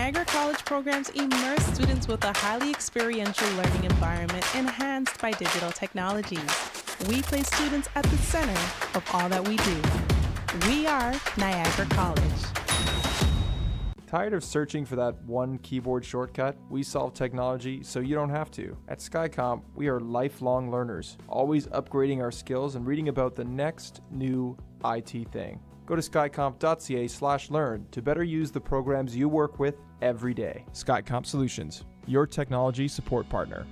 Niagara College programs immerse students with a highly experiential learning environment enhanced by digital technologies. We place students at the center of all that we do. We are Niagara College. Tired of searching for that one keyboard shortcut? We solve technology so you don't have to. At SkyComp, we are lifelong learners, always upgrading our skills and reading about the next new IT thing. Go to skycomp.ca/learn to better use the programs you work with every day. SkyComp Solutions, your technology support partner.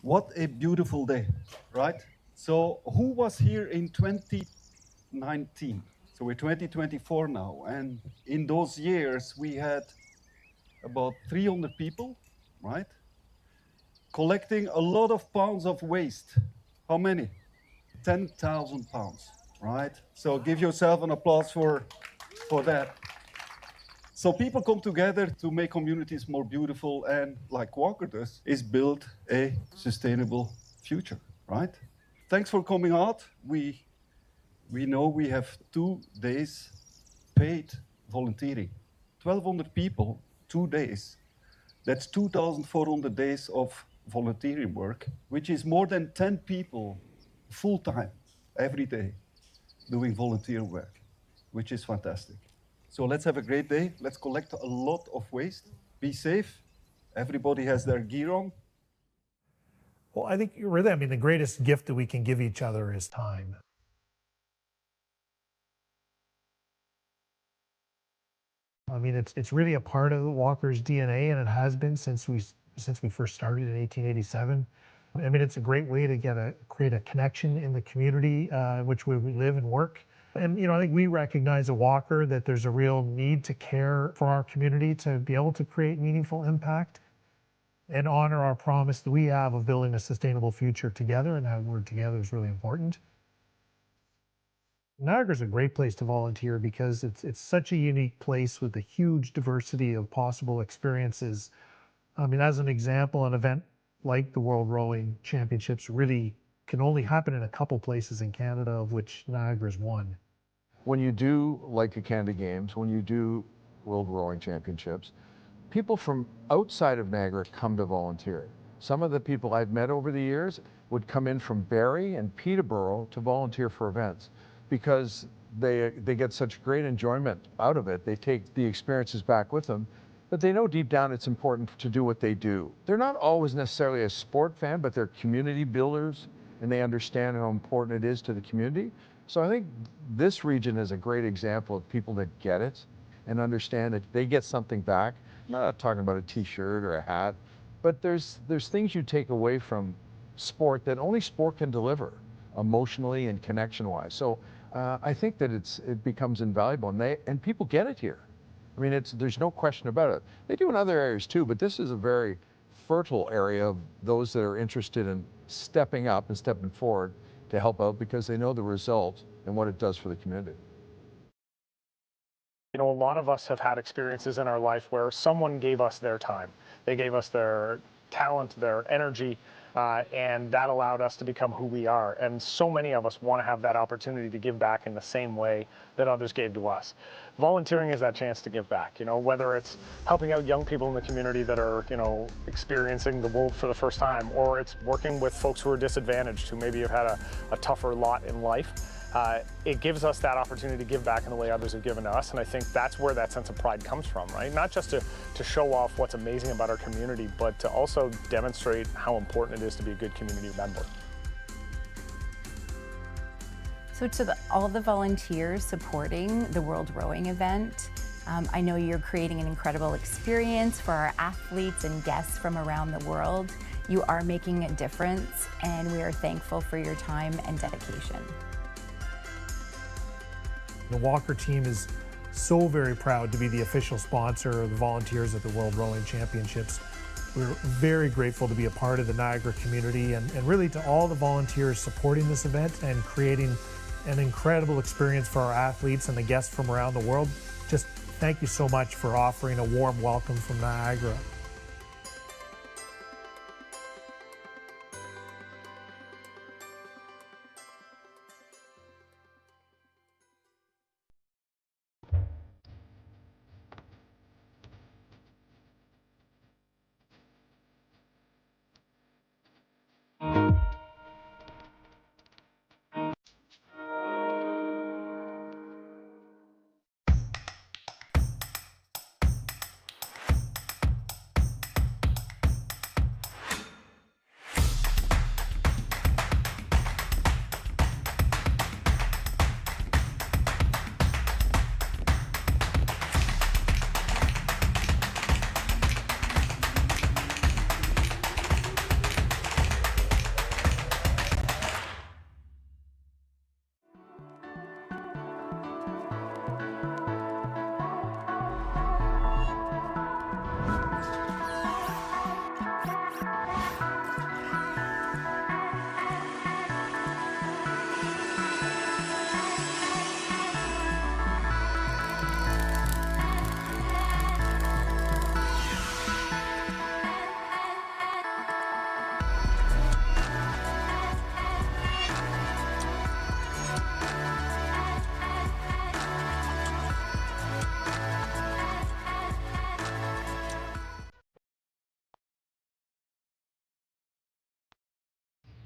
What a beautiful day, right? So who was here in 2019? So we're 2024 now, and in those years we had about 300 people, right? Collecting a lot of pounds of waste. How many? 10,000 pounds, right? So give yourself an applause for that. So people come together to make communities more beautiful, and like Walker does, is build a sustainable future, right? Thanks for coming out. We know we have 2 days paid volunteering. 1,200 people, 2 days. That's 2,400 days of volunteering work, which is more than 10 people full-time every day doing volunteer work, which is fantastic. So let's have a great day. Let's collect a lot of waste. Be safe. Everybody has their gear on. Well, I think really, the greatest gift that we can give each other is time. It's really a part of Walker's DNA, and it has been since we first started in 1887. It's a great way to create a connection in the community in which we live and work. And I think we recognize at Walker that there's a real need to care for our community to be able to create meaningful impact and honor our promise that we have of building a sustainable future together, and that word together is really important. Niagara's a great place to volunteer because it's such a unique place with a huge diversity of possible experiences. As an example, an event like the World Rowing Championships really can only happen in a couple places in Canada, of which Niagara's one. When you do Leica Canada Games, when you do World Rowing Championships, people from outside of Niagara come to volunteer. Some of the people I've met over the years would come in from Barrie and Peterborough to volunteer for events because they get such great enjoyment out of it. They take the experiences back with them, but they know deep down it's important to do what they do. They're not always necessarily a sport fan, but they're community builders, and they understand how important it is to the community. So I think this region is a great example of people that get it and understand that they get something back. I'm not talking about a t-shirt or a hat, but there's things you take away from sport that only sport can deliver emotionally and connection-wise. So I think that it becomes invaluable, and people get it here. There's no question about it. They do in other areas too, but this is a very fertile area of those that are interested in stepping up and stepping forward to help out because they know the result and what it does for the community. A lot of us have had experiences in our life where someone gave us their time. They gave us their talent, their energy, and that allowed us to become who we are. And so many of us want to have that opportunity to give back in the same way that others gave to us. Volunteering is that chance to give back, whether it's helping out young people in the community that are, experiencing the world for the first time, or it's working with folks who are disadvantaged, who maybe have had a tougher lot in life. it gives us that opportunity to give back in the way others have given to us, and I think that's where that sense of pride comes from, right? Not just to show off what's amazing about our community, but to also demonstrate how important it is to be a good community member. So to all the volunteers supporting the World Rowing event, I know you're creating an incredible experience for our athletes and guests from around the world. You are making a difference, and we are thankful for your time and dedication. The Walker team is so very proud to be the official sponsor of the volunteers at the World Rowing Championships. We're very grateful to be a part of the Niagara community and really to all the volunteers supporting this event and creating an incredible experience for our athletes and the guests from around the world. Just thank you so much for offering a warm welcome from Niagara.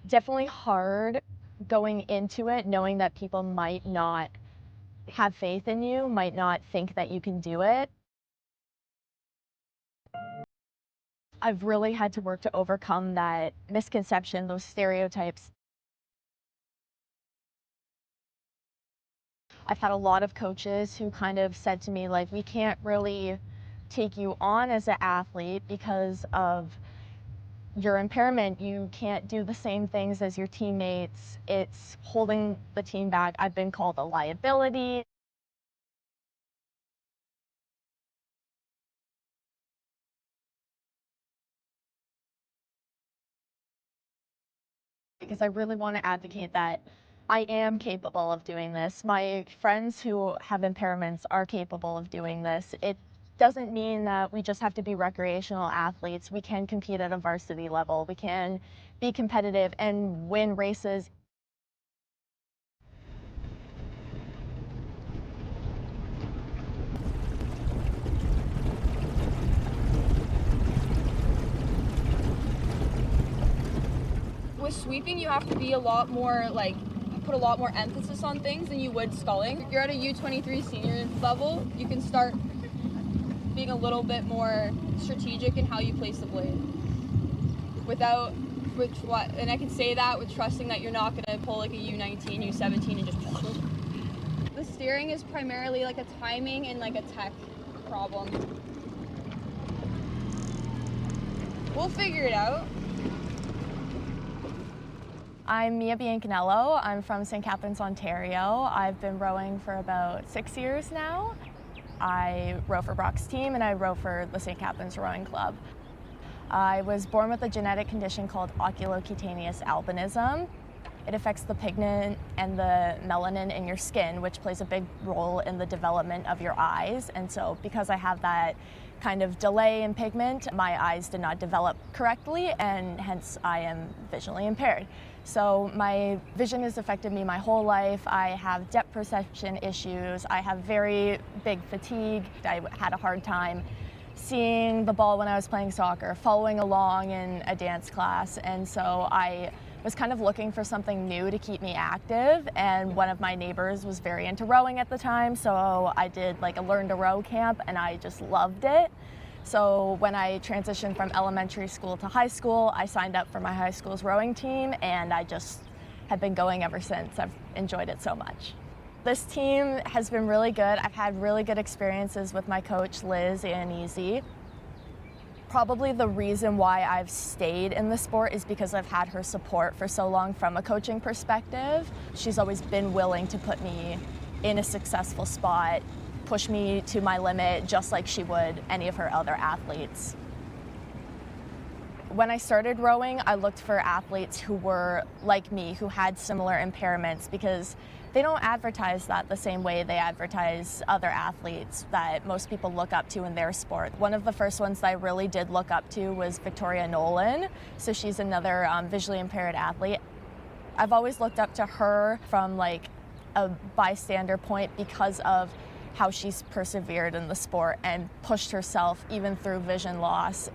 Definitely hard going into it, knowing that people might not have faith in you, might not think that you can do it. I've really had to work to overcome that misconception, those stereotypes. I've had a lot of coaches who kind of said to me, like, we can't really take you on as an athlete because of your impairment. You can't do the same things as your teammates. It's holding the team back. I've been called a liability. Because I really want to advocate that I am capable of doing this. My friends who have impairments are capable of doing this. It doesn't mean that we just have to be recreational athletes. We can compete at a varsity level. We can be competitive and win races. With sweeping, you have to be a lot more, like, put a lot more emphasis on things than you would sculling. If you're at a U23 senior level, you can start being a little bit more strategic in how you place the blade. And I can say that with trusting that you're not going to pull like a U19, U17 and just The steering is primarily like a timing and like a tech problem. We'll figure it out. I'm Mia Biancanello. I'm from St Catharines, Ontario. I've been rowing for about 6 years now. I row for Brock's team and I row for the St Catharines Rowing Club. I was born with a genetic condition called oculocutaneous albinism. It affects the pigment and the melanin in your skin, which plays a big role in the development of your eyes. And so because I have that kind of delay in pigment, my eyes did not develop correctly, and hence I am visually impaired. So my vision has affected me my whole life. I have depth perception issues. I have very big fatigue. I had a hard time seeing the ball when I was playing soccer, following along in a dance class. And so I was kind of looking for something new to keep me active, and one of my neighbors was very into rowing at the time, so I did like a learn to row camp and I just loved it. So when I transitioned from elementary school to high school, I signed up for my high school's rowing team, and I just have been going ever since. I've enjoyed it so much. This team has been really good. I've had really good experiences with my coach, Liz and Easy. Probably the reason why I've stayed in the sport is because I've had her support for so long from a coaching perspective. She's always been willing to put me in a successful spot, push me to my limit, just like she would any of her other athletes. When I started rowing, I looked for athletes who were like me, who had similar impairments, because they don't advertise that the same way they advertise other athletes that most people look up to in their sport. One of the first ones that I really did look up to was Victoria Nolan. So she's another visually impaired athlete. I've always looked up to her from like a bystander point because of how she's persevered in the sport and pushed herself even through vision loss.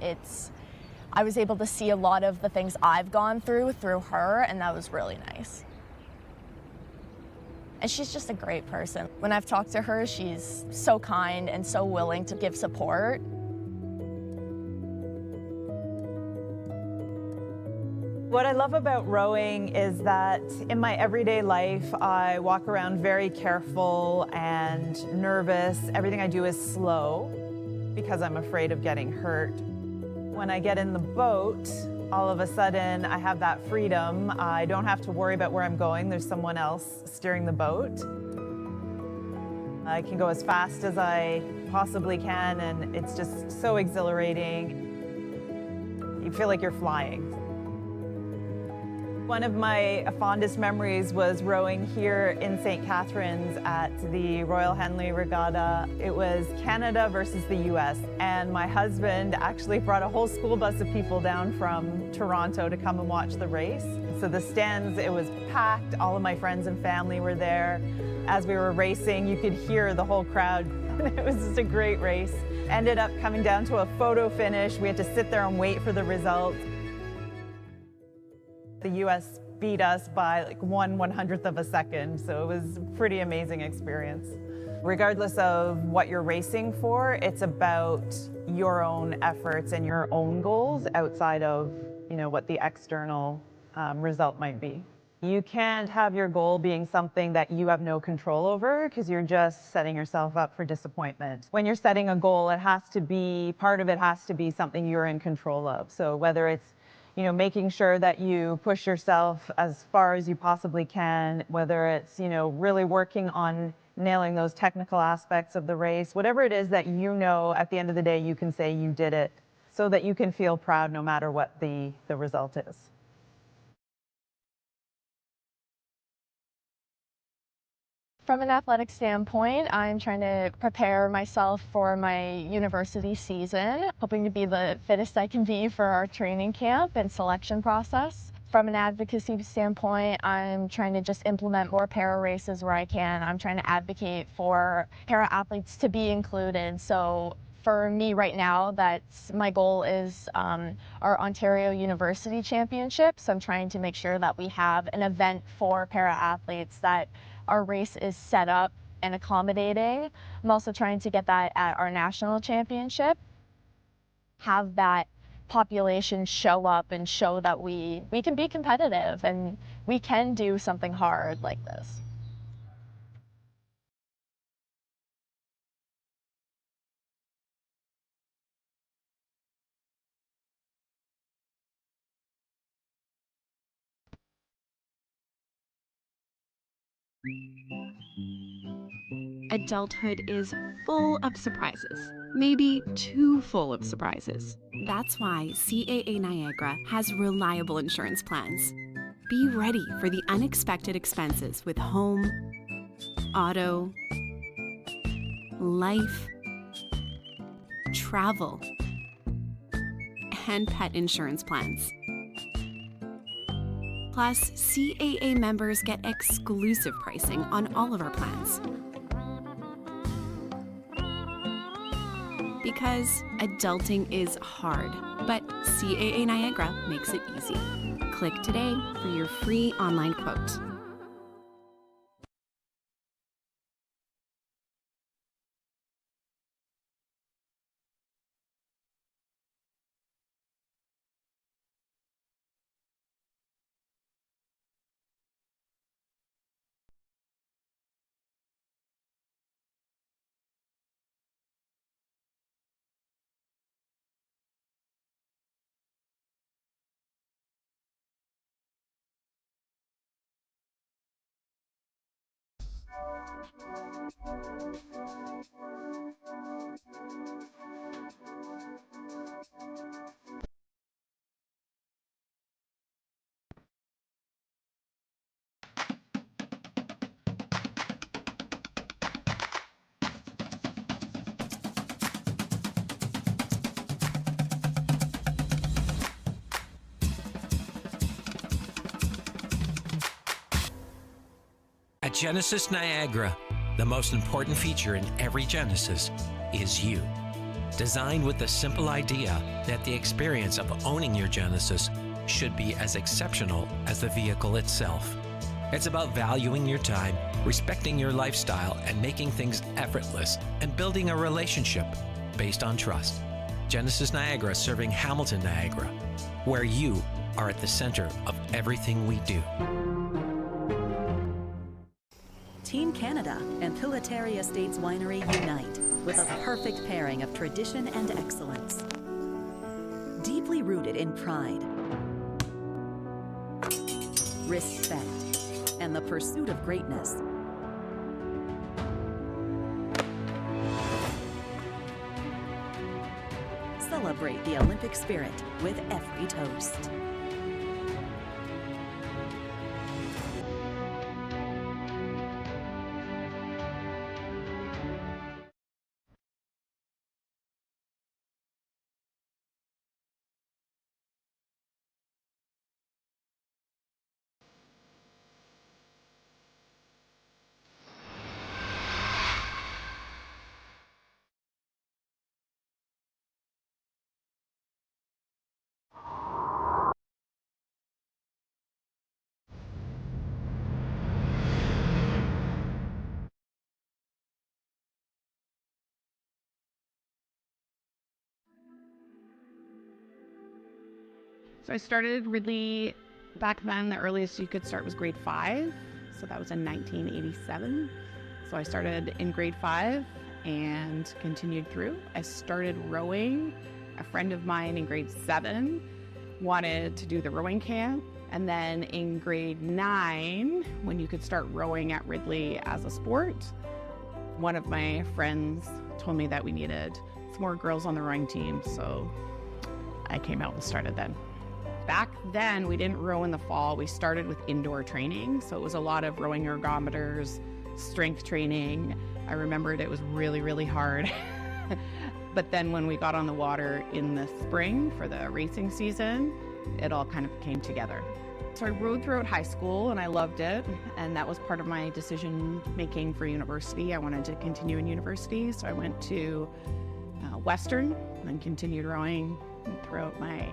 I was able to see a lot of the things I've gone through her, and that was really nice. And she's just a great person. When I've talked to her, she's so kind and so willing to give support. What I love about rowing is that in my everyday life, I walk around very careful and nervous. Everything I do is slow because I'm afraid of getting hurt. When I get in the boat, all of a sudden I have that freedom. I don't have to worry about where I'm going. There's someone else steering the boat. I can go as fast as I possibly can, and it's just so exhilarating. You feel like you're flying. One of my fondest memories was rowing here in St Catharines at the Royal Henley Regatta. It was Canada versus the US, and my husband actually brought a whole school bus of people down from Toronto to come and watch the race. So the stands, it was packed. All of my friends and family were there. As we were racing, you could hear the whole crowd. It was just a great race. Ended up coming down to a photo finish. We had to sit there and wait for the results. The US beat us by like 1/100th of a second, so it was a pretty amazing experience. Regardless of what you're racing for, it's about your own efforts and your own goals outside of, what the external result might be. You can't have your goal being something that you have no control over, because you're just setting yourself up for disappointment. When you're setting a goal, part of it has to be something you're in control of. So whether it's making sure that you push yourself as far as you possibly can, whether it's, really working on nailing those technical aspects of the race, whatever it is that at the end of the day, you can say you did it, so that you can feel proud no matter what the result is. From an athletic standpoint, I'm trying to prepare myself for my university season, hoping to be the fittest I can be for our training camp and selection process. From an advocacy standpoint, I'm trying to just implement more para races where I can. I'm trying to advocate for para athletes to be included. So for me right now, my goal is our Ontario University Championships. So I'm trying to make sure that we have an event for para athletes, that our race is set up and accommodating. I'm also trying to get that at our national championship, have that population show up and show that we can be competitive and we can do something hard like this. Adulthood is full of surprises, maybe too full of surprises. That's why CAA Niagara has reliable insurance plans. Be ready for the unexpected expenses with home, auto, life, travel, and pet insurance plans. Plus, CAA members get exclusive pricing on all of our plans. Because adulting is hard, but CAA Niagara makes it easy. Click today for your free online quote. At Genesis Niagara, the most important feature in every Genesis is you. Designed with the simple idea that the experience of owning your Genesis should be as exceptional as the vehicle itself. It's about valuing your time, respecting your lifestyle, and making things effortless, and building a relationship based on trust. Genesis Niagara serving Hamilton, Niagara, where you are at the center of everything we do. Team Canada and Pilataria Estates Winery unite with a perfect pairing of tradition and excellence. Deeply rooted in pride, respect, and the pursuit of greatness. Celebrate the Olympic spirit with every toast. So I started Ridley back then. The earliest you could start was grade 5. So that was in 1987. So I started in grade 5 and continued through. I started rowing. A friend of mine in grade 7 wanted to do the rowing camp. And then in grade 9, when you could start rowing at Ridley as a sport, one of my friends told me that we needed some more girls on the rowing team. So I came out and started then. Back then, we didn't row in the fall. We started with indoor training. So it was a lot of rowing ergometers, strength training. I remembered it was really, really hard. But then when we got on the water in the spring for the racing season, it all kind of came together. So I rowed throughout high school and I loved it. And that was part of my decision making for university. I wanted to continue in university. So I went to Western and continued rowing throughout my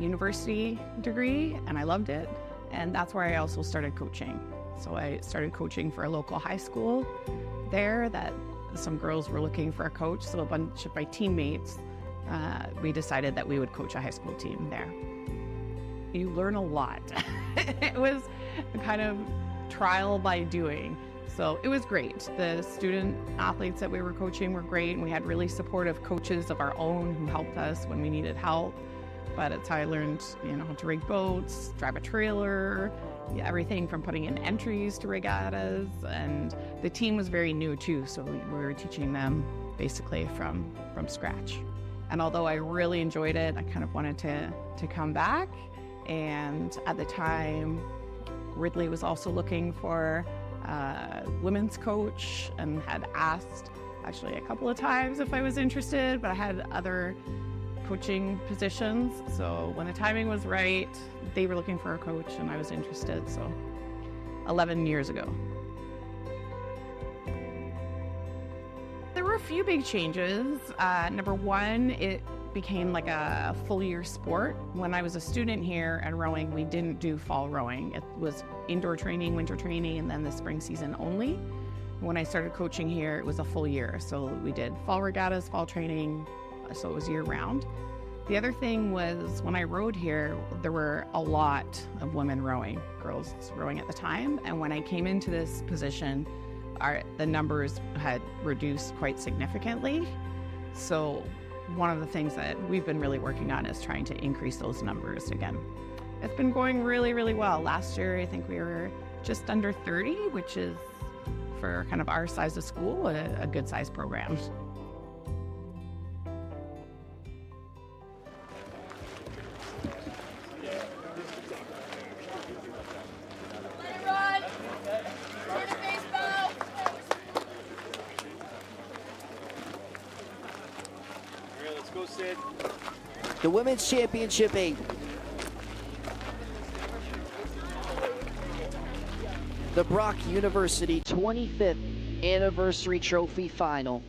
university degree, and I loved it. And that's where I also started coaching. So I started coaching for a local high school there that some girls were looking for a coach. So a bunch of my teammates, we decided that we would coach a high school team there. You learn a lot. It was a kind of trial by doing. So it was great. The student athletes that we were coaching were great, and we had really supportive coaches of our own who helped us when we needed help. But it's how I learned, how to rig boats, drive a trailer, everything from putting in entries to regattas. And the team was very new too, so we were teaching them basically from scratch. And although I really enjoyed it, I kind of wanted to come back. And at the time, Ridley was also looking for a women's coach and had asked actually a couple of times if I was interested, but I had other coaching positions. So when the timing was right, they were looking for a coach and I was interested. So 11 years ago. There were few big changes. Number one, it became like a full year sport. When I was a student here at rowing, we didn't do fall rowing. It was indoor training, winter training, and then the spring season only. When I started coaching here, it was a full year. So we did fall regattas, fall training, so it was year round. The other thing was when I rowed here, there were a lot of women rowing, girls rowing at the time. And when I came into this position, the numbers had reduced quite significantly. So one of the things that we've been really working on is trying to increase those numbers again. It's been going really, really well. Last year, I think we were just under 30, which is, for kind of our size of school, a good size program. The Women's Championship 8. The Brock University 25th Anniversary Trophy Final.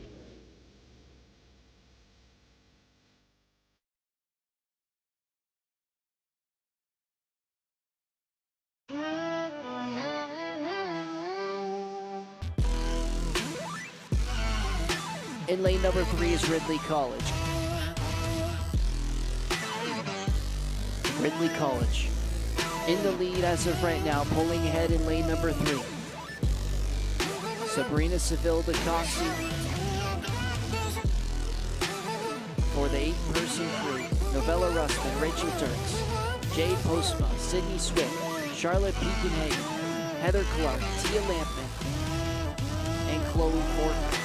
In lane number 3 is Ridley College. Ridley College in the lead as of right now, pulling ahead in lane number 3. Sabrina Seville-DeCoxy for the 8-person crew. Novella Russman, Rachel Dirks, Jade Postma, Sydney Swift, Charlotte Peakenhagen, Heather Clark, Tia Lampman, and Chloe Fortner.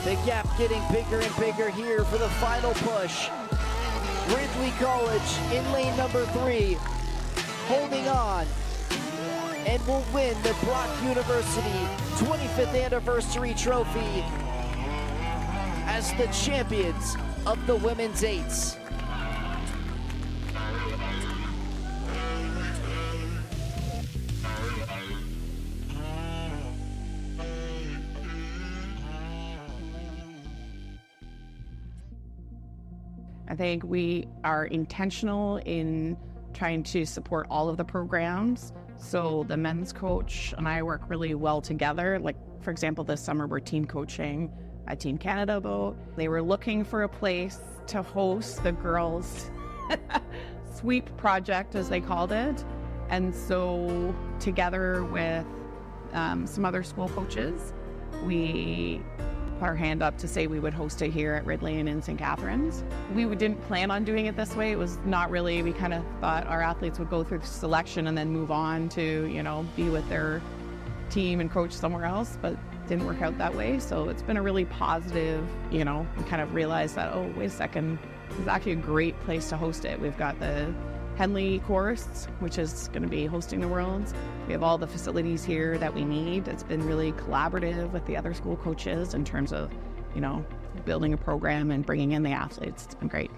The gap getting bigger and bigger here for the final push. Ridley College in lane number 3, holding on, and will win the Brock University 25th Anniversary Trophy as the champions of the Women's Eights. I think we are intentional in trying to support all of the programs. So the men's coach and I work really well together. Like, for example, this summer we're team coaching at Team Canada boat. They were looking for a place to host the girls' sweep project, as they called it. And so together with some other school coaches, we put our hand up to say we would host it here at Ridley and in St Catharines. We didn't plan on doing it this way. It was not really, we kind of thought our athletes would go through selection and then move on to, you know, be with their team and coach somewhere else, but it didn't work out that way. So it's been a really positive, you know, we kind of realized that, oh, wait a second, it's actually a great place to host it. We've got the Henley course, which is going to be hosting the Worlds. We have all the facilities here that we need. It's been really collaborative with the other school coaches in terms of, you know, building a program and bringing in the athletes. It's been great.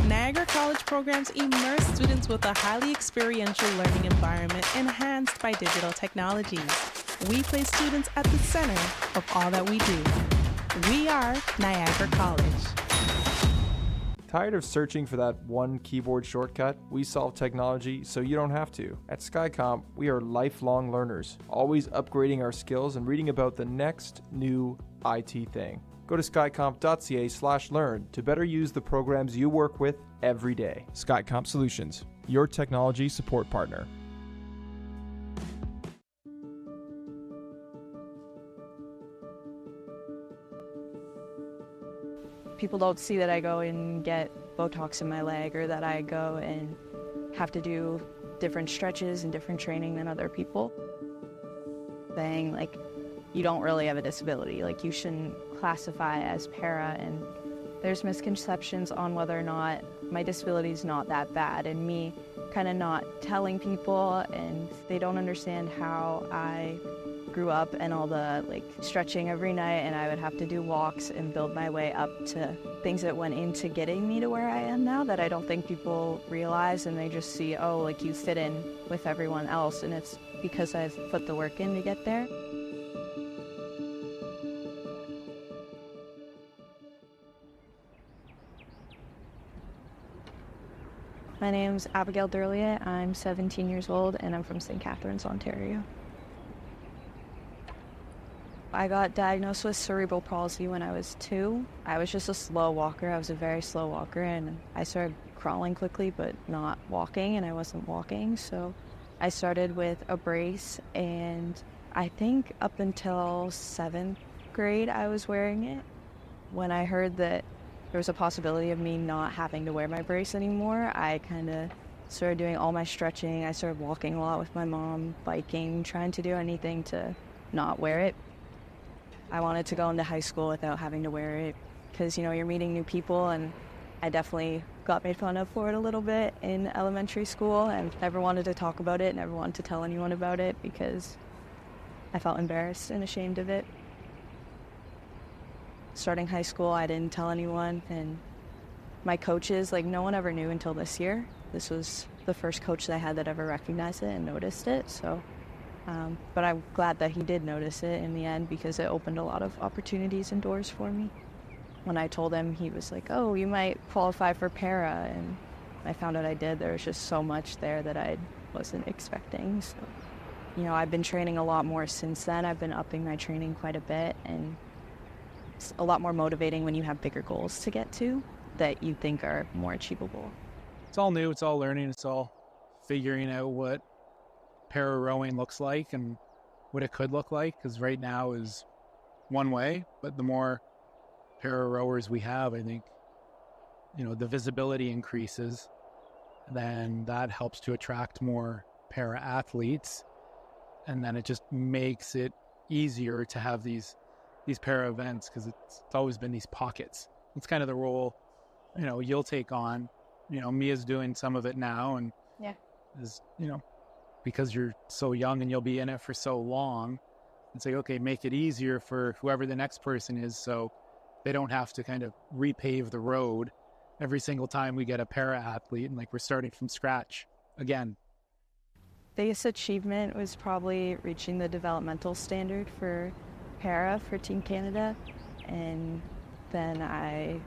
Niagara College programs immerse students with a highly experiential learning environment enhanced by digital technologies. We place students at the center of all that we do. We are Niagara College. Tired of searching for that one keyboard shortcut? We solve technology so you don't have to. At SkyComp, we are lifelong learners, always upgrading our skills and reading about the next new IT thing. Go to skycomp.ca/learn to better use the programs you work with every day. SkyComp Solutions, your technology support partner. People don't see that I go and get Botox in my leg, or that I go and have to do different stretches and different training than other people. Saying, like, you don't really have a disability, like, you shouldn't classify as para, and there's misconceptions on whether or not my disability is not that bad, and me kind of not telling people, and they don't understand how I grew up and all the stretching every night, and I would have to do walks and build my way up to things that went into getting me to where I am now that I don't think people realize, and they just see, oh, like, you fit in with everyone else, and it's because I've put the work in to get there. My name's Abigail Durliet. I'm 17 years old, and I'm from St Catharines, Ontario. I got diagnosed with cerebral palsy when I was 2. I was just a slow walker. I was a very slow walker, and I started crawling quickly but not walking, and I wasn't walking. So I started with a brace, and I think up until 7th grade I was wearing it. When I heard that there was a possibility of me not having to wear my brace anymore, I kind of started doing all my stretching. I started walking a lot with my mom, biking, trying to do anything to not wear it. I wanted to go into high school without having to wear it because, you're meeting new people, and I definitely got made fun of for it a little bit in elementary school, and never wanted to talk about it, never wanted to tell anyone about it because I felt embarrassed and ashamed of it. Starting high school, I didn't tell anyone, and my coaches, no one ever knew until this year. This was the first coach that I had that ever recognized it and noticed it, so but I'm glad that he did notice it in the end because it opened a lot of opportunities and doors for me. When I told him, he was like, oh, you might qualify for para, and I found out I did. There was just so much there that I wasn't expecting. So, I've been training a lot more since then. I've been upping my training quite a bit, and it's a lot more motivating when you have bigger goals to get to that you think are more achievable. It's all new, it's all learning, it's all figuring out what para rowing looks like and what it could look like, because right now is one way, but the more para rowers we have, I think, the visibility increases, then that helps to attract more para athletes, and then it just makes it easier to have these para events because it's always been these pockets. It's kind of the role, you'll take on. Mia's doing some of it now, and yeah, is because you're so young and you'll be in it for so long, and say, okay, make it easier for whoever the next person is, so they don't have to kind of repave the road every single time we get a para athlete, and we're starting from scratch again. Biggest achievement was probably reaching the developmental standard for para for Team Canada, and then I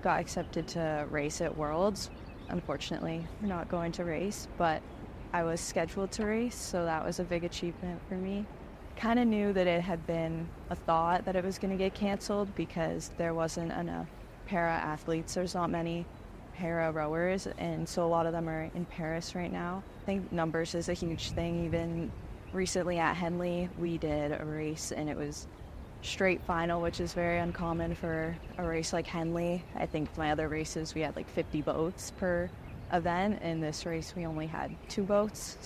got accepted to race at Worlds. Unfortunately, we're not going to race, but I was scheduled to race, so that was a big achievement for me. Kind of knew that it had been a thought that it was going to get canceled because there wasn't enough para athletes. There's not many para rowers, and so a lot of them are in Paris right now. I think numbers is a huge thing. Even recently at Henley, we did a race, and it was straight final, which is very uncommon for a race like Henley. I think my other races, we had 50 boats per event. In this race, we only had 2 boats,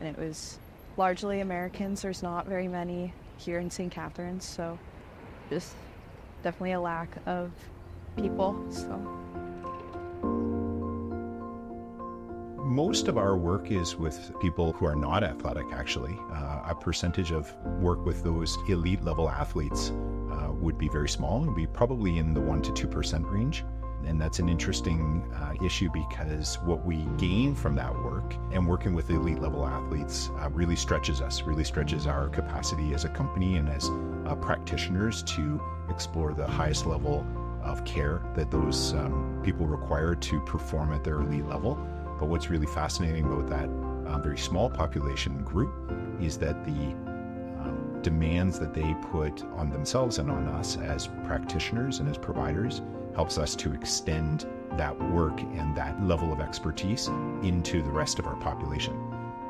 and it was largely Americans. There's not very many here in St. Catharines, so just definitely a lack of people. Most of our work is with people who are not athletic, actually. A percentage of work with those elite level athletes would be very small. It would be probably in the 1% to 2% range. And that's an interesting issue because what we gain from that work and working with elite level athletes really stretches us, really stretches our capacity as a company and as practitioners to explore the highest level of care that those people require to perform at their elite level. But what's really fascinating about that very small population group is that the demands that they put on themselves and on us as practitioners and as providers helps us to extend that work and that level of expertise into the rest of our population.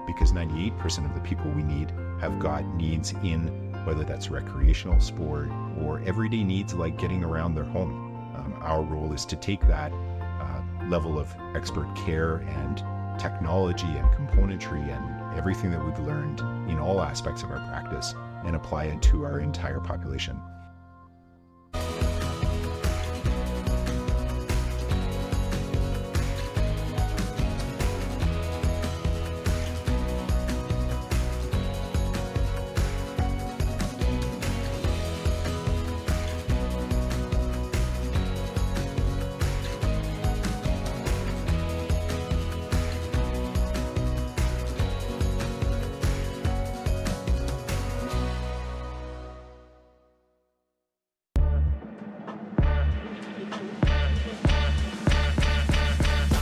Because 98% of the people we need have got needs in whether that's recreational sport or everyday needs like getting around their home. Our role is to take that level of expert care and technology and componentry and everything that we've learned in all aspects of our practice and apply it to our entire population.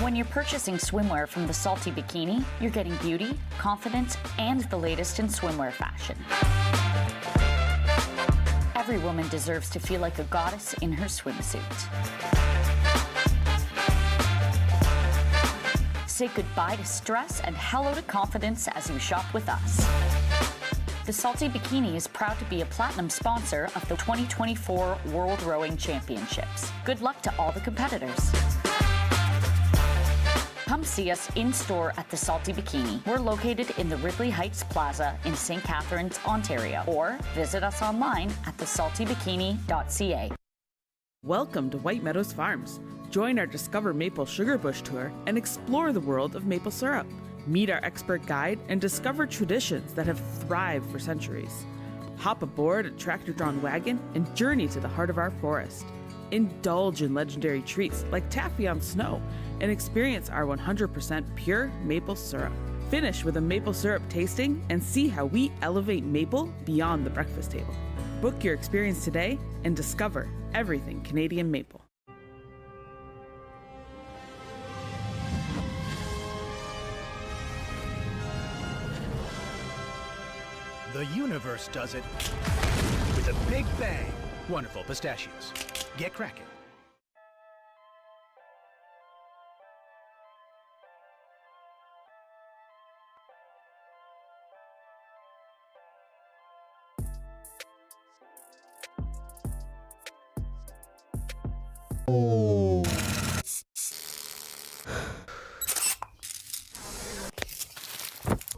When you're purchasing swimwear from the Salty Bikini, you're getting beauty, confidence, and the latest in swimwear fashion. Every woman deserves to feel like a goddess in her swimsuit. Say goodbye to stress and hello to confidence as you shop with us. The Salty Bikini is proud to be a platinum sponsor of the 2024 World Rowing Championships. Good luck to all the competitors. Come see us in-store at the Salty Bikini. We're located in the Ridley Heights Plaza in St Catharines, Ontario, or visit us online at thesaltybikini.ca. Welcome to White Meadows Farms. Join our Discover Maple Sugar Bush tour and explore the world of maple syrup. Meet our expert guide and discover traditions that have thrived for centuries. Hop aboard a tractor-drawn wagon and journey to the heart of our forest. Indulge in legendary treats like taffy on snow and experience our 100% pure maple syrup. Finish with a maple syrup tasting and see how we elevate maple beyond the breakfast table. Book your experience today and discover everything Canadian maple. The universe does it with a big bang. Wonderful pistachios. Get cracking.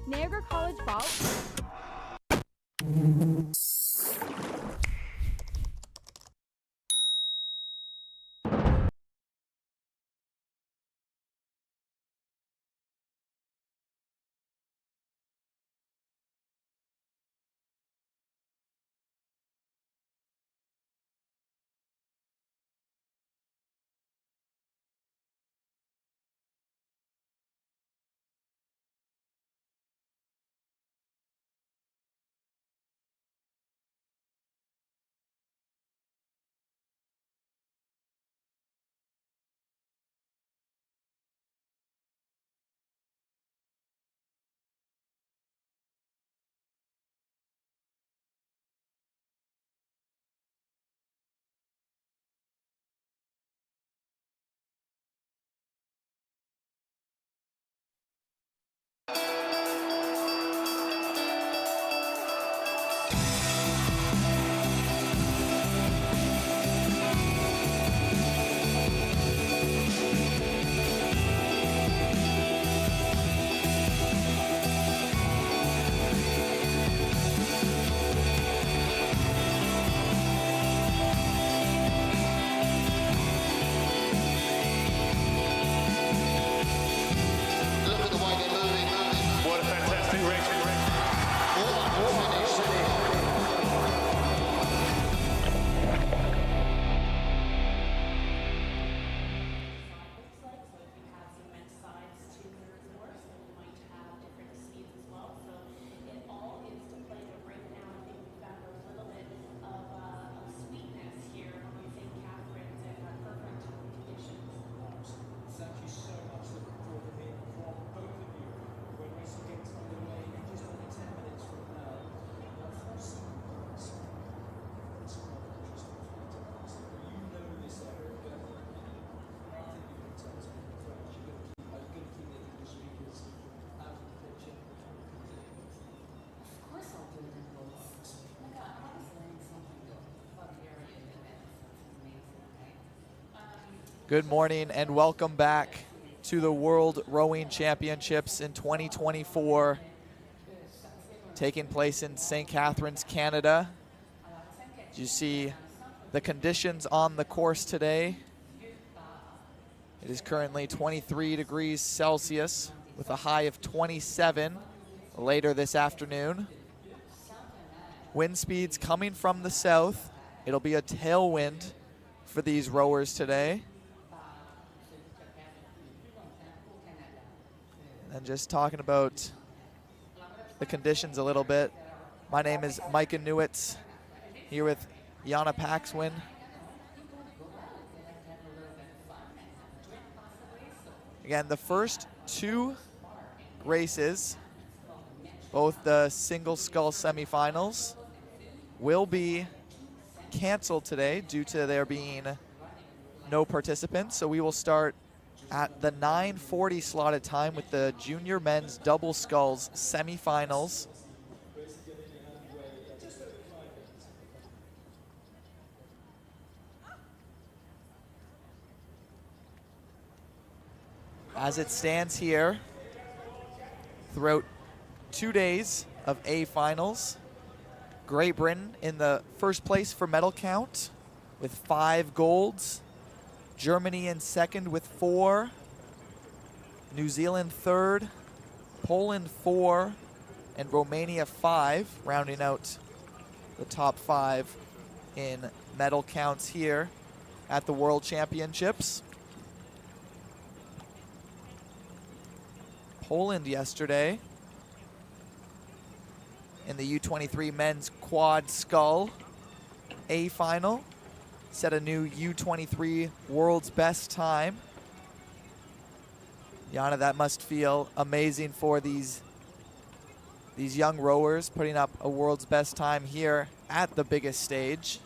Niagara College Vault. Good morning and welcome back to the World Rowing Championships in 2024, taking place in St Catharines, Canada. You see the conditions on the course today. It is currently 23 degrees Celsius with a high of 27 later this afternoon. Wind speeds coming from the south. It'll be a tailwind for these rowers today. And just talking about the conditions a little bit. My name is Micah Newitz, here with Jana Paxwin. Again, the first two races, both the single scull semifinals, will be canceled today due to there being no participants. So we will start at the 9:40 slotted time with the junior men's double sculls semifinals. As it stands here, throughout 2 days of A finals, Great Britain in the first place for medal count with 5 golds. Germany in second with 4. New Zealand third. Poland 4. And Romania 5, rounding out the top 5 in medal counts here at the World Championships. Poland yesterday in the U23 men's quad scull A final set a new U23 world's best time. Jana, that must feel amazing for these young rowers, putting up a world's best time here at the biggest stage.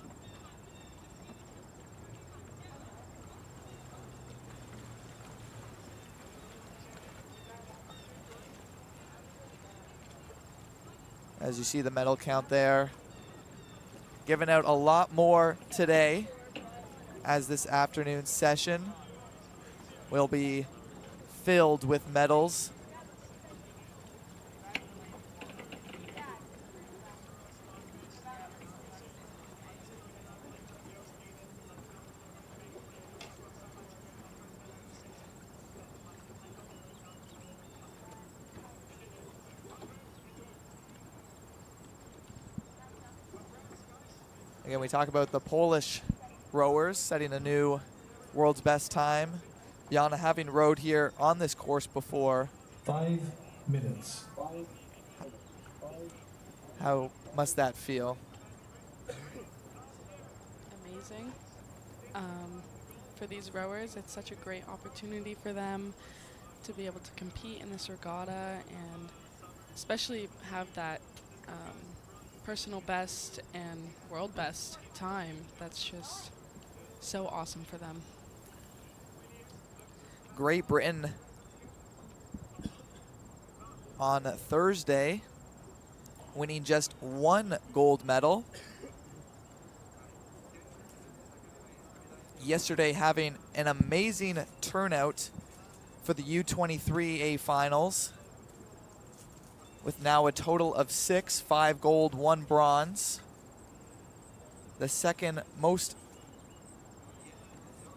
As you see the medal count there, giving out a lot more today, as this afternoon's session will be filled with medals. Again, we talk about the Polish rowers setting a new world's best time. Jana, having rowed here on this course before. 5 minutes. How must that feel? Amazing. For these rowers, it's such a great opportunity for them to be able to compete in this regatta and especially have that personal best and world best time. That's just so awesome for them. Great Britain on Thursday, winning just 1 gold medal. Yesterday having an amazing turnout for the U23A finals, with now a total of 6, 5 gold, 1 bronze. The second most,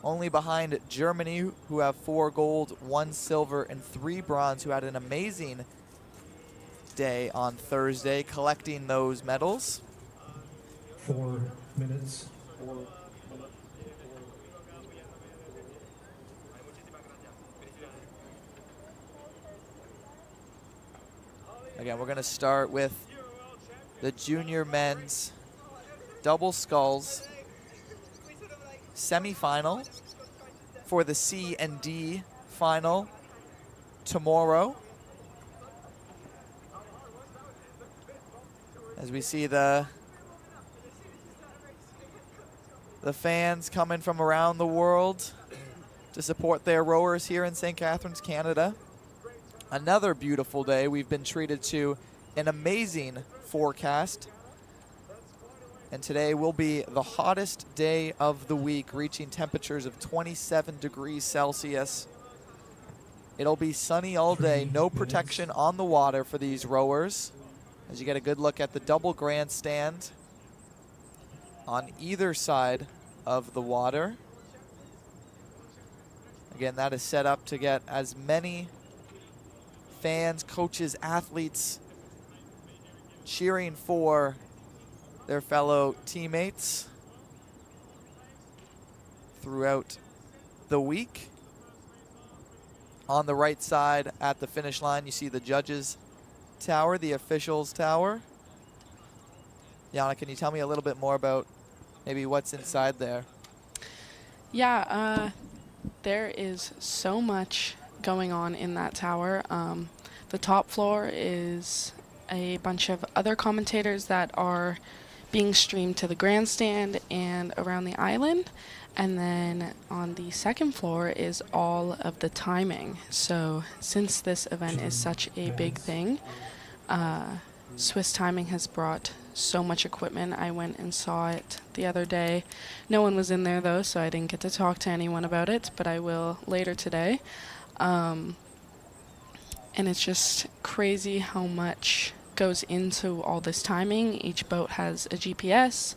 only behind Germany, who have 4 gold, 1 silver, and 3 bronze, who had an amazing day on Thursday collecting those medals. 4 minutes. Again, we're going to start with the junior men's double sculls semifinal for the C and D final tomorrow. As we see the fans coming from around the world to support their rowers here in St. Catharines, Canada. Another beautiful day. We've been treated to an amazing forecast. And today will be the hottest day of the week, reaching temperatures of 27 degrees Celsius. It'll be sunny all day, no protection on the water for these rowers. As you get a good look at the double grandstand on either side of the water. Again, that is set up to get as many fans, coaches, athletes cheering for their fellow teammates throughout the week. On the right side at the finish line, you see the judges' tower, the officials' tower. Yana, can you tell me a little bit more about maybe what's inside there? Yeah, there is so much going on in that tower. The top floor is a bunch of other commentators that are being streamed to the grandstand and around the island. And then on the second floor is all of the timing. So since this event is such a big thing, Swiss Timing has brought so much equipment. I went and saw it the other day. No one was in there though, so I didn't get to talk to anyone about it, but I will later today. And it's just crazy how much goes into all this timing. Each boat has a GPS,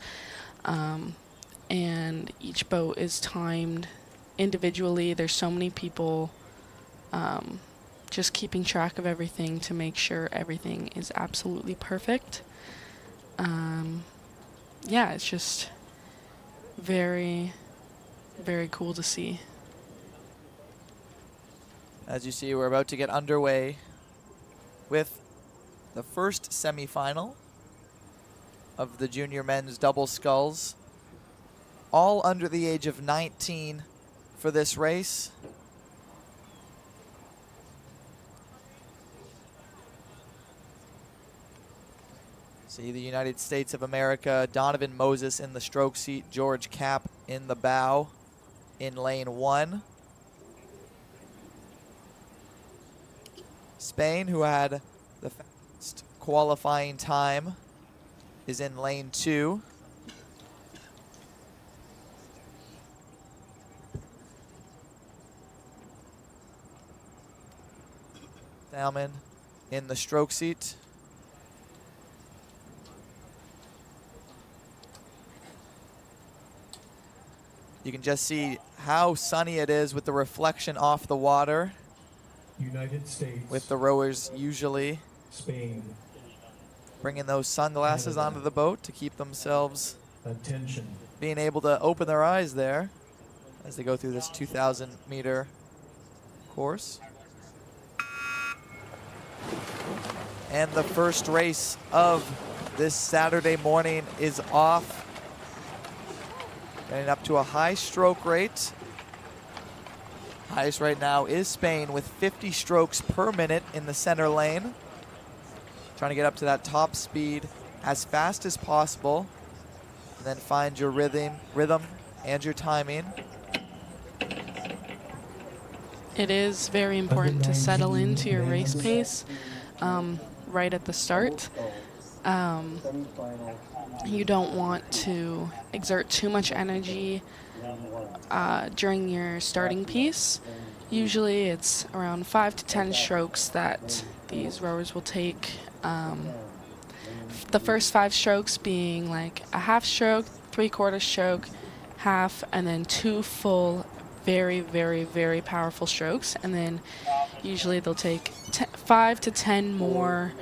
and each boat is timed individually. There's so many people just keeping track of everything to make sure everything is absolutely perfect. Yeah, it's just very, very cool to see. As you see, we're about to get underway with the first semifinal of the junior men's double sculls. All under the age of 19 for this race. See the United States of America, Donovan Moses in the stroke seat, George Kapp in the bow in lane 1. Spain, who had the fastest qualifying time, is in lane 2. Salmon in the stroke seat. You can just see how sunny it is with the reflection off the water. United States. With the rowers usually Spain. Bringing those sunglasses Canada. onto the boat to keep themselves Attention. being able to open their eyes there as they go through this 2,000 meter course. And the first race of this Saturday morning is off. Getting up to a high stroke rate. Highest right now is Spain with 50 strokes per minute in the center lane. Trying to get up to that top speed as fast as possible. And then find your rhythm and your timing. It is very important to settle into your race pace right at the start. You don't want to exert too much energy during your starting piece. Usually it's around 5 to 10 strokes that these rowers will take. The first 5 strokes being like a half stroke, 3/4 stroke, half, and then 2 full, very, very, very powerful strokes. And then usually they'll take 5 to 10 more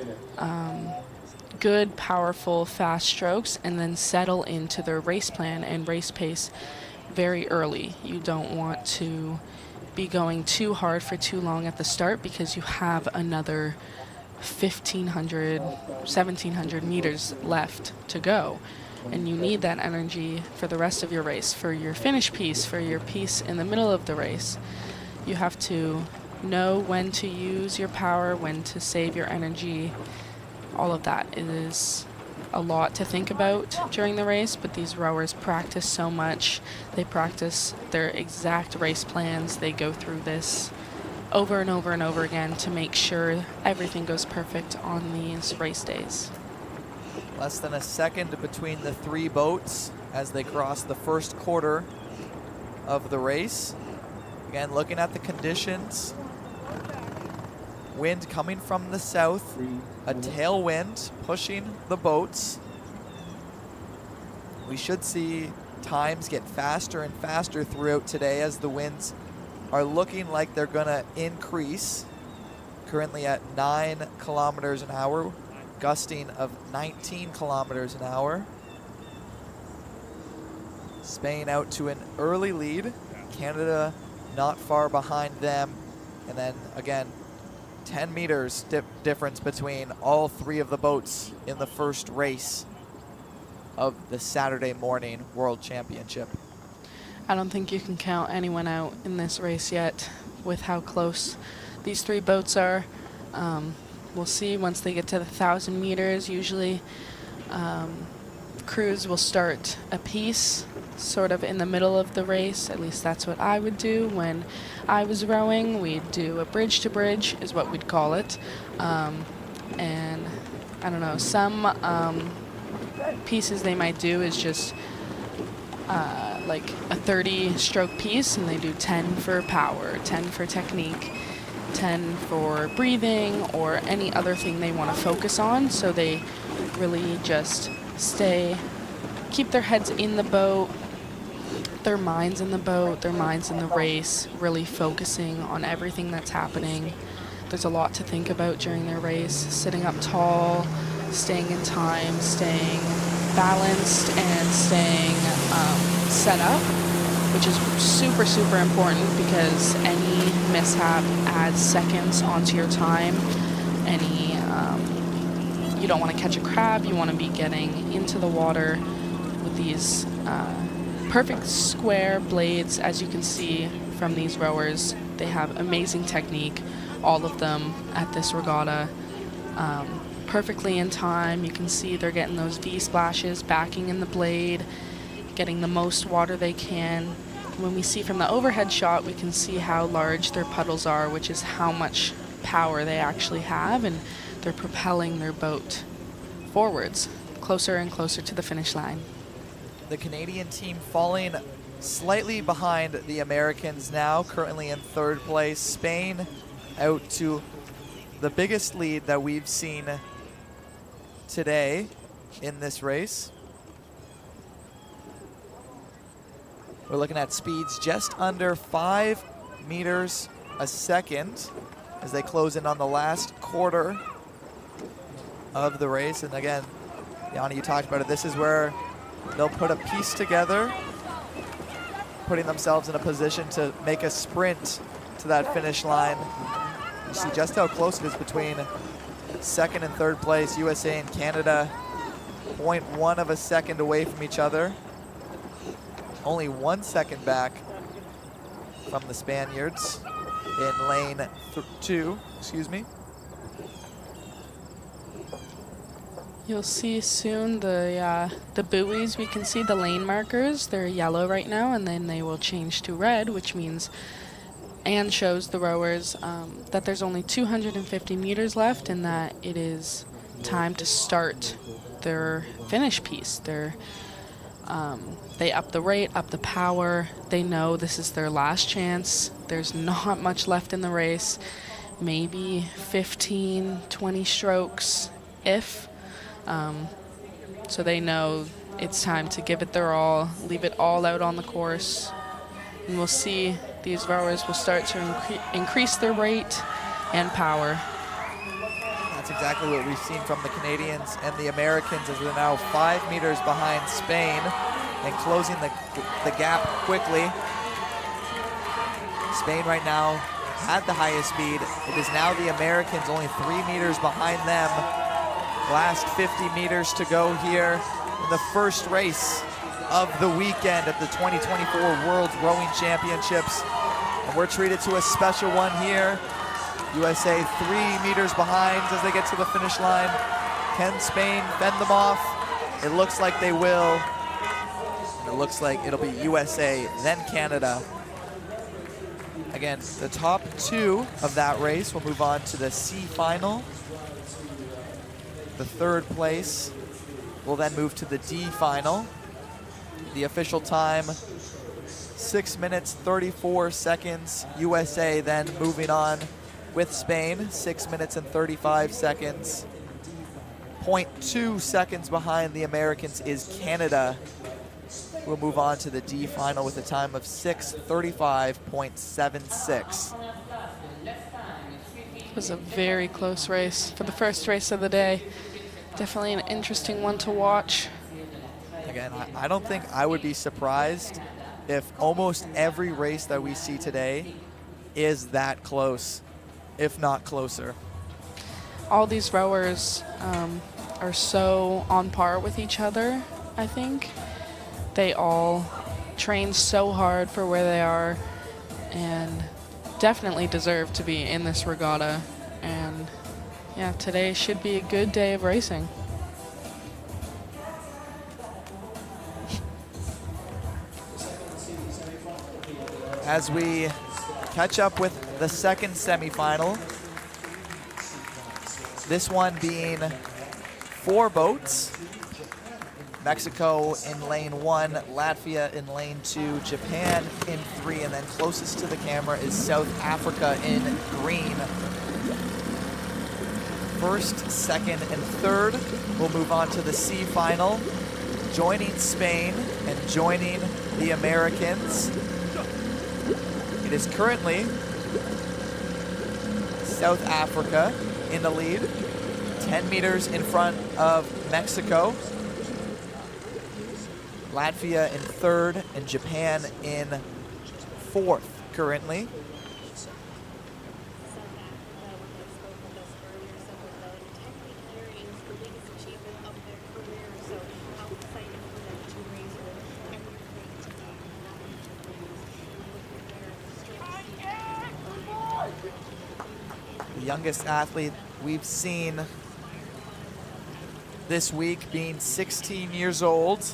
good, powerful, fast strokes and then settle into their race plan and race pace very early. You don't want to be going too hard for too long at the start because you have another 1,500, 1,700 meters left to go. And you need that energy for the rest of your race, for your finish piece, for your piece in the middle of the race. You have to know when to use your power, when to save your energy. All of that is a lot to think about during the race, but these rowers practice so much. They practice their exact race plans. They go through this over and over and over again to make sure everything goes perfect on these race days. Less than a second between the three boats as they cross the first quarter of the race. Again, looking at the conditions. Wind coming from the south, a tailwind pushing the boats. We should see times get faster and faster throughout today as the winds are looking like they're gonna increase. Currently at 9 kilometers an hour, gusting of 19 kilometers an hour. Spain out to an early lead. Canada not far behind them. And then again, 10 meters difference between all three of the boats in the first race of the Saturday morning World Championship. I don't think you can count anyone out in this race yet with how close these three boats are. We'll see once they get to the 1,000 meters. Usually crews will start a piece sort of in the middle of the race. At least that's what I would do when I was rowing. We'd do a bridge to bridge is what we'd call it. And I don't know, some pieces they might do is just like a 30 stroke piece, and they do 10 for power, 10 for technique, 10 for breathing, or any other thing they want to focus on. So they really just keep their heads in the boat, their minds in the boat, their minds in the race, really focusing on everything that's happening. There's a lot to think about during their race, sitting up tall, staying in time, staying balanced, and staying set up, which is super, super important because any mishap adds seconds onto your time. You don't want to catch a crab, you want to be getting into the water with these perfect square blades. As you can see from these rowers, they have amazing technique, all of them at this regatta. Perfectly in time. You can see they're getting those V splashes, backing in the blade, getting the most water they can. When we see from the overhead shot, we can see how large their puddles are, which is how much power they actually have, and they're propelling their boat forwards, closer and closer to the finish line. The Canadian team falling slightly behind the Americans now, currently in third place. Spain out to the biggest lead that we've seen today in this race. We're looking at speeds just under 5 meters a second as they close in on the last quarter of the race. And again, Yanni, you talked about it. This is where they'll put a piece together, putting themselves in a position to make a sprint to that finish line. You see just how close it is between second and third place. USA and Canada 0.1 of a second away from each other. Only 1 second back from the Spaniards in lane 2, excuse me. You'll see soon the buoys. We can see the lane markers. They're yellow right now, and then they will change to red, which means and shows the rowers that there's only 250 meters left and that it is time to start their finish piece. They up the rate, up the power. They know this is their last chance. There's not much left in the race. Maybe 15, 20 strokes, if. So they know it's time to give it their all, leave it all out on the course. And we'll see these rowers will start to increase their rate and power. That's exactly what we've seen from the Canadians and the Americans, as they're now 5 meters behind Spain and closing the gap quickly. Spain right now had the highest speed. It is now the Americans only 3 meters behind them. Last 50 meters to go here in the first race of the weekend at the 2024 World Rowing Championships. And we're treated to a special one here. USA 3 meters behind as they get to the finish line. Can Spain fend them off? It looks like they will. It looks like it'll be USA, then Canada. Again, the top 2 of that race will move on to the C final. The third place will then move to the D final. The official time, 6 minutes, 34 seconds. USA then moving on with Spain, 6 minutes and 35 seconds. 0.2 seconds behind the Americans is Canada. We'll move on to the D final with a time of 6:35.76. It was a very close race for the first race of the day. Definitely an interesting one to watch. Again, I don't think I would be surprised if almost every race that we see today is that close, if not closer. All these rowers are so on par with each other, I think. They all train so hard for where they are and definitely deserve to be in this regatta. And yeah, today should be a good day of racing. As we catch up with the second semifinal, this one being 4 boats. Mexico in lane 1, Latvia in lane 2, Japan in 3, and then closest to the camera is South Africa in green. First, second, and third will move on to the C final, joining Spain and joining the Americans. It is currently South Africa in the lead, 10 meters in front of Mexico. Latvia in third and Japan in fourth currently. The youngest athlete we've seen this week being 16 years old.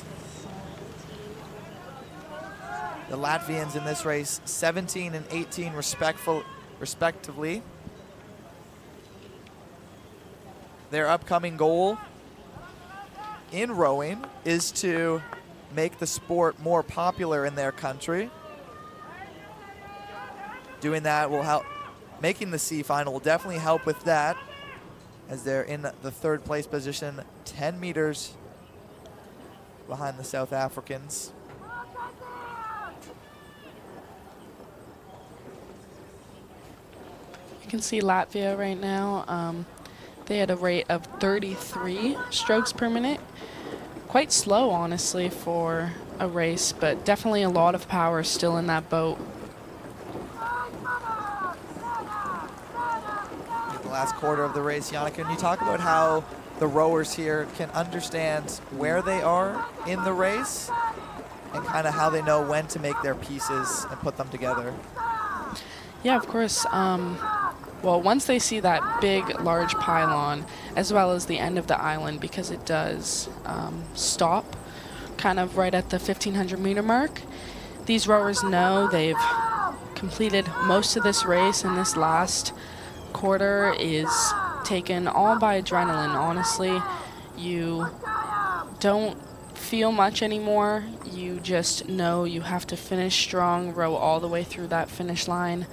The Latvians in this race, 17 and 18 respectively. Their upcoming goal in rowing is to make the sport more popular in their country. Doing that will help, making the C final will definitely help with that, as they're in the third place position, 10 meters behind the South Africans. You can see Latvia right now. They had a rate of 33 strokes per minute. Quite slow, honestly, for a race, but definitely a lot of power still in that boat. The last quarter of the race, Yana, can you talk about how the rowers here can understand where they are in the race and kind of how they know when to make their pieces and put them together? Yeah, of course. Well, once they see that big, large pylon, as well as the end of the island, because it does stop kind of right at the 1,500 meter mark, these rowers know they've completed most of this race, and this last quarter is taken all by adrenaline. Honestly, you don't feel much anymore. You just know you have to finish strong, row all the way through that finish line.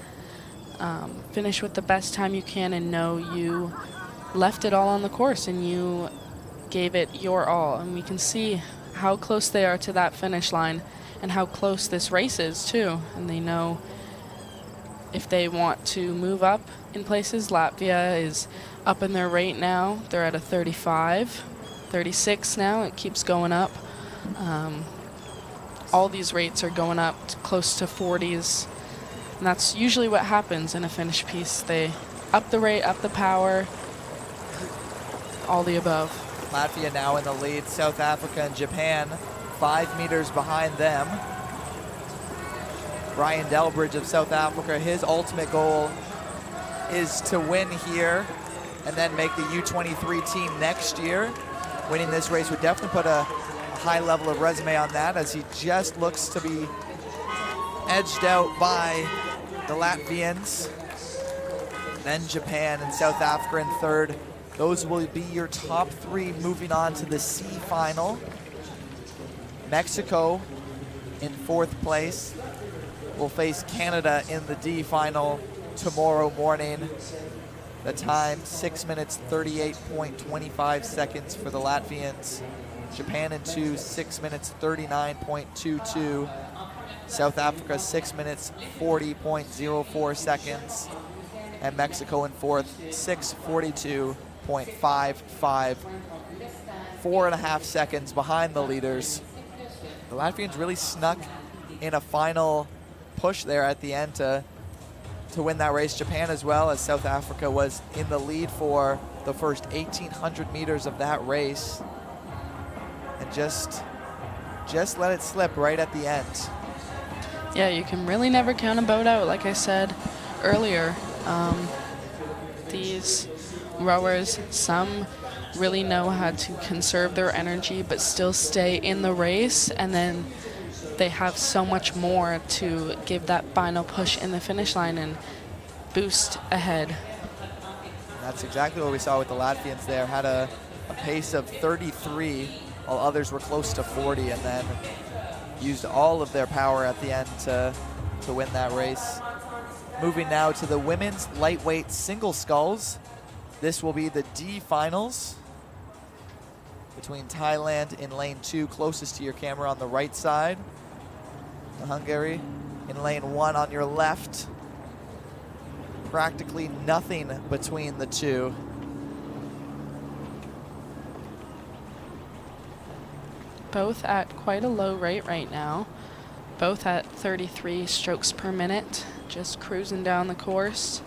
Finish with the best time you can and know you left it all on the course and you gave it your all. And we can see how close they are to that finish line and how close this race is too. And they know if they want to move up in places. Latvia is up in their rate now. They're at a 35, 36 now. It keeps going up. All these rates are going up to close to 40s. And that's usually what happens in a finish piece. They up the rate, up the power, all the above. Latvia now in the lead. South Africa and Japan 5 meters behind them. Brian Delbridge of South Africa, his ultimate goal is to win here and then make the U23 team next year. Winning this race would definitely put a high level of resume on that, as he just looks to be edged out by the Latvians. Then Japan and South Africa in third Those will be your top 3 moving on to the C final. Mexico in 4th place will face Canada in the D final tomorrow morning. The time, 6 minutes 38.25 seconds for the Latvians. Japan in 2, 6 minutes 39.22. South Africa, 6 minutes 40.04 seconds. And Mexico in 4th, 6:42.55. 4.5 seconds behind the leaders. The Latvians really snuck in a final push there at the end to win that race. Japan as well, as South Africa was in the lead for the first 1,800 meters of that race. And just let it slip right at the end. Yeah, you can really never count a boat out, like I said earlier. These rowers, some really know how to conserve their energy but still stay in the race, and then they have so much more to give that final push in the finish line and boost ahead. That's exactly what we saw with the Latvians there. Had a pace of 33 while others were close to 40, and then used all of their power at the end to win that race. Moving now to the women's lightweight single sculls. This will be the D finals between Thailand in lane 2, closest to your camera on the right side. Hungary in lane 1 on your left. Practically nothing between the two. Both at quite a low rate right now. Both at 33 strokes per minute, just cruising down the course.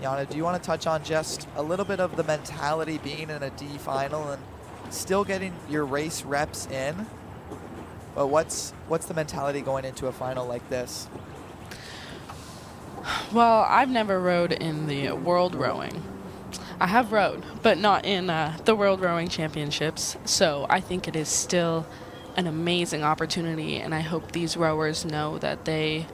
Yana, do you want to touch on just a little bit of the mentality being in a D final and still getting your race reps in? But what's the mentality going into a final like this? Well, I've never rowed in the World Rowing. I have rowed, but not in the World Rowing Championships. So I think it is still an amazing opportunity, and I hope these rowers know that they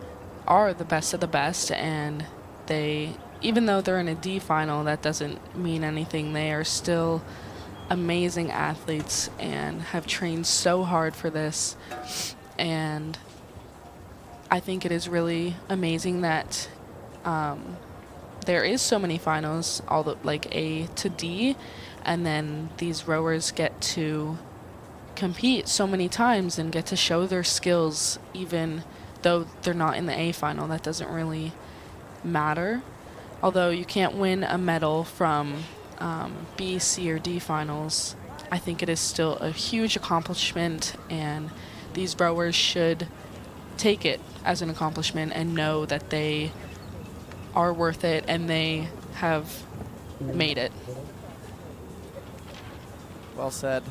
are the best of the best, and they, even though they're in a D final, that doesn't mean anything. They are still amazing athletes and have trained so hard for this. And I think it is really amazing that there is so many finals, all the, like A to D, and then these rowers get to compete so many times and get to show their skills even though they're not in the A final. That doesn't really matter. Although you can't win a medal from B, C, or D finals, I think it is still a huge accomplishment, and these rowers should take it as an accomplishment and know that they are worth it and they have made it. Well said.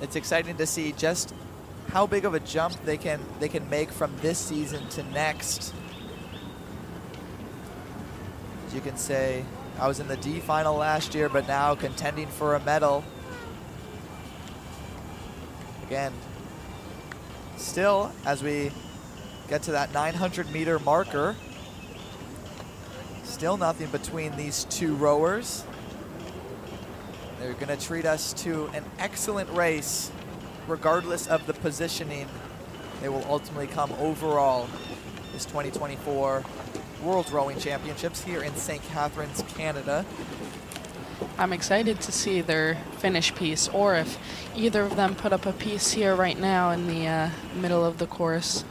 It's exciting to see just how big of a jump they can make from this season to next. As you can say, I was in the D final last year, but now contending for a medal. Again, still, as we get to that 900-meter marker, still nothing between these two rowers. They're going to treat us to an excellent race, regardless of the positioning. They will ultimately come overall this 2024 World Rowing Championships here in St. Catharines, Canada. I'm excited to see their finish piece, or if either of them put up a piece here right now in the middle of the course.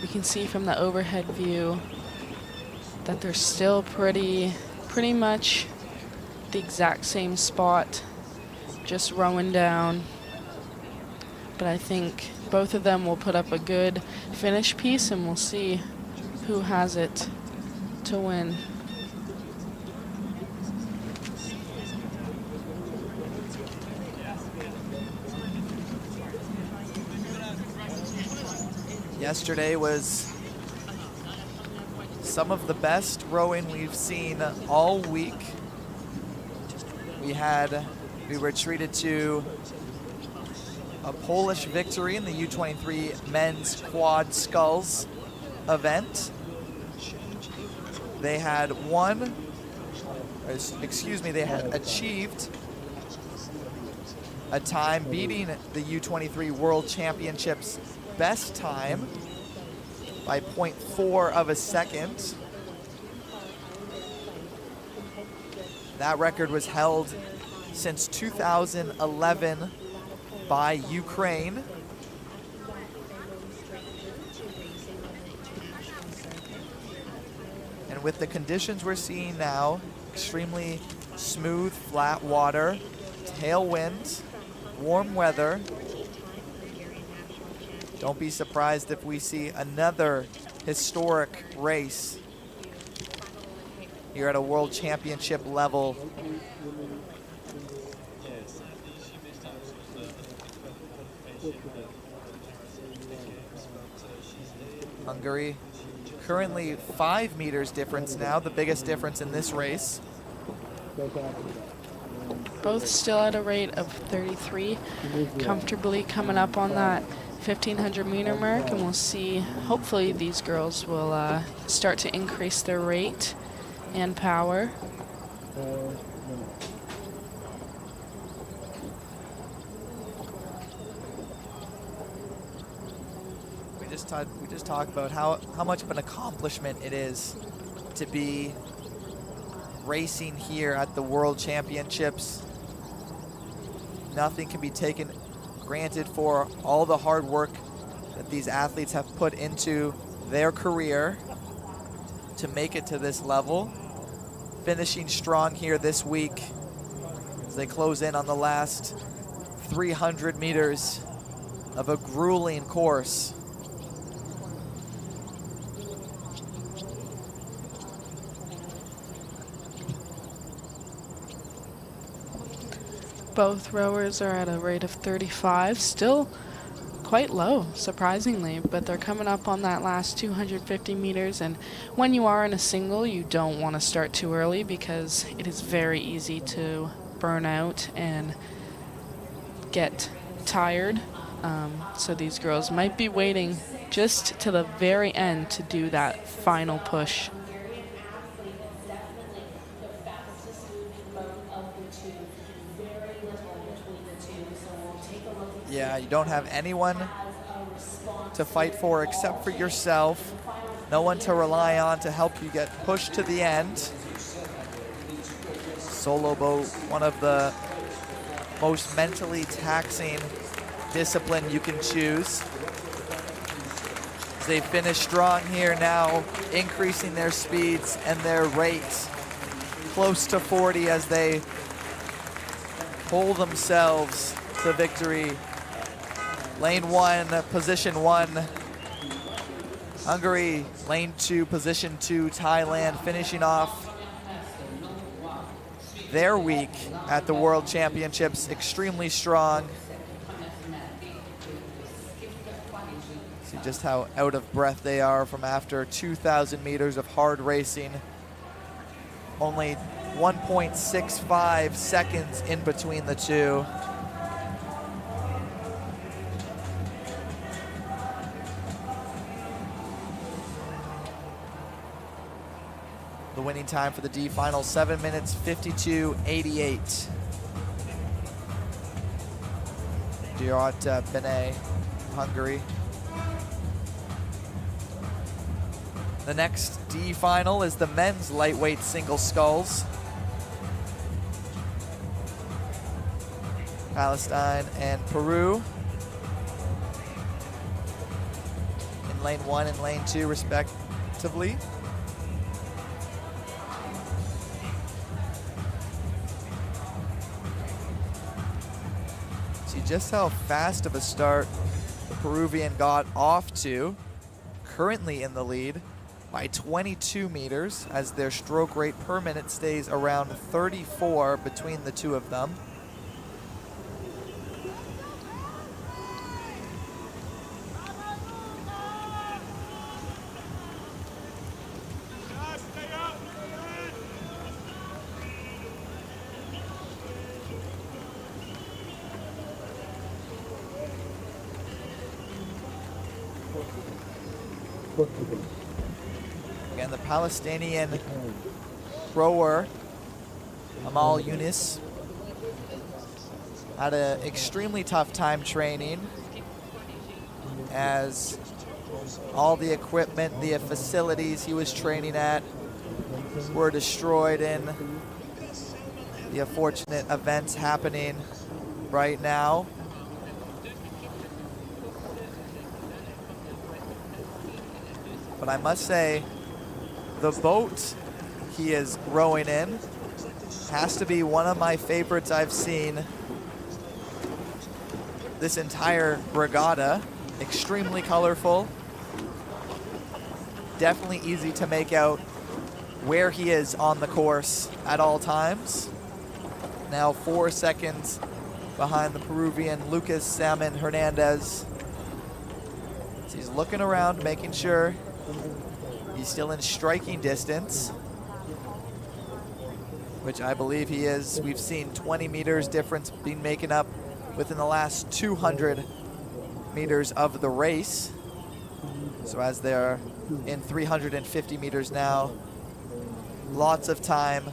We can see from the overhead view that they're still pretty much the exact same spot, just rowing down. But I think both of them will put up a good finish piece, and we'll see who has it to win. Yesterday was some of the best rowing we've seen all week. We were treated to a Polish victory in the U23 men's quad sculls event. they had they had achieved a time beating the U23 World Championships best time by 0.4 of a second. That record was held since 2011 by Ukraine. And with the conditions we're seeing now, extremely smooth, flat water, tailwind, warm weather, don't be surprised if we see another historic race here at a World Championship level. Hungary, currently 5 meters difference now, the biggest difference in this race. Both still at a rate of 33, comfortably coming up on that 1500 meter mark, and we'll see, hopefully these girls will start to increase their rate and power. We just talked about how much of an accomplishment it is to be racing here at the World Championships. Nothing can be taken granted for all the hard work that these athletes have put into their career to make it to this level. Finishing strong here this week as they close in on the last 300 meters of a grueling course. Both rowers are at a rate of 35, still quite low, surprisingly, but they're coming up on that last 250 meters, and when you are in a single, you don't want to start too early because it is very easy to burn out and get tired. So these girls might be waiting just to the very end to do that final push. Yeah, you don't have anyone to fight for except for yourself. No one to rely on to help you get pushed to the end. Solo boat, one of the most mentally taxing discipline you can choose. They finish strong here now, increasing their speeds and their rates close to 40 as they pull themselves to victory. Lane 1, position 1. Hungary, lane 2, position 2. Thailand finishing off their week at the World Championships extremely strong. See just how out of breath they are from after 2,000 meters of hard racing. Only 1.65 seconds in between the two. The winning time for the D final, 7 minutes 52.88. Dirat Bene, Hungary. The next D final is the men's lightweight single sculls. Palestine and Peru in lane 1 and lane 2 respectively. See just how fast of a start the Peruvian got off to. Currently in the lead by 22 meters as their stroke rate per minute stays around 34 between the two of them. Again, And the Palestinian rower, Amal Yunus, had an extremely tough time training, as all the equipment, the facilities he was training at were destroyed in the unfortunate events happening right now. But I must say, the boat he is rowing in has to be one of my favorites I've seen this entire regatta. Extremely colorful. Definitely easy to make out where he is on the course at all times. Now 4 seconds behind the Peruvian Lucas Salmon Hernandez. So he's looking around, making sure he's still in striking distance, which I believe he is. We've seen 20 meters difference being making up within the last 200 meters of the race. So as they're in 350 meters now, lots of time.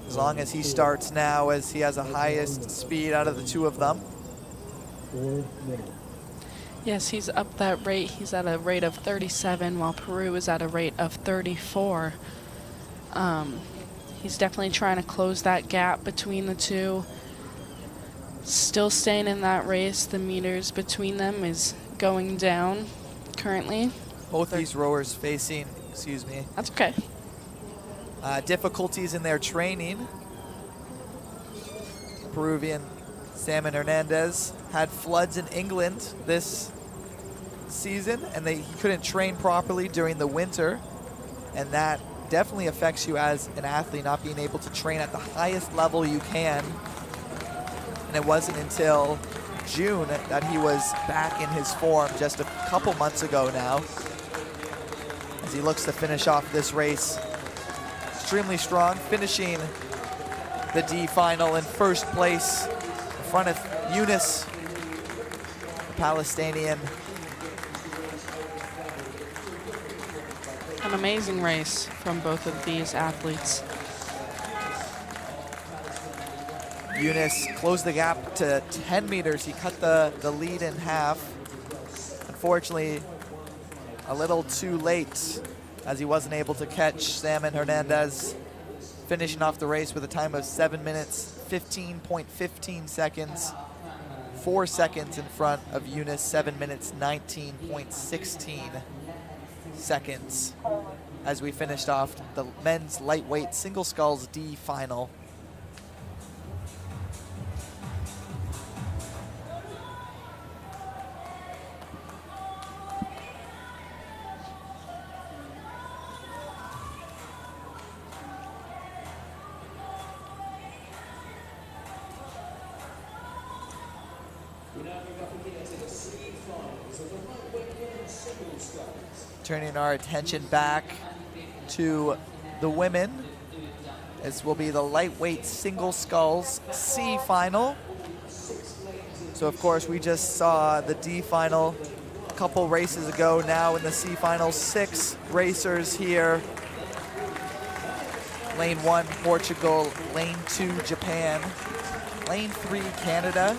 As long as he starts now, as he has the highest speed out of the two of them. Yes, he's up that rate. He's at a rate of 37, while Peru is at a rate of 34. He's definitely trying to close that gap between the two. Still staying in that race. The meters between them is going down currently. Both these rowers facing, excuse me. That's okay. Difficulties in their training. Peruvian Salmon Hernandez had floods in England this season, and he couldn't train properly during the winter, and that definitely affects you as an athlete, not being able to train at the highest level you can. And it wasn't until June that he was back in his form, just a couple months ago now, as he looks to finish off this race. Extremely strong, finishing the D final in first place in front of Yunus, the Palestinian. An amazing race from both of these athletes. Yunus closed the gap to 10 meters. He cut the lead in half. Unfortunately, a little too late, as he wasn't able to catch Salmon Hernandez, finishing off the race with a time of 7 minutes, 15.15 seconds. 4 seconds in front of Yunus, 7 minutes, 19.16 seconds, as we finished off the men's lightweight single sculls D final. Turning our attention back to the women. This will be the lightweight single sculls C final. So of course we just saw the D final a couple races ago. Now in the C final, 6 racers here. Lane 1, Portugal. Lane 2, Japan. Lane 3, Canada.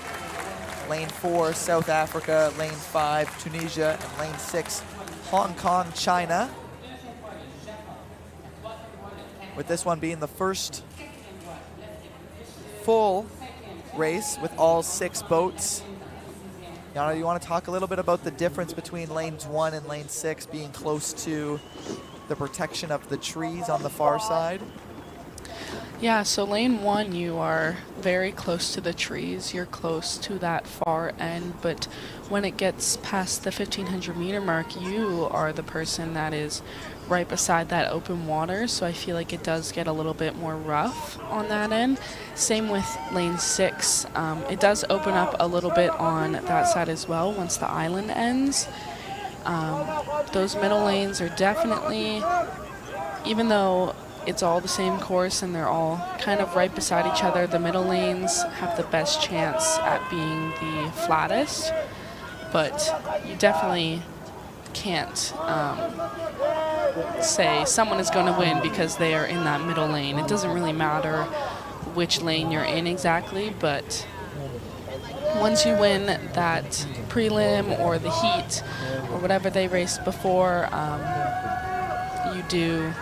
Lane 4, South Africa. Lane 5, Tunisia. And Lane 6, Hong Kong, China. With this one being the first full race with all 6 boats. Yana, you want to talk a little bit about the difference between lanes 1 and lane 6 being close to the protection of the trees on the far side? Yeah, so lane 1, you are very close to the trees. You're close to that far end, but when it gets past the 1500 meter mark, you are the person that is right beside that open water, so I feel like it does get a little bit more rough on that end. Same with lane 6. It does open up a little bit on that side as well once the island ends. Those middle lanes are definitely, even though it's all the same course and they're all kind of right beside each other, the middle lanes have the best chance at being the flattest, but you definitely can't say someone is going to win because they are in that middle lane. It doesn't really matter which lane you're in exactly, but once you win that prelim or the heat or whatever they raced before, you do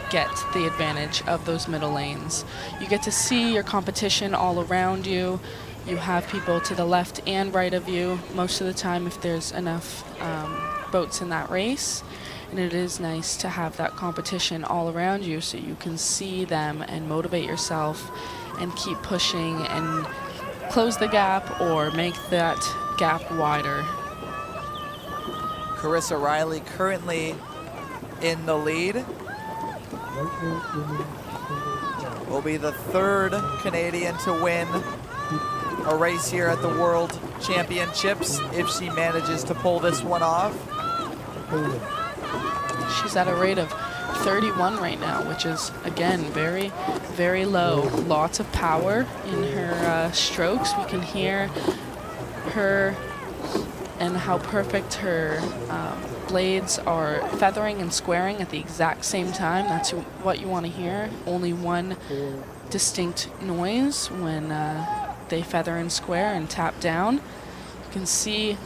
get the advantage of those middle lanes. You get to see your competition all around you. You have people to the left and right of you most of the time if there's enough boats in that race. And it is nice to have that competition all around you so you can see them and motivate yourself and keep pushing and close the gap or make that gap wider. Carissa Riley currently in the lead. Will be the third Canadian to win a race here at the World Championships if she manages to pull this one off. She's at a rate of 31 right now, which is, again, very, very low. Lots of power in her strokes. We can hear her and how perfect her blades are feathering and squaring at the exact same time. That's what you want to hear. Only one distinct noise when they feather and square and tap down. You can see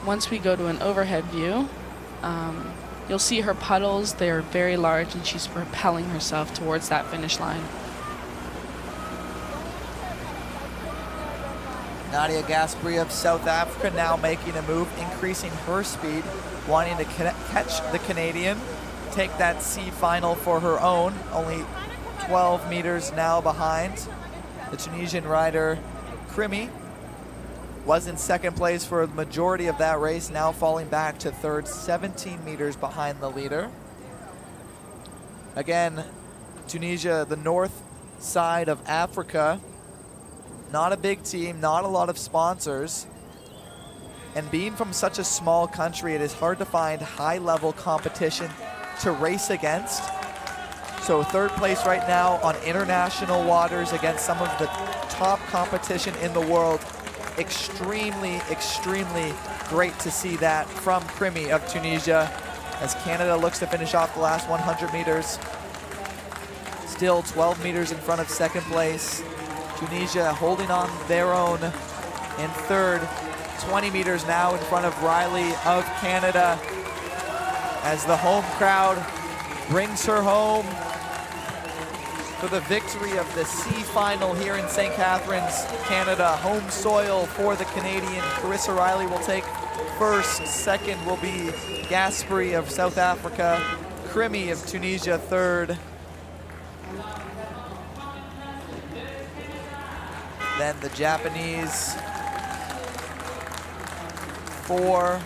once we go to an overhead view, you'll see her puddles. They're very large and she's propelling herself towards that finish line. Nadia Gaspari of South Africa now making a move, increasing her speed, wanting to catch the Canadian, take that C final for her own, only 12 meters now behind. The Tunisian rider, Krimi, was in second place for the majority of that race, now falling back to third, 17 meters behind the leader. Again, Tunisia, the north side of Africa, not a big team, not a lot of sponsors. And being from such a small country, it is hard to find high-level competition to race against. So third place right now on international waters against some of the top competition in the world. Extremely, extremely great to see that from Krimi of Tunisia as Canada looks to finish off the last 100 meters. Still 12 meters in front of second place. Tunisia holding on their own in third, 20 meters now in front of Riley of Canada as the home crowd brings her home for the victory of the C final here in St. Catharines, Canada. Home soil for the Canadian. Carissa Riley will take first. Second will be Gaspari of South Africa. Krimi of Tunisia third. Then the Japanese 4,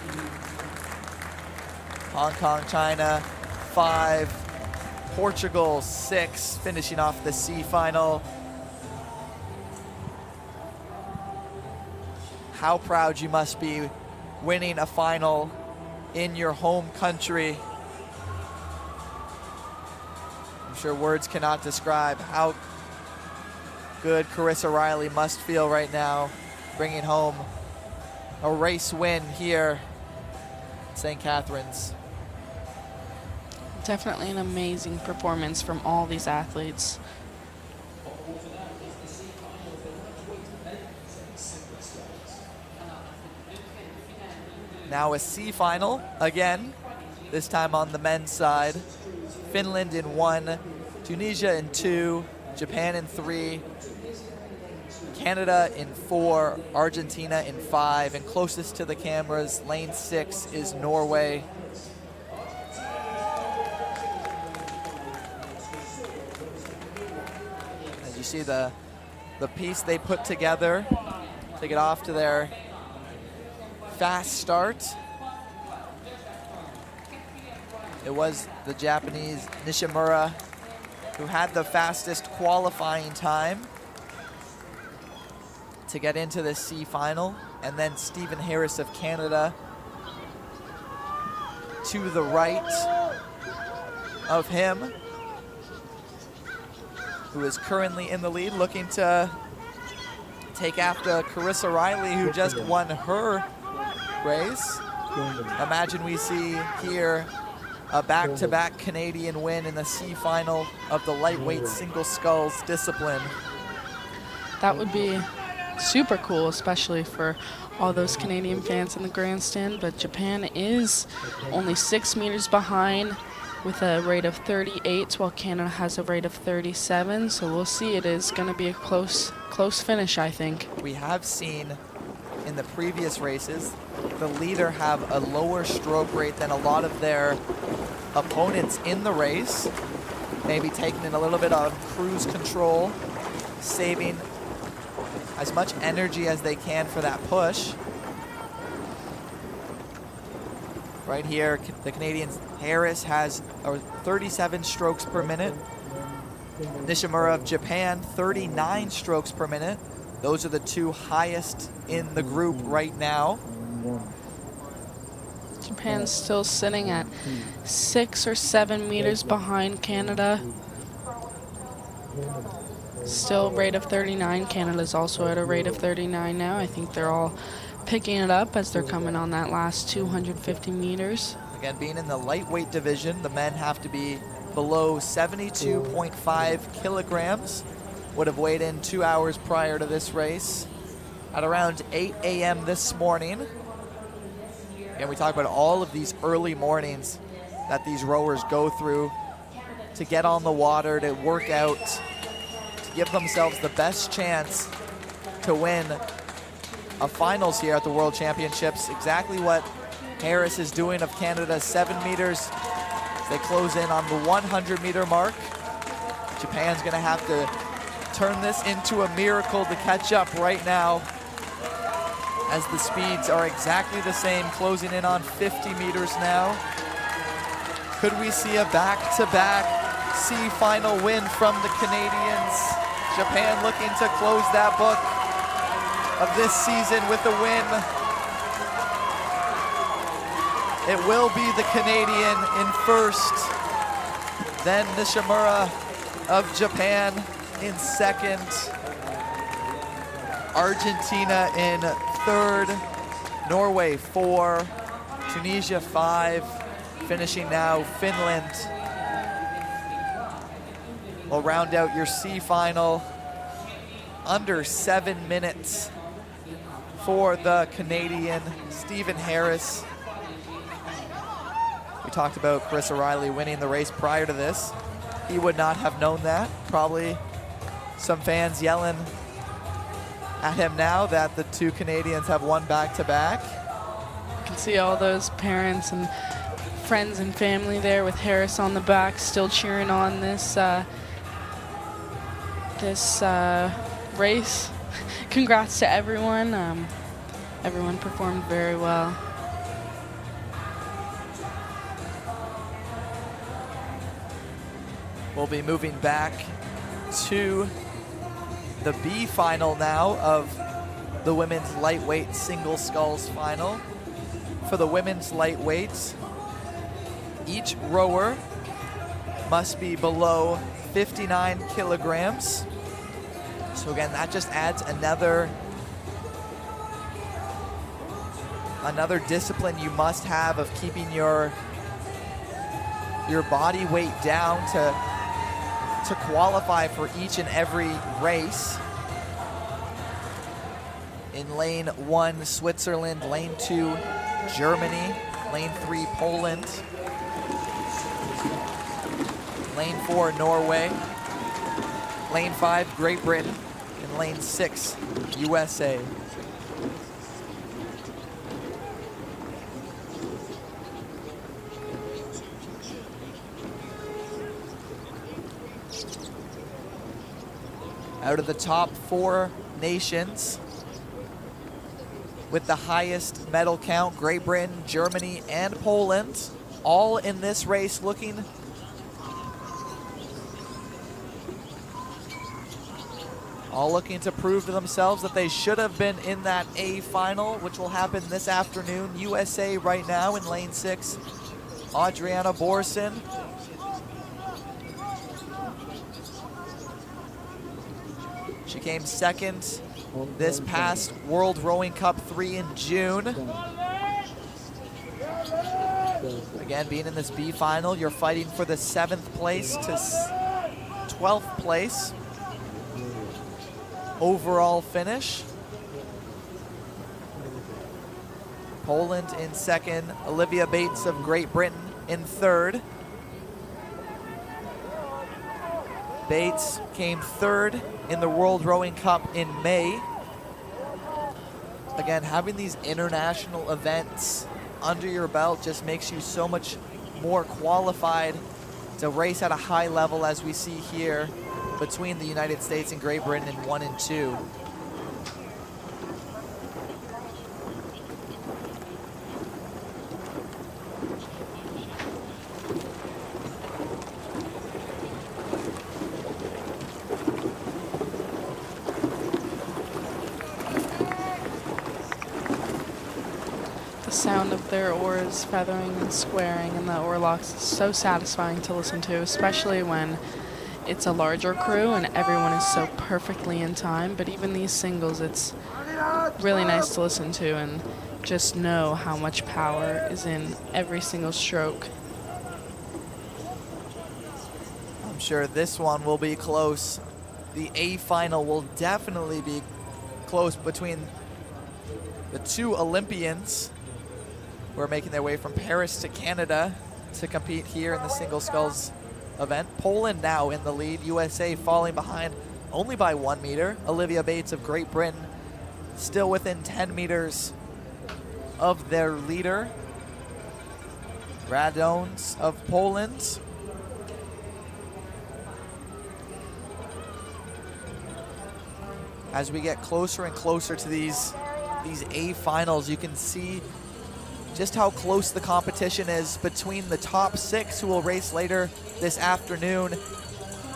Hong Kong, China 5, Portugal 6, finishing off the C final. How proud you must be winning a final in your home country. I'm sure words cannot describe how good Carissa Riley must feel right now, bringing home a race win here at St. Catharines. Definitely an amazing performance from all these athletes. Now a C final, again, this time on the men's side. Finland in 1, Tunisia in 2, Japan in 3, Canada in 4, Argentina in 5, and closest to the cameras, lane 6 is Norway. As you see the piece they put together to get off to their fast start. It was the Japanese Nishimura who had the fastest qualifying time to get into the C final, and then Stephen Harris of Canada to the right of him, who is currently in the lead, looking to take after Carissa Riley, who just won her race. Imagine we see here a back-to-back Canadian win in the C final of the lightweight single sculls discipline. That would be super cool, especially for all those Canadian fans in the grandstand, but Japan is only 6 meters behind with a rate of 38, while Canada has a rate of 37, so we'll see. It is going to be a close finish, I think. We have seen in the previous races the leader have a lower stroke rate than a lot of their opponents in the race, maybe taking in a little bit of cruise control, saving as much energy as they can for that push. Right here, the Canadians, Harris has 37 strokes per minute. Nishimura of Japan, 39 strokes per minute. Those are the two highest in the group right now. Japan's still sitting at 6 or 7 meters behind Canada. Still rate of 39. Canada's also at a rate of 39 now. I think they're all picking it up as they're coming on that last 250 meters. Again, being in the lightweight division, the men have to be below 72.5 kilograms. Would have weighed in 2 hours prior to this race at around 8 a.m. this morning. And we talk about all of these early mornings that these rowers go through to get on the water, to work out, to give themselves the best chance to win a finals here at the World Championships. Exactly what Harris is doing of Canada's 7 meters. They close in on the 100-meter mark. Japan's going to have to turn this into a miracle to catch up right now, as the speeds are exactly the same, closing in on 50 meters now. Could we see a back-to-back C final win from the Canadians? Japan looking to close that book of this season with a win. It will be the Canadian in first, then Nishimura of Japan in second, Argentina in third, Norway 4, Tunisia 5, finishing now Finland. Will round out your C final. Under 7 minutes for the Canadian, Stephen Harris. We talked about Chris O'Reilly winning the race prior to this. He would not have known that. Probably some fans yelling at him now that the two Canadians have won back-to-back. You can see all those parents and friends and family there with Harris on the back, still cheering on this race. Congrats to everyone. Everyone performed very well. We'll be moving back to the B final now of the women's lightweight single sculls final. For the women's lightweights, each rower must be below 59 kilograms. So again, that just adds another discipline you must have of keeping your body weight down to qualify for each and every race. In lane 1, Switzerland, lane 2, Germany, lane 3, Poland, lane 4, Norway, lane 5, Great Britain, and lane 6, USA. Out of the top 4 nations with the highest medal count, Great Britain, Germany, and Poland, all in this race looking to prove to themselves that they should have been in that A final, which will happen this afternoon. USA right now in lane 6, Adriana Borson. She came second this past World Rowing Cup 3 in June. Again, being in this B final, you're fighting for the 7th place to 12th place overall finish. Poland in 2nd, Olivia Bates of Great Britain in 3rd. Bates came 3rd in the World Rowing Cup in May. Again, having these international events under your belt just makes you so much more qualified to race at a high level, as we see here between the United States and Great Britain in 1 and 2. Sound of their oars feathering and squaring in the oarlocks is so satisfying to listen to, especially when it's a larger crew and everyone is so perfectly in time. But even these singles, it's really nice to listen to and just know how much power is in every single stroke. I'm sure this one will be close. The A final will definitely be close between the two Olympians who are making their way from Paris to Canada to compete here in the single sculls event. Poland now in the lead, USA falling behind only by 1 meter. Olivia Bates of Great Britain still within 10 meters of their leader. Radones of Poland. As we get closer and closer to these A finals, you can see just how close the competition is between the top 6 who will race later this afternoon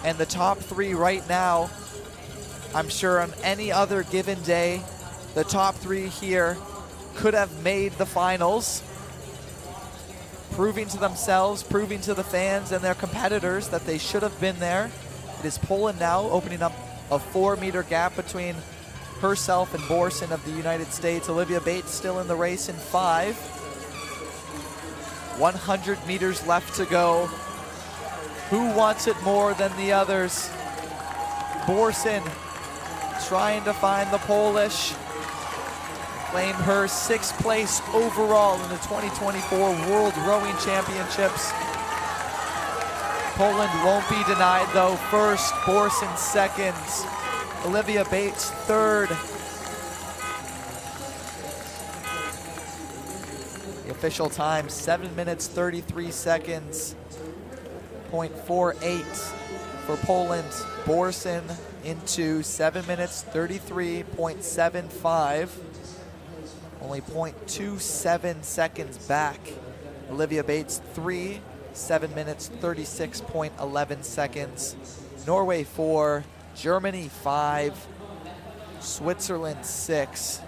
and the top 3 right now. I'm sure on any other given day, the top 3 here could have made the finals, proving to themselves, proving to the fans and their competitors that they should have been there. It is Poland now opening up a 4-meter gap between herself and Borson of the United States. Olivia Bates still in the race in 5. 100 meters left to go. Who wants it more than the others? Borson trying to find the Polish. Claim her 6th place overall in the 2024 World Rowing Championships. Poland won't be denied though. First, Borson 2nd. Olivia Bates 3rd. The official time, 7 minutes, 33 seconds, 0.48 for Poland. Borson into 7 minutes, 33.75. Only 0.27 seconds back. Olivia Bates 3, 7 minutes, 36.11 seconds. Norway 4, Germany 5, Switzerland 6.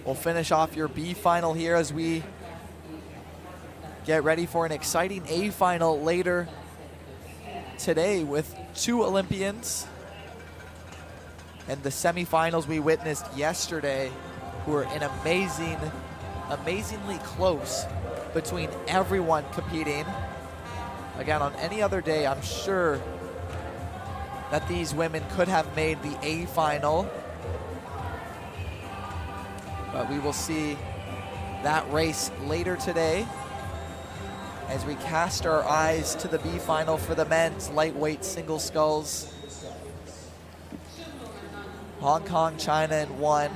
We'll finish off your B final here as we get ready for an exciting A final later today with 2 Olympians. And the semifinals we witnessed yesterday were an amazingly close between everyone competing. Again, on any other day, I'm sure that these women could have made the A final. But we will see that race later today as we cast our eyes to the B final for the men's lightweight single sculls. Hong Kong, China in 1,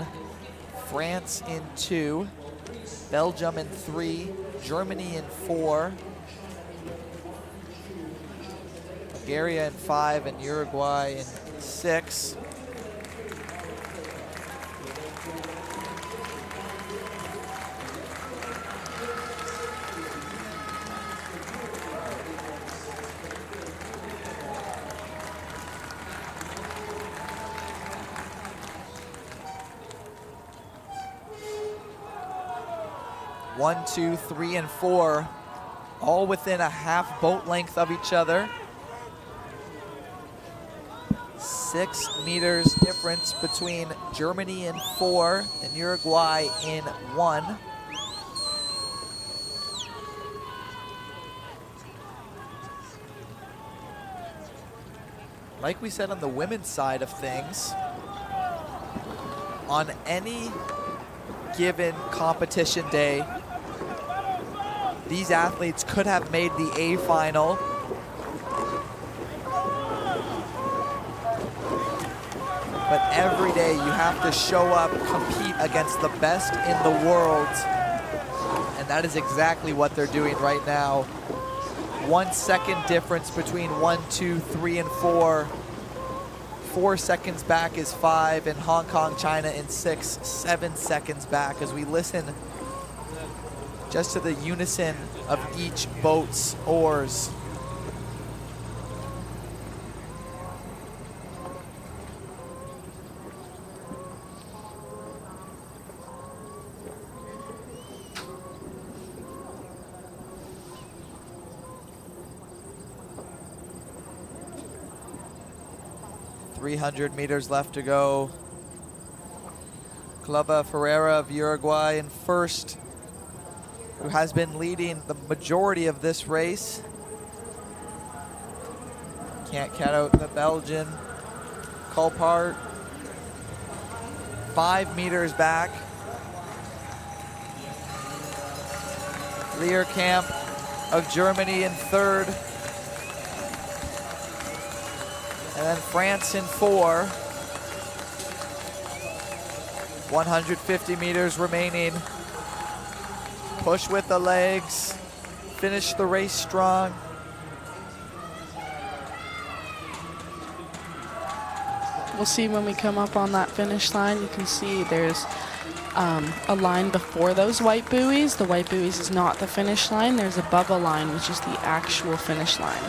France in 2, Belgium in 3, Germany in 4, Bulgaria in 5, and Uruguay in 6. One, 2, 3, and 4, all within a half boat length of each other. 6 meters difference between Germany in 4 and Uruguay in 1. like we said on the women's side of things, on any given competition day, these athletes could have made the A final. But every day you have to show up, compete against the best in the world. And that is exactly what they're doing right now. 1 second difference between 1, 2, 3, and 4. 4 seconds back is 5, and Hong Kong, China in 6, 7 seconds back as we listen just to the unison of each boat's oars. .300 meters left to go. Clava Ferreira of Uruguay in first, who has been leading the majority of this race. Can't cut out the Belgian. Colpart 5 meters back. Leerkamp of Germany in third. And then France in 4. 150 meters remaining. Push with the legs. Finish the race strong. We'll see when we come up on that finish line. You can see there's a line before those white buoys. The white buoys is not the finish line. There's above a line, which is the actual finish line.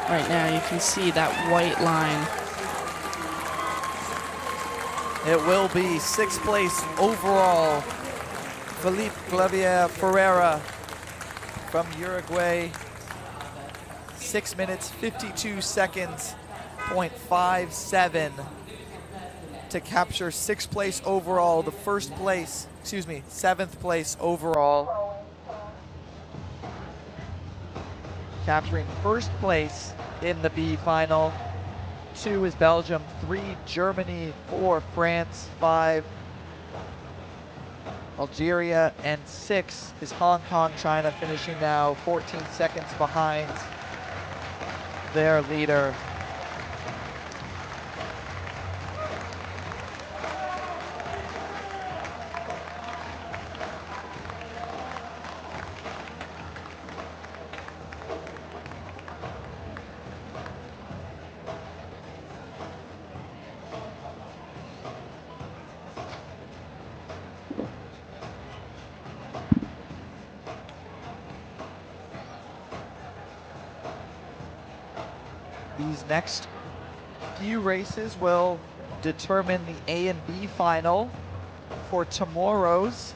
Right now you can see that white line. It will be 6th place overall. Felipe Clavier Ferreira from Uruguay. 6 minutes, 52 seconds, .57 to capture 6th place overall, the 7th place overall. Capturing 1st place in the B final. 2 is Belgium, 3 Germany, 4 France, 5 Algeria, and 6 is Hong Kong, China, finishing now 14 seconds behind their leader. These next few races will determine the A and B final for tomorrow's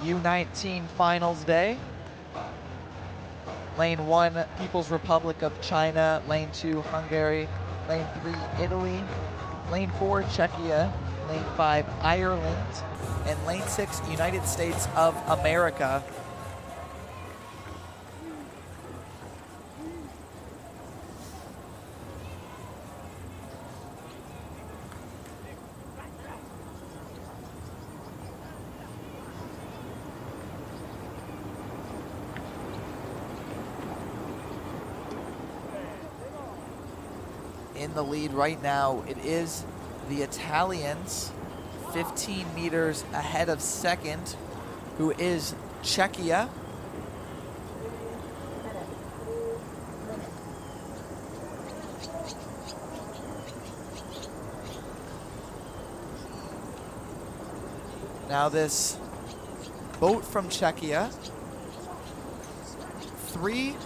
U19 finals day. Lane 1, People's Republic of China. Lane 2, Hungary. Lane 3, Italy. Lane 4, Czechia. Lane 5, Ireland. And Lane 6, United States of America. In the lead right now, it is the Italians, 15 meters ahead of second, who is Czechia. Now this boat from Czechia, 3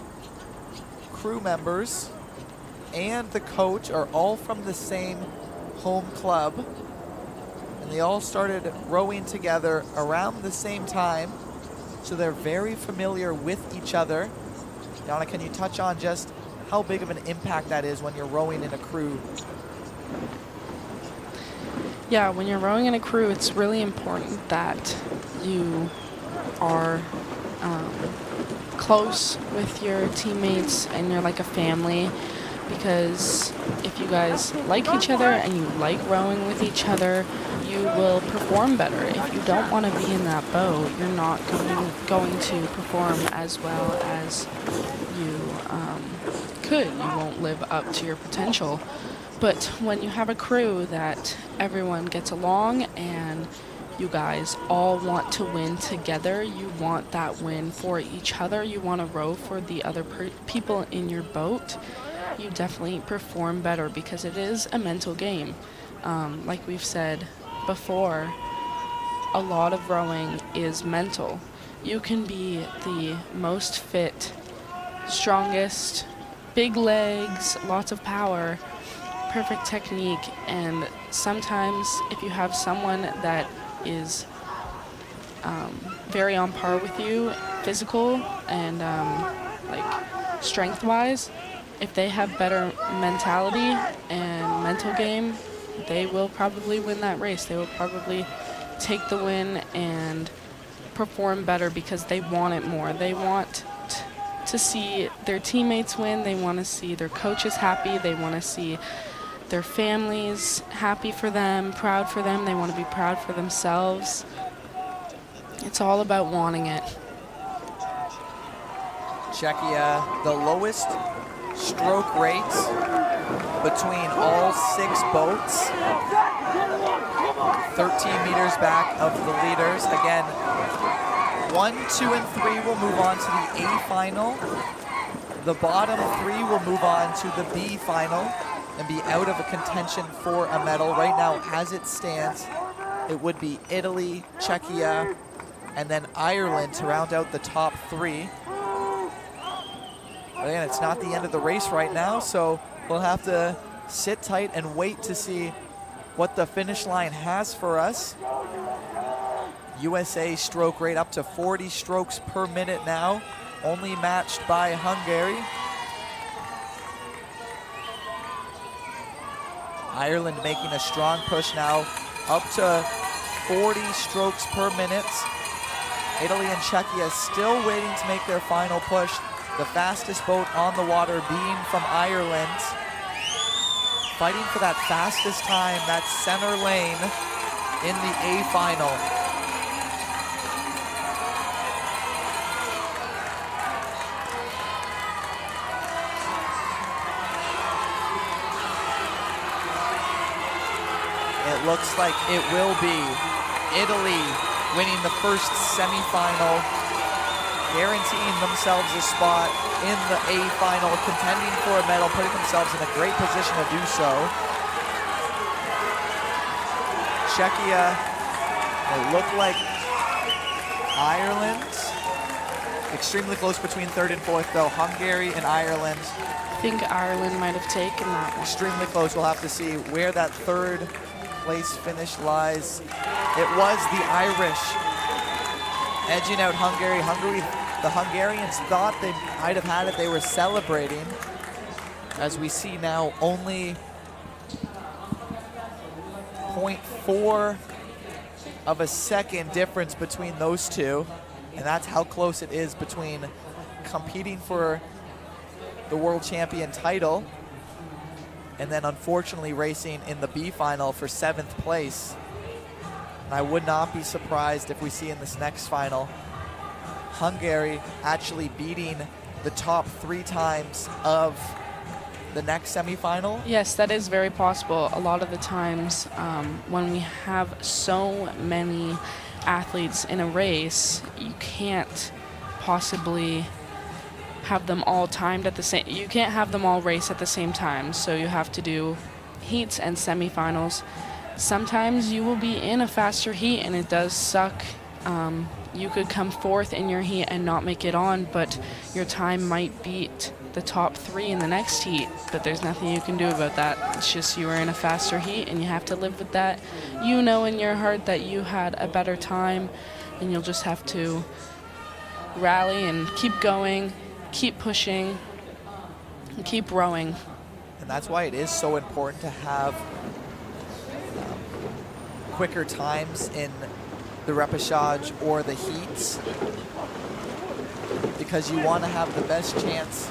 crew members and the coach are all from the same home club, and they all started rowing together around the same time, so they're very familiar with each other. Donna, can you touch on just how big of an impact that is when you're rowing in a crew? Yeah, when you're rowing in a crew, it's really important that you are close with your teammates and you're like a family, because if you guys like each other and you like rowing with each other, you will perform better. If you don't want to be in that boat, you're not going to perform as well as you could. You won't live up to your potential. But when you have a crew that everyone gets along and you guys all want to win together, you want that win for each other, you want to row for the other people in your boat, you definitely perform better because it is a mental game. Like we've said before, a lot of rowing is mental. You can be the most fit, strongest, big legs, lots of power, perfect technique, and sometimes if you have someone that is very on par with you, physical and like strength-wise, if they have better mentality and mental game, they will probably win that race. They will probably take the win and perform better because they want it more. They want to see their teammates win. They want to see their coaches happy. They want to see their families happy for them, proud for them. They want to be proud for themselves. It's all about wanting it. Czechia, the lowest stroke rates between all 6 boats. 13 meters back of the leaders. Again, 1, 2, and 3 will move on to the A final. The bottom 3 will move on to the B final and be out of a contention for a medal. Right now, as it stands, it would be Italy, Czechia, and then Ireland to round out the top 3. But again, it's not the end of the race right now, so we'll have to sit tight and wait to see what the finish line has for us. USA stroke rate up to 40 strokes per minute now, only matched by Hungary. Ireland making a strong push now, up to 40 strokes per minute. Italy and Czechia still waiting to make their final push. The fastest boat on the water being from Ireland. Fighting for that fastest time, that center lane in the A final. It looks like it will be Italy winning the first semifinal, guaranteeing themselves a spot in the A final, contending for a medal, putting themselves in a great position to do so. Czechia, it looked like Ireland, extremely close between 3rd and 4th though. Hungary and Ireland. I think Ireland might have taken that one. Extremely close. We'll have to see where that 3rd place finish lies. It was the Irish edging out Hungary. The Hungarians thought they might have had it. They were celebrating. As we see now, only 0.4 of a second difference between those two. And that's how close it is between competing for the world champion title and then unfortunately racing in the B final for 7th place. And I would not be surprised if we see in this next final Hungary actually beating the top 3 times of the next semifinal. Yes, that is very possible. A lot of the times when we have so many athletes in a race, you can't possibly have them all timed at the same. You can't have them all race at the same time. So you have to do heats and semifinals. Sometimes you will be in a faster heat, and it does suck. You could come 4th in your heat and not make it on, but your time might beat the top 3 in the next heat. But there's nothing you can do about that. It's just you were in a faster heat, and you have to live with that. You know in your heart that you had a better time, and you'll just have to rally and keep going, keep pushing, and keep rowing. And that's why it is so important to have quicker times in the repechage or the heats, because you want to have the best chance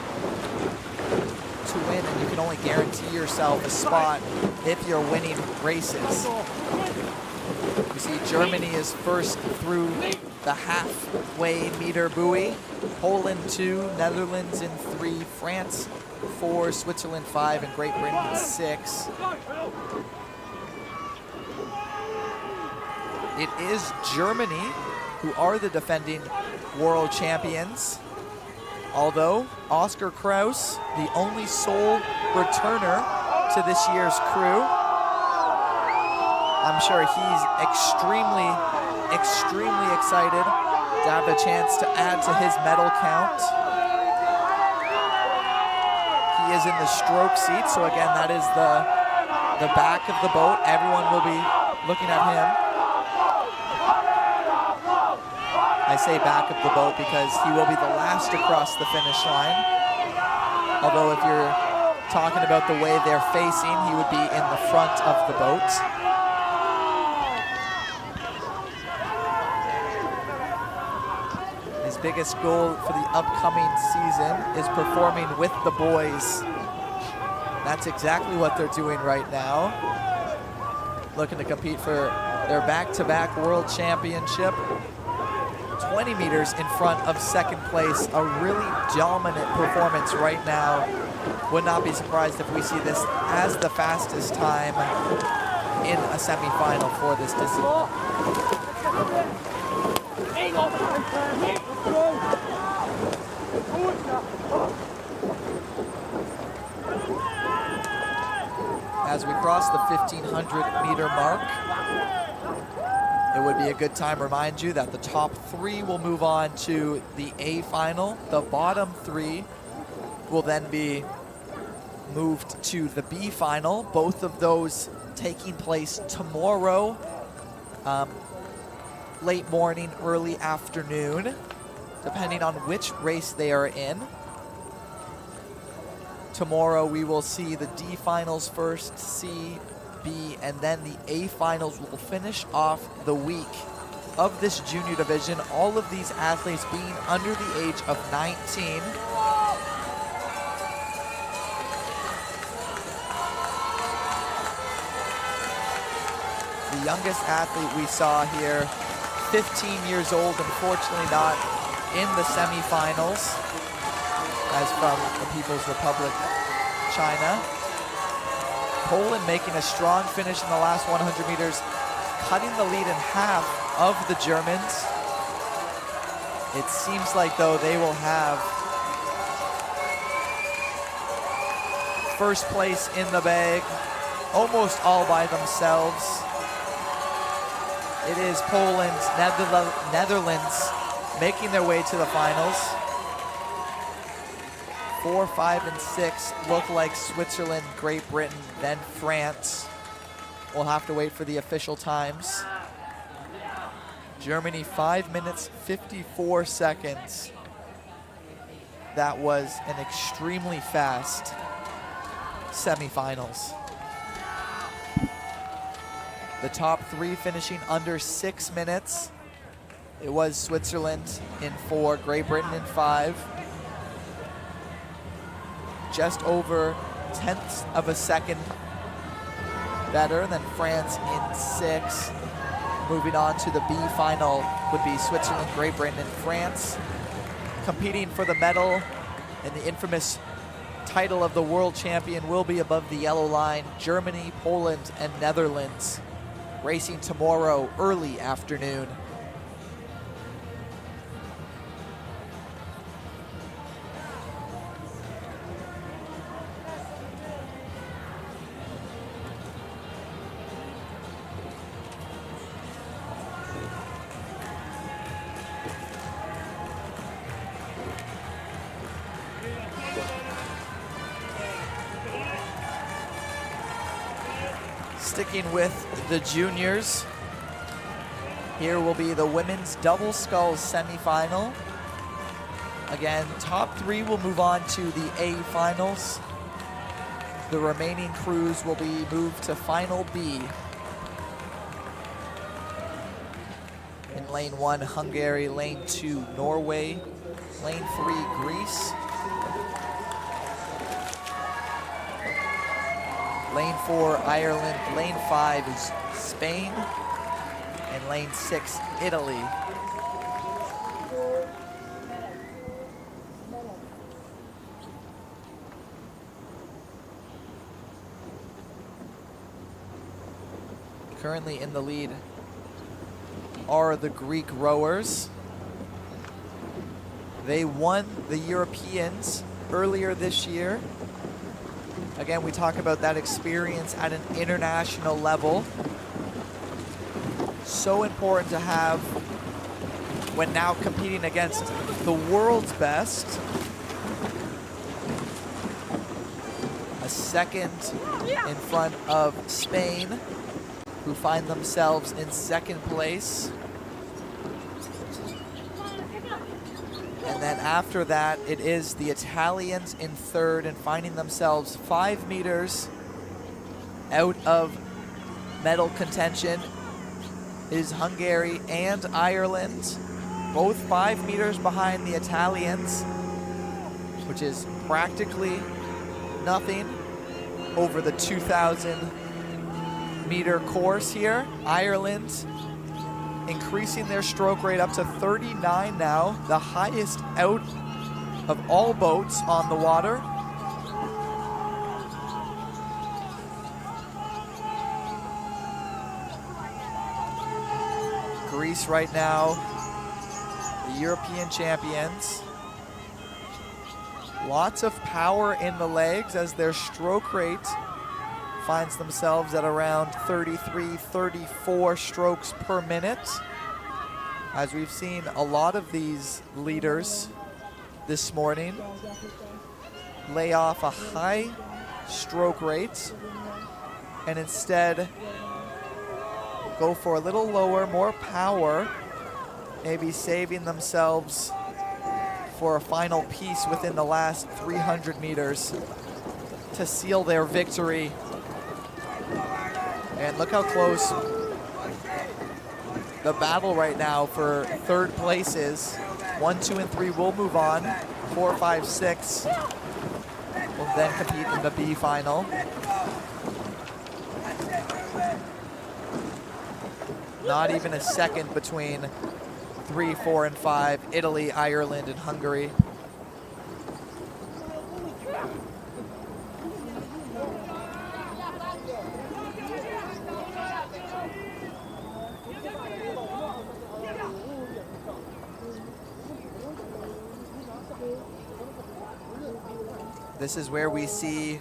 to win, and you can only guarantee yourself a spot if you're winning races. You see Germany is first through the halfway meter buoy. Poland 2, Netherlands in 3, France 4, Switzerland 5, and Great Britain 6. It is Germany who are the defending world champions. Although Oscar Kraus, the only sole returner to this year's crew, I'm sure he's extremely excited to have a chance to add to his medal count. He is in the stroke seat, so again, that is the back of the boat. Everyone will be looking at him. I say back of the boat because he will be the last to cross the finish line. Although if you're talking about the way they're facing, he would be in the front of the boat. His biggest goal for the upcoming season is performing with the boys. That's exactly what they're doing right now. Looking to compete for their back-to-back world championship. 20 meters in front of second place. A really dominant performance right now. Would not be surprised if we see this as the fastest time in a semifinal for this discipline. As we cross the 1,500 meter mark, it would be a good time to remind you that the top 3 will move on to the A final. The bottom 3 will then be moved to the B final. Both of those taking place tomorrow, late morning, early afternoon, depending on which race they are in. Tomorrow we will see the D finals first, C, B, and then the A finals will finish off the week of this junior division. All of these athletes being under the age of 19. The youngest athlete we saw here, 15 years old, unfortunately not in the semifinals, as from the People's Republic, China. Poland making a strong finish in the last 100 meters, cutting the lead in half of the Germans. It seems like, though, they will have first place in the bag almost all by themselves. It is Poland, Netherlands making their way to the finals. 4, 5, and 6 look like Switzerland, Great Britain, then France. We'll have to wait for the official times. Germany, 5 minutes, 54 seconds. That was an extremely fast semifinals. The top 3 finishing under 6 minutes. It was Switzerland in 4, Great Britain in 5. Just over tenths of a second better than France in 6. Moving on to the B final would be Switzerland, Great Britain, and France. Competing for the medal and the infamous title of the world champion will be above the yellow line. Germany, Poland, and Netherlands racing tomorrow early afternoon. Sticking with the juniors, here will be the women's double sculls semifinal. Again, top 3 will move on to the A finals. The remaining crews will be moved to final B. In lane 1, Hungary, lane 2, Norway, Lane 3, Greece. Lane 4, Ireland. Lane 5 is Spain. And lane 6, Italy. Currently in the lead are the Greek rowers. They won the Europeans earlier this year. Again, we talk about that experience at an international level. So important to have when now competing against the world's best. A second in front of Spain, who find themselves in second place. And then after that, it is the Italians in third and finding themselves 5 meters out of medal contention is Hungary and Ireland, both 5 meters behind the Italians, which is practically nothing over the 2,000 meter course here. Ireland increasing their stroke rate up to 39 now, the highest out of all boats on the water. Greece right now, the European champions. Lots of power in the legs as their stroke rate finds themselves at around 33, 34 strokes per minute. As we've seen a lot of these leaders this morning lay off a high stroke rate and instead go for a little lower, more power, maybe saving themselves for a final piece within the last 300 meters to seal their victory. And look how close the battle right now for third place is. 1, 2, and 3 will move on. 4, 5, 6 will then compete in the B final. Not even a second between 3, 4, and 5, Italy, Ireland, and Hungary. This is where we see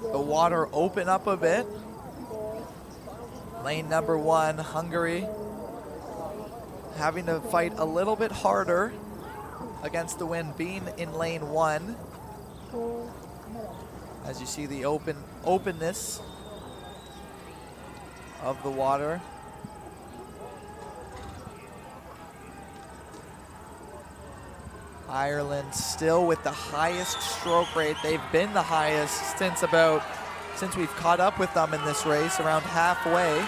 the water open up a bit. Lane number 1, Hungary, having to fight a little bit harder against the wind, being in lane 1. As you see the openness of the water. Ireland still with the highest stroke rate. They've been the highest since we've caught up with them in this race, around halfway.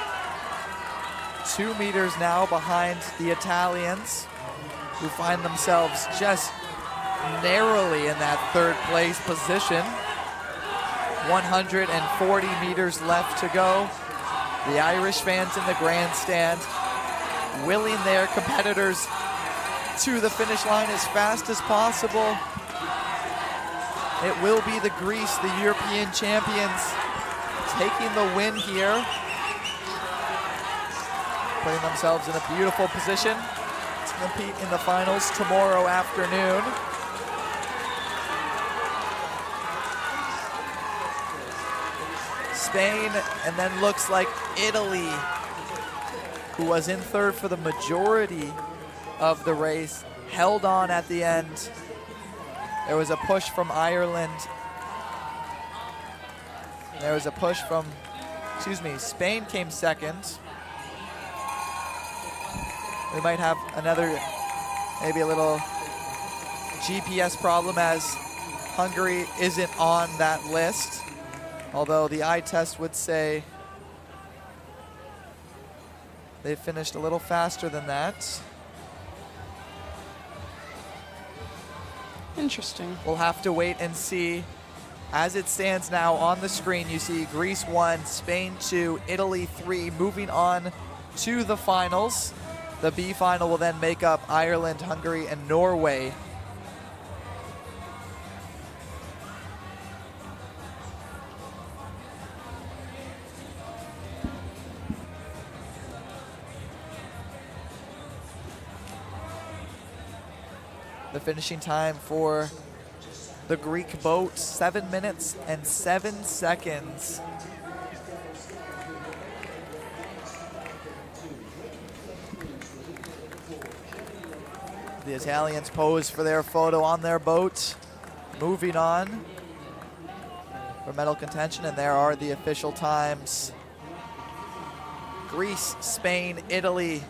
2 meters now behind the Italians, who find themselves just narrowly in that third place position. 140 meters left to go. The Irish fans in the grandstand willing their competitors to the finish line as fast as possible. It will be the Greece, the European champions, taking the win here, putting themselves in a beautiful position to compete in the finals tomorrow afternoon. Spain, and then looks like Italy, who was in third for the majority of the race, held on at the end. There was a push from Ireland. There was a push from, Spain came second. We might have maybe a little GPS problem as Hungary isn't on that list. Although the eye test would say they finished a little faster than that. Interesting. We'll have to wait and see. As it stands now on the screen, you see Greece 1, Spain 2, Italy 3, moving on to the finals. The B final will then make up Ireland, Hungary, and Norway. The finishing time for the Greek boat, 7 minutes and 7 seconds. The Italians pose for their photo on their boat. Moving on for medal contention, and there are the official times. Greece, Spain, Italy,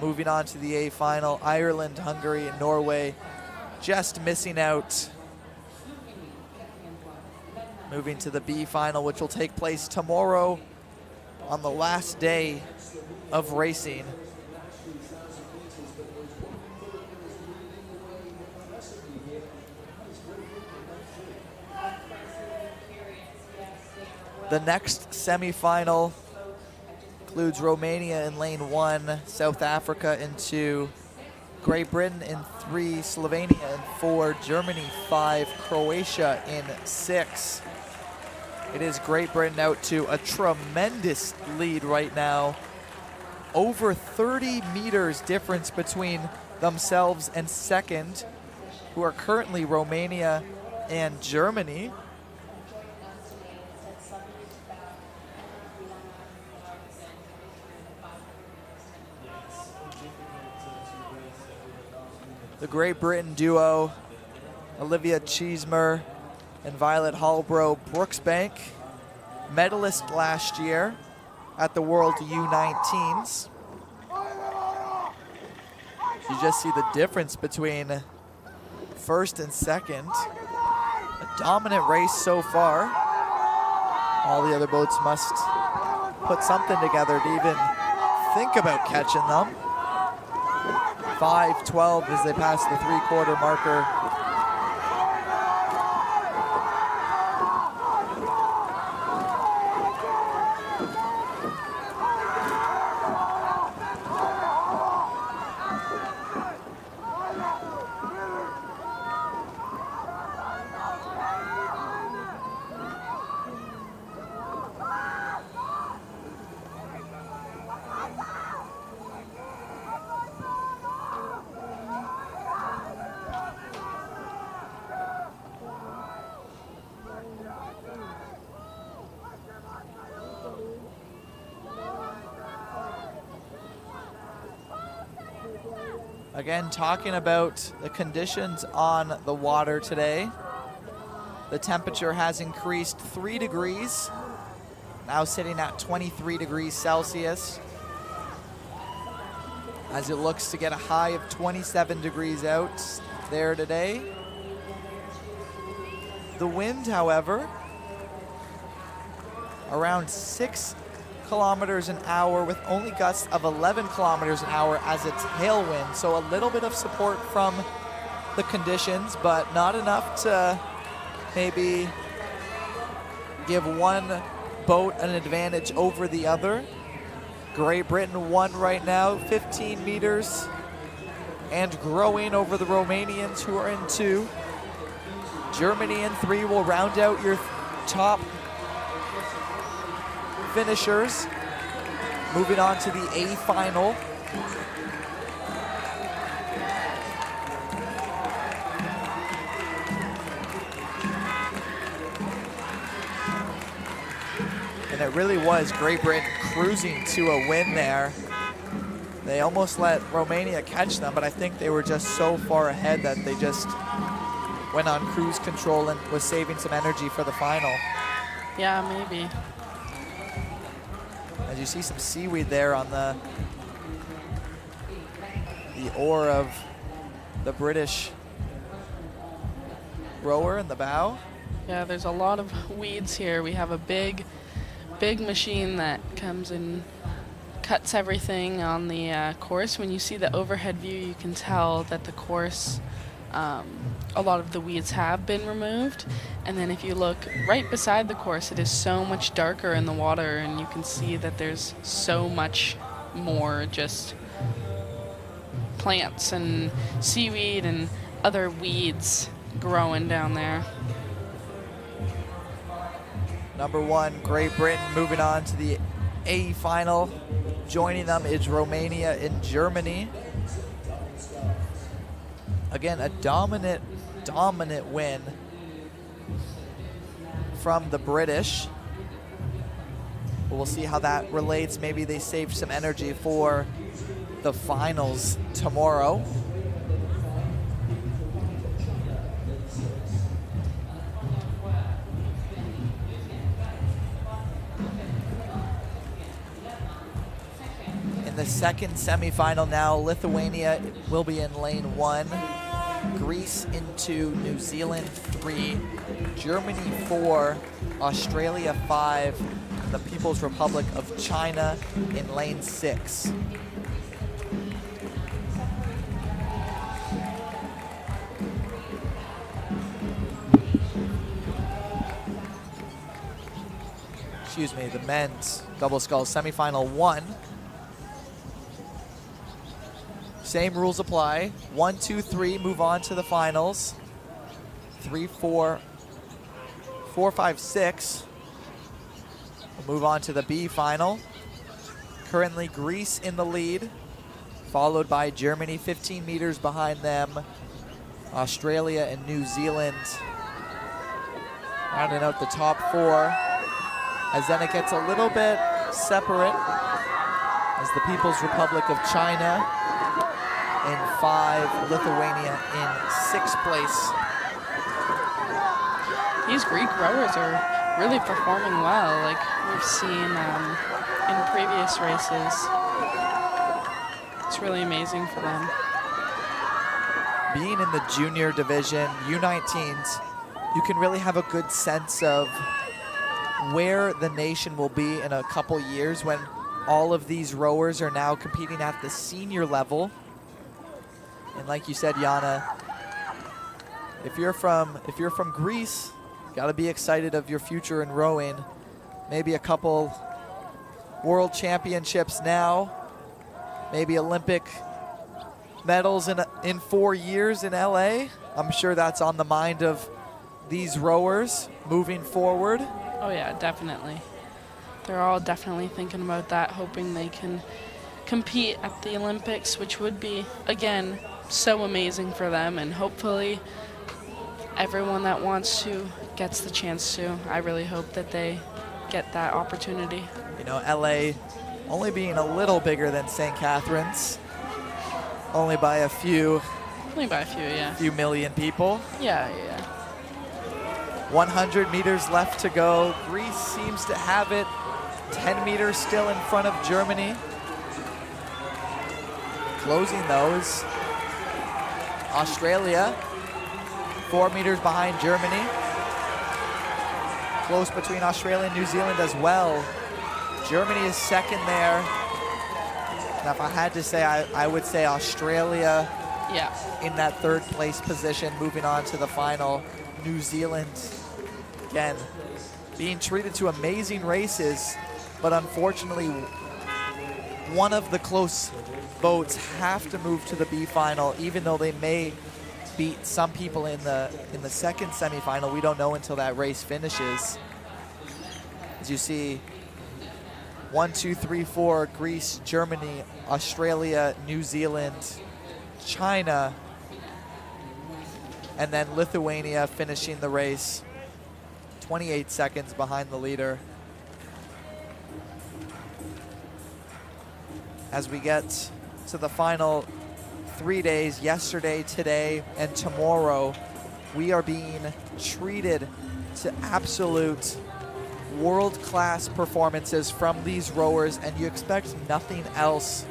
moving on to the A final. Ireland, Hungary, and Norway just missing out. Moving to the B final, which will take place tomorrow on the last day of racing. The next semifinal includes Romania in lane 1, South Africa in 2, Great Britain in 3, Slovenia in 4, Germany 5, Croatia in 6. It is Great Britain out to a tremendous lead right now. Over 30 meters difference between themselves and second, who are currently Romania and Germany. The Great Britain duo, Olivia Cheesemer and Violet Hallbro Brooksbank, medalist last year at the World U19s. You just see the difference between first and second. A dominant race so far. All the other boats must put something together to even think about catching them. 5:12 as they pass the 3/4 marker. Again, talking about the conditions on the water today. The temperature has increased 3 degrees, now sitting at 23 degrees Celsius, as it looks to get a high of 27 degrees out there today. The wind, however, around 6 kilometers an hour with only gusts of 11 kilometers an hour as a tailwind. So a little bit of support from the conditions, but not enough to maybe give one boat an advantage over the other. Great Britain won right now, 15 meters, and growing over the Romanians, who are in 2. Germany in 3 will round out your top finishers. Moving on to the A final. And it really was Great Britain cruising to a win there. They almost let Romania catch them, but I think they were just so far ahead that they just went on cruise control and was saving some energy for the final. Yeah, maybe. As you see some seaweed there on the oar of the British rower in the bow. Yeah, there's a lot of weeds here. We have a big machine that comes and cuts everything on the course. When you see the overhead view, you can tell that the course a lot of the weeds have been removed. And then if you look right beside the course, it is so much darker in the water, and you can see that there's so much more just plants and seaweed and other weeds growing down there. Number 1, Great Britain moving on to the A final. Joining them is Romania and Germany. Again, a dominant win from the British. We'll see how that relates. Maybe they saved some energy for the finals tomorrow. In the second semifinal now, Lithuania will be in lane 1. Greece into New Zealand 3, Germany 4, Australia 5, the People's Republic of China in lane 6. Excuse me, the men's double sculls semifinal 1. Same rules apply. 1, 2, 3 move on to the finals. 3, 4, 4, 5, 6 will move on to the B final. Currently Greece in the lead, followed by Germany 15 meters behind them. Australia and New Zealand rounding out the top 4. As then it gets a little bit separate as the People's Republic of China in 5, Lithuania in 6th place. These Greek rowers are really performing well, like we've seen in previous races. It's really amazing for them. Being in the junior division, U19s, you can really have a good sense of where the nation will be in a couple years when all of these rowers are now competing at the senior level. And like you said, Yana, if you're from Greece, you got to be excited of your future in rowing. Maybe a couple world championships now, maybe Olympic medals in 4 years in LA. I'm sure that's on the mind of these rowers moving forward. Oh yeah, definitely. They're all definitely thinking about that, hoping they can compete at the Olympics, which would be, again, so amazing for them, and hopefully everyone that wants to gets the chance to. I really hope that they get that opportunity. You know, LA only being a little bigger than St. Catharines, only by a few. Only by a few, yeah. Few million people. Yeah. 100 meters left to go. Greece seems to have it. 10 meters still in front of Germany. Closing those. Australia, 4 meters behind Germany. Close between Australia and New Zealand as well. Germany is second there. Now, if I had to say, I would say Australia in that 3rd place position, moving on to the final. New Zealand, again, being treated to amazing races, but unfortunately, one of the close boats have to move to the B final, even though they may beat some people in the second semifinal. We don't know until that race finishes. As you see, 1, 2, 3, 4, Greece, Germany, Australia, New Zealand, China, and then Lithuania finishing the race 28 seconds behind the leader. As we get to the final 3 days, yesterday, today, and tomorrow, we are being treated to absolute world-class performances from these rowers, and you expect nothing else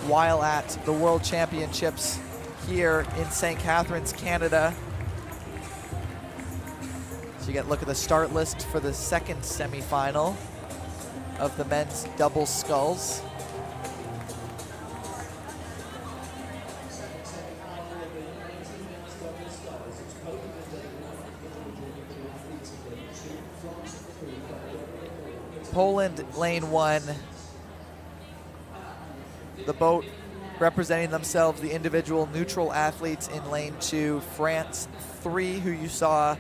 while at the World Championships here in St. Catharines, Canada. So you get a look at the start list for the second semifinal of the men's double sculls. Poland, lane 1. The boat representing themselves, the individual neutral athletes in lane 2. France, 3, who you saw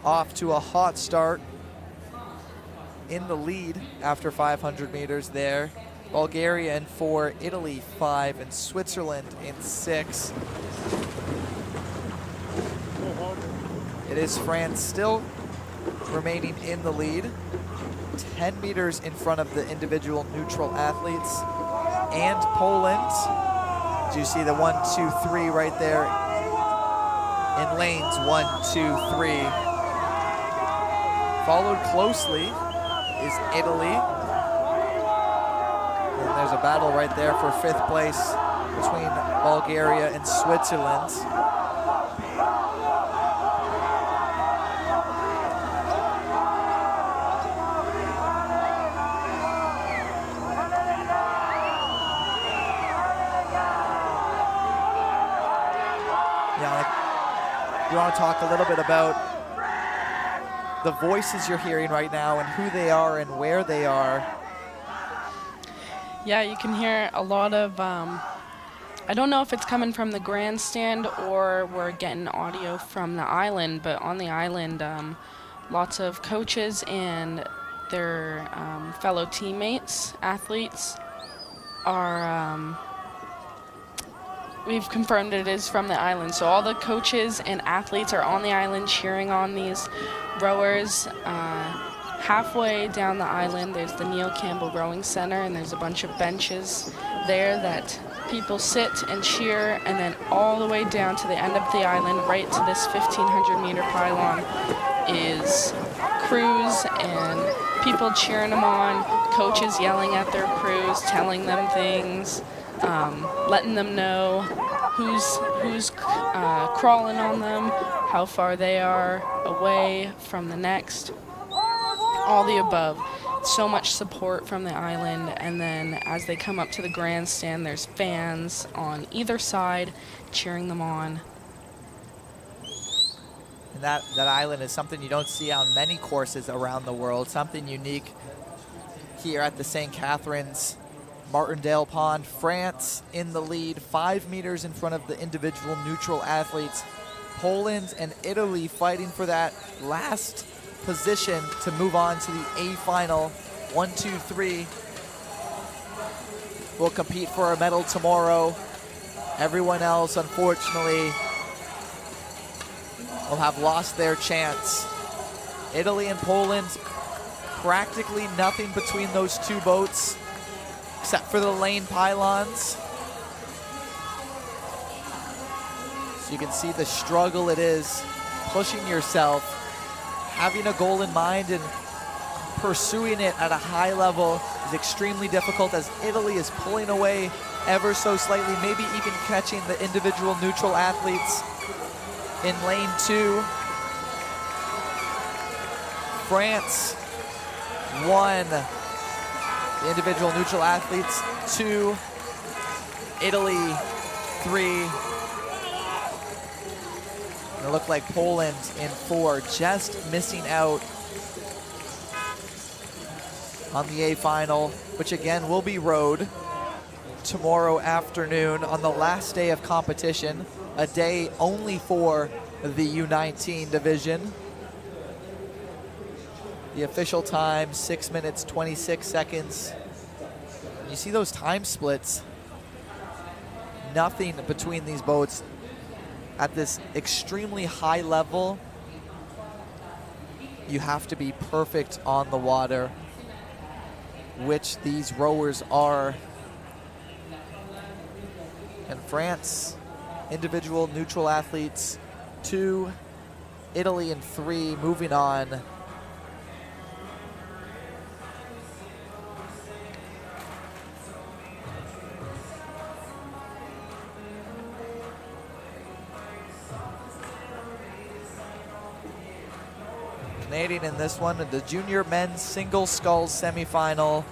off to a hot start in the lead after 500 meters there. Bulgaria in 4, Italy 5, and Switzerland in 6. It is France still remaining in the lead, 10 meters in front of the individual neutral athletes. And Poland, do you see the 1, 2, 3 right there in lanes 1, 2, 3. Followed closely is Italy. And there's a battle right there for 5th place between Bulgaria and Switzerland. You want to talk a little bit about the voices you're hearing right now and who they are and where they are? Yeah, you can hear a lot of, I don't know if it's coming from the grandstand or we're getting audio from the island, but on the island, lots of coaches and their fellow teammates, athletes, are, we've confirmed it is from the island. So all the coaches and athletes are on the island cheering on these rowers. Halfway down the island, there's the Neil Campbell Rowing Center, and there's a bunch of benches there that people sit and cheer, and then all the way down to the end of the island, right to this 1,500-meter pylon, is crews and people cheering them on, coaches yelling at their crews, telling them things, letting them know who's crawling on them, how far they are away from the next. All the above. So much support from the island, and then as they come up to the grandstand, there's fans on either side cheering them on. And that island is something you don't see on many courses around the world, something unique here at the St. Catharines Martindale Pond. France in the lead, 5 meters in front of the individual neutral athletes. Poland and Italy fighting for that last position to move on to the A final. 1, 2, 3 will compete for a medal tomorrow. Everyone else, unfortunately, will have lost their chance. Italy and Poland, practically nothing between those two boats except for the lane pylons. So you can see the struggle it is pushing yourself, having a goal in mind and pursuing it at a high level is extremely difficult, as Italy is pulling away ever so slightly, maybe even catching the individual neutral athletes in lane 2. France, 1. The individual neutral athletes, 2. Italy, 3. And it looked like Poland in 4, just missing out on the A final, which again will be rowed tomorrow afternoon on the last day of competition, a day only for the U19 division. The official time, 6 minutes, 26 seconds. You see those time splits. Nothing between these boats at this extremely high level. You have to be perfect on the water, which these rowers are. And France, individual neutral athletes, 2, Italy in 3, moving on. Canadian in this one, the junior men's single sculls semifinal.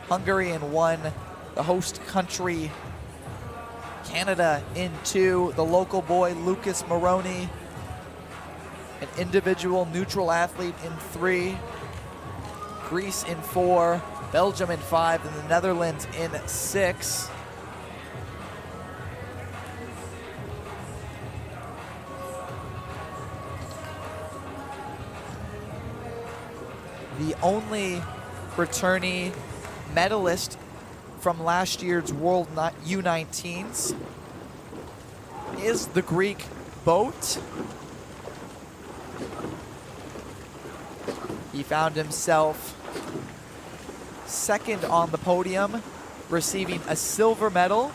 Hungary in 1, the host country Canada in 2, the local boy Lucas Moroney, an individual neutral athlete in 3. Greece in 4, Belgium in 5, and the Netherlands in 6. The only returnee medalist from last year's World U19s is the Greek boat. He found himself second on the podium, receiving a silver medal.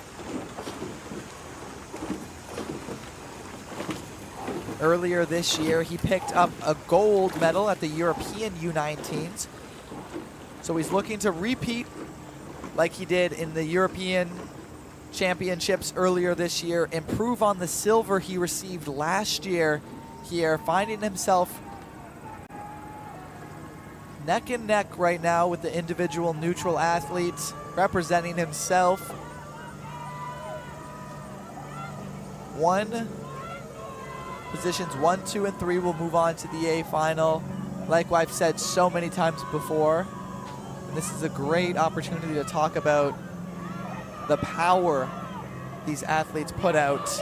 Earlier this year, he picked up a gold medal at the European U19s. So he's looking to repeat like he did in the European Championships earlier this year, improve on the silver he received last year here, finding himself neck and neck right now with the individual neutral athletes, representing himself. Positions 1, 2, and 3 will move on to the A final. Like I've said so many times before, this is a great opportunity to talk about the power these athletes put out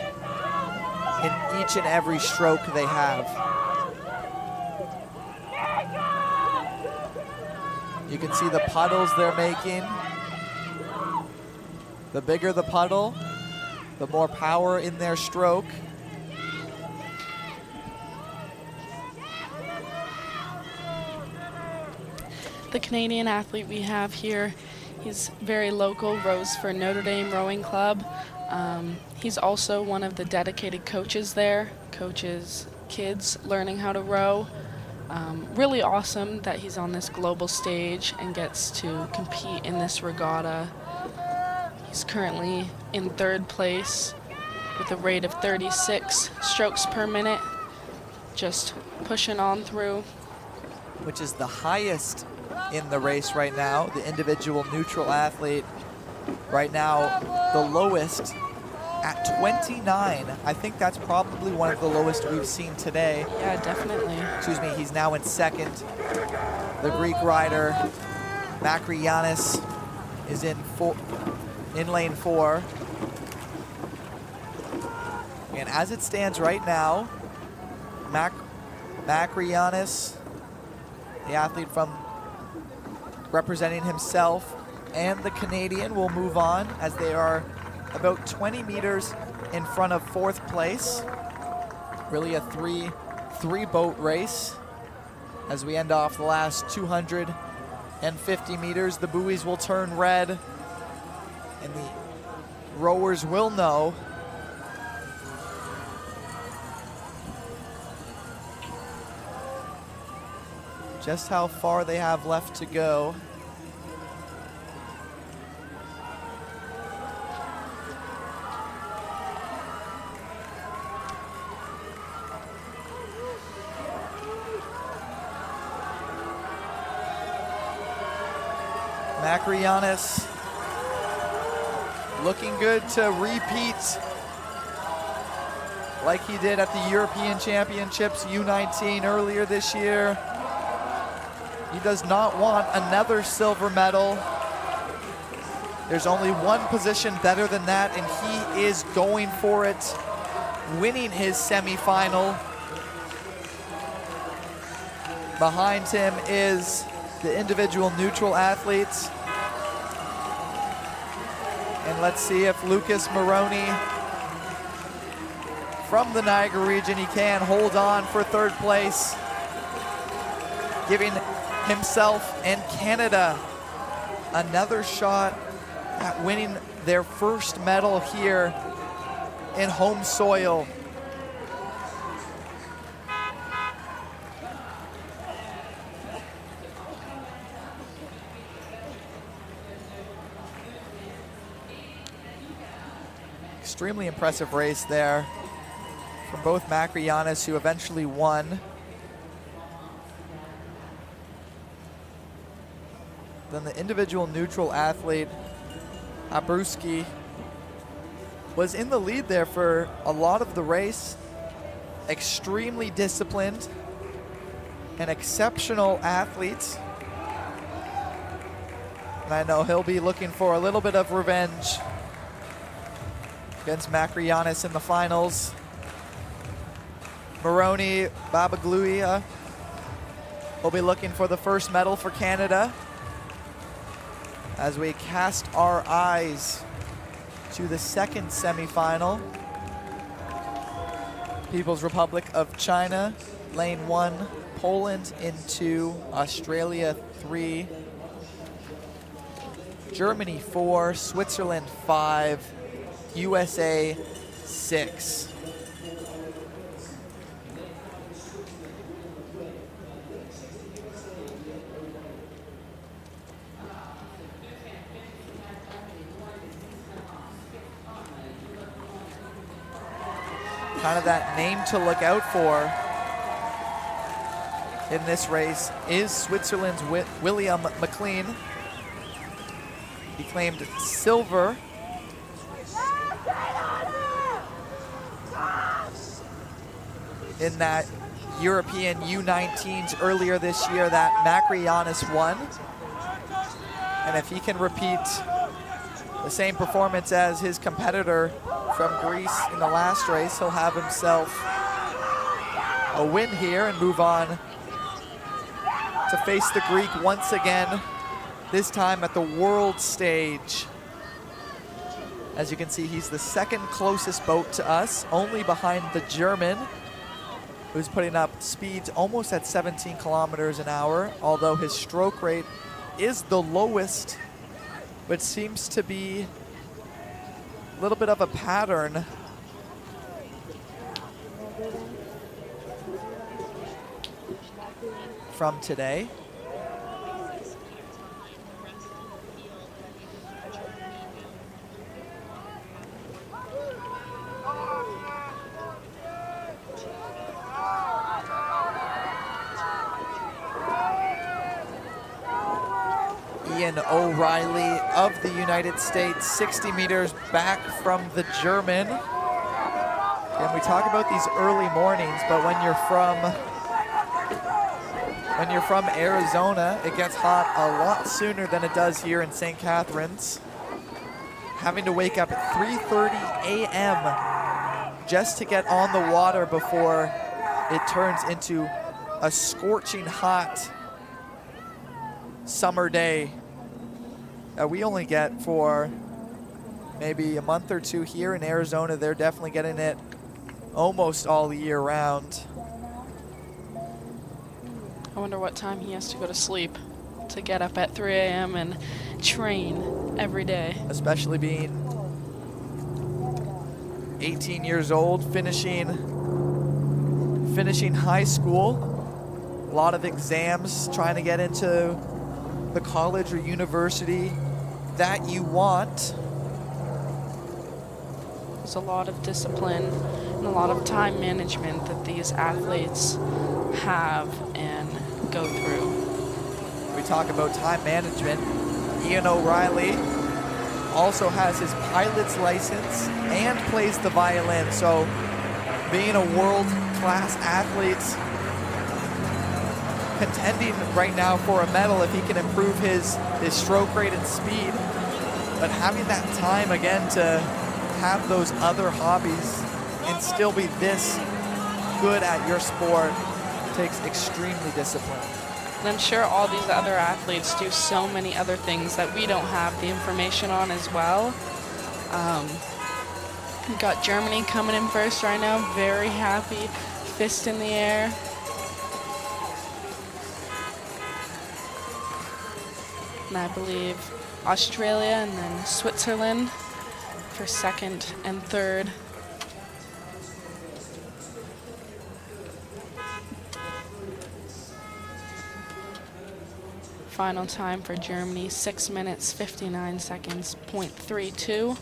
in each and every stroke they have. You can see the puddles they're making. The bigger the puddle, the more power in their stroke. The Canadian athlete we have here, he's very local, rows for Notre Dame Rowing Club. He's also one of the dedicated coaches there, coaches kids learning how to row. Really awesome that he's on this global stage and gets to compete in this regatta. He's currently in 3rd place with a rate of 36 strokes per minute, just pushing on through. Which is the highest in the race right now. The individual neutral athlete right now, the lowest at 29. I think that's probably one of the lowest we've seen today. Yeah, definitely. Excuse me, he's now in 2nd. The Greek rider, Makrianis, is in lane 4. And as it stands right now, Makrianis, the athlete from representing himself and the Canadian, will move on as they are about 20 meters in front of 4th place. Really a three boat race as we end off the last 250 meters. The buoys will turn red and the rowers will know just how far they have left to go. Makrianis looking good to repeat like he did at the European Championships U19 earlier this year. He does not want another silver medal. There's only one position better than that, and he is going for it, winning his semifinal. Behind him is the individual neutral athletes. And let's see if Lucas Maroney from the Niagara region, he can hold on for 3rd place, giving himself and Canada another shot at winning their first medal here in home soil. Extremely impressive race there from both Makrianis, who eventually won. Then the individual neutral athlete, Abruski, was in the lead there for a lot of the race. Extremely disciplined, an exceptional athlete. And I know he'll be looking for a little bit of revenge against Makrianis in the finals. Moroni Babagluia will be looking for the first medal for Canada as we cast our eyes to the second semifinal. People's Republic of China, lane 1, Poland in 2, Australia 3, Germany 4, Switzerland 5, USA 6. Kind of that name to look out for in this race is Switzerland's William McLean. He claimed silver in that European U19s earlier this year that Makrianis won. And if he can repeat the same performance as his competitor from Greece in the last race, he'll have himself a win here and move on to face the Greek once again, this time at the world stage. As you can see, he's the second closest boat to us, only behind the German, who's putting up speeds almost at 17 kilometers an hour, although his stroke rate is the lowest, but seems to be a little bit of a pattern from today. Ian O'Reilly of the United States, 60 meters back from the German. And we talk about these early mornings, but when you're from Arizona, it gets hot a lot sooner than it does here in St. Catharines. Having to wake up at 3:30 a.m. just to get on the water before it turns into a scorching hot summer day that we only get for maybe a month or two here in Arizona. They're definitely getting it almost all year round. I wonder what time he has to go to sleep to get up at 3 a.m. and train every day. Especially being 18 years old, finishing high school. A lot of exams, trying to get into the college or university that you want. There's a lot of discipline and a lot of time management that these athletes have and go through. We talk about time management. Ian O'Reilly also has his pilot's license and plays the violin, so being a world-class athlete, contending right now for a medal if he can improve his stroke rate and speed, but having that time again to have those other hobbies and still be this good at your sport takes extremely discipline. And I'm sure all these other athletes do so many other things that we don't have the information on as well. We've got Germany coming in first right now, very happy, fist in the air. And I believe Australia and then Switzerland for second and third. Final time for Germany, 6 minutes, 59 seconds, 0.32.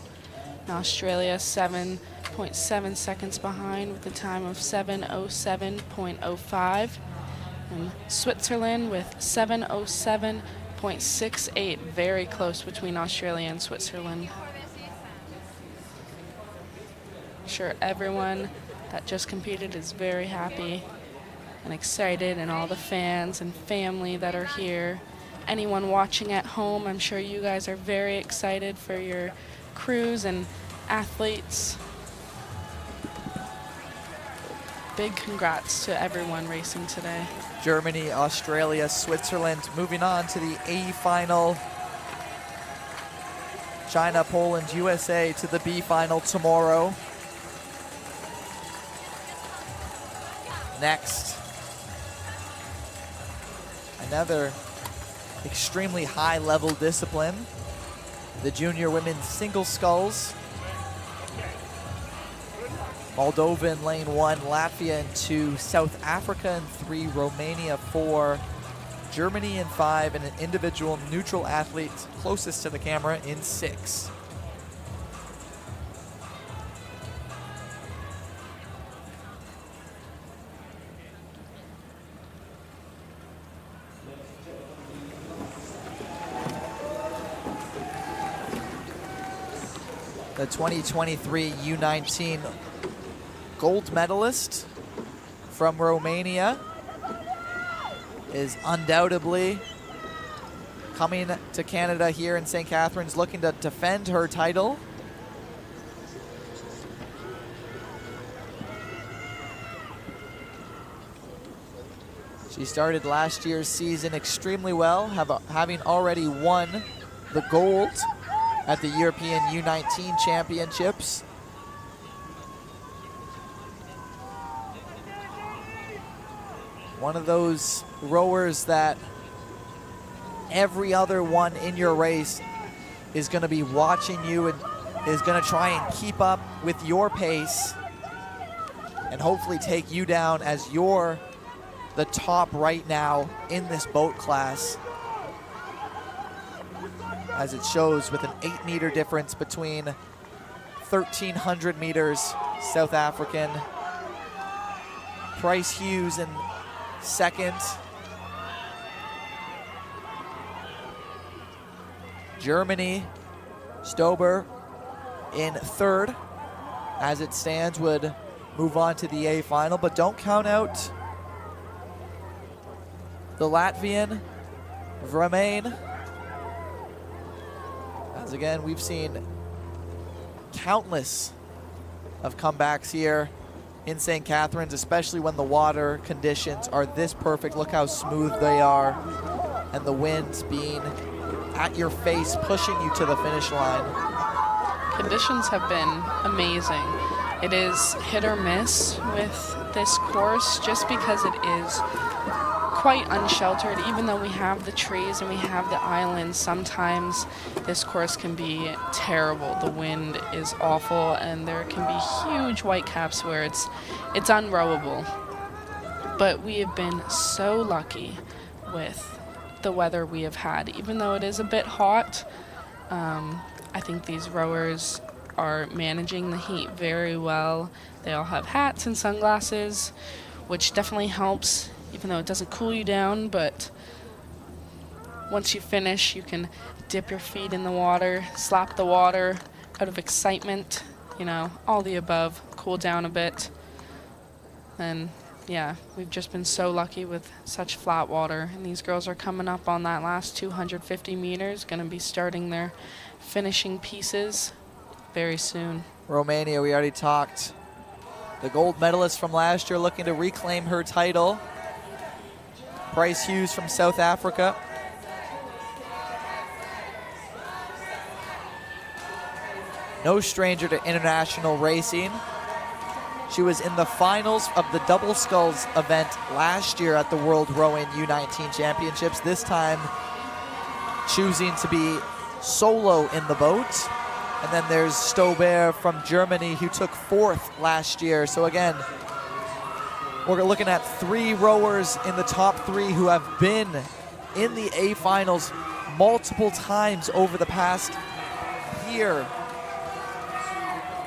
And Australia, 7.7 seconds behind with a time of 7:07.05. And Switzerland with 7:07.68, very close between Australia and Switzerland. I'm sure everyone that just competed is very happy and excited, and all the fans and family that are here anyone watching at home, I'm sure you guys are very excited for your crews and athletes. Big congrats to everyone racing today. Germany, Australia, Switzerland. Moving on to the A final. China, Poland, USA to the B final tomorrow. Next, another extremely high level discipline, the junior women's single sculls. Moldova in lane 1, Latvia in 2, South Africa in 3, Romania 4, Germany in 5, and an individual neutral athlete closest to the camera in 6. The 2023 U19 gold medalist from Romania is undoubtedly coming to Canada here in St. Catharines, looking to defend her title. She started last year's season extremely well, having already won the gold at the European U19 Championships. One of those rowers that every other one in your race is going to be watching you and is going to try and keep up with your pace and hopefully take you down as you're the top right now in this boat class, as it shows with an 8-meter difference between 1,300 meters South African Price Hughes in second, Germany, Stober in third. As it stands, would move on to the A final, but don't count out the Latvian, Vramain. As again, we've seen countless of comebacks here in St. Catharines, especially when the water conditions are this perfect. Look how smooth they are, and the winds being at your face, pushing you to the finish line. Conditions have been amazing. It is hit or miss with this course just because it is quite unsheltered. Even though we have the trees and we have the islands, sometimes this course can be terrible. The wind is awful and there can be huge whitecaps where it's unrowable. But we have been so lucky with the weather we have had. Even though it is a bit hot, I think these rowers are managing the heat very well. They all have hats and sunglasses, which definitely helps, even though it doesn't cool you down. But once you finish, you can dip your feet in the water, slap the water out of excitement, you know, all the above, cool down a bit. And yeah, we've just been so lucky with such flat water. And these girls are coming up on that last 250 meters, going to be starting their finishing pieces very soon. Romania, we already talked. The gold medalist from last year looking to reclaim her title. Price Hughes from South Africa. No stranger to international racing. She was in the finals of the double sculls event last year at the World Rowing U19 Championships, this time choosing to be solo in the boat. And then there's Stober from Germany, who took 4th last year. So again, we're looking at 3 rowers in the top 3 who have been in the A finals multiple times over the past year.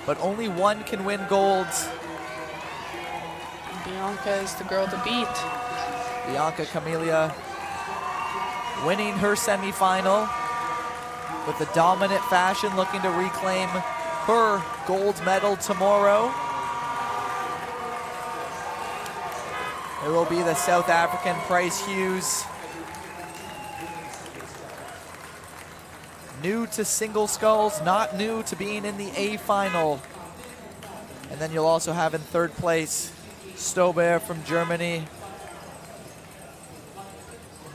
But only one can win golds. Bianca is the girl to beat. Bianca Camelia winning her semifinal with a dominant fashion, looking to reclaim her gold medal tomorrow. It will be the South African Price Hughes new to single sculls, not new to being in the A final. And then you'll also have in third place Stober from Germany,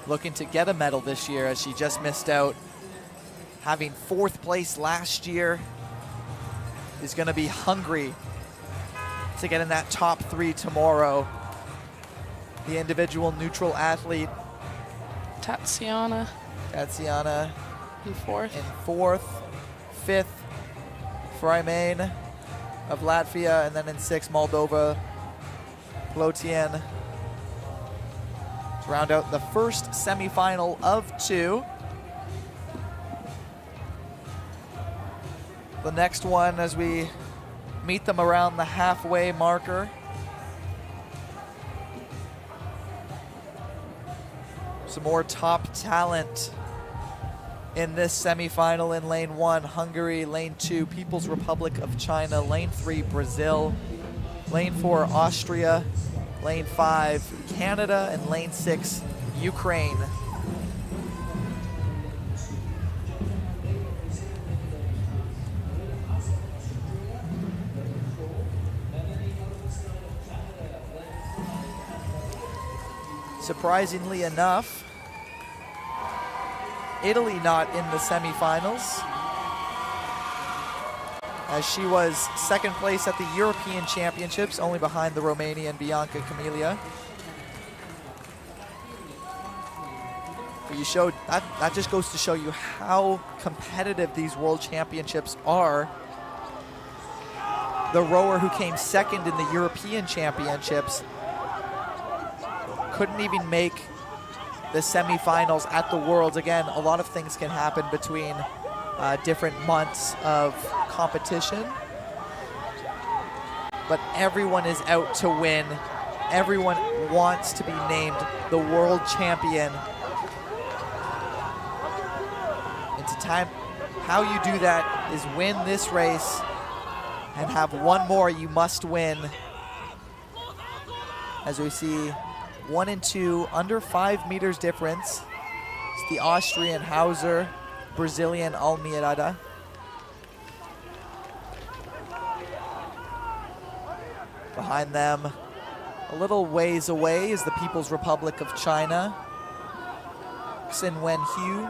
looking to get a medal this year as she just missed out. Having fourth place last year, is going to be hungry to get in that top 3 tomorrow. The individual neutral athlete, Tatiana in fourth. Fifth, Freimain of Latvia, and then in sixth, Moldova, Plotien. To round out the first semifinal of 2. The next one, as we meet them around the halfway marker. Some more top talent in this semifinal in lane 1, Hungary, lane 2, People's Republic of China, lane 3, Brazil, lane 4, Austria, lane 5, Canada, and lane 6, Ukraine. Surprisingly enough, Italy not in the semifinals, as she was second place at the European Championships, only behind the Romanian Bianca Camelia. But you showed, that just goes to show you how competitive these World Championships are. The rower who came second in the European Championships couldn't even make the semifinals at the Worlds. Again, a lot of things can happen between different months of competition, but everyone is out to win. Everyone wants to be named the world champion. Into time, how you do that is win this race and have one more you must win. As we see 1 and 2, under 5 meters difference. It's the Austrian Hauser, Brazilian Almeida. Behind them, a little ways away, is the People's Republic of China, Xin Wen Hu.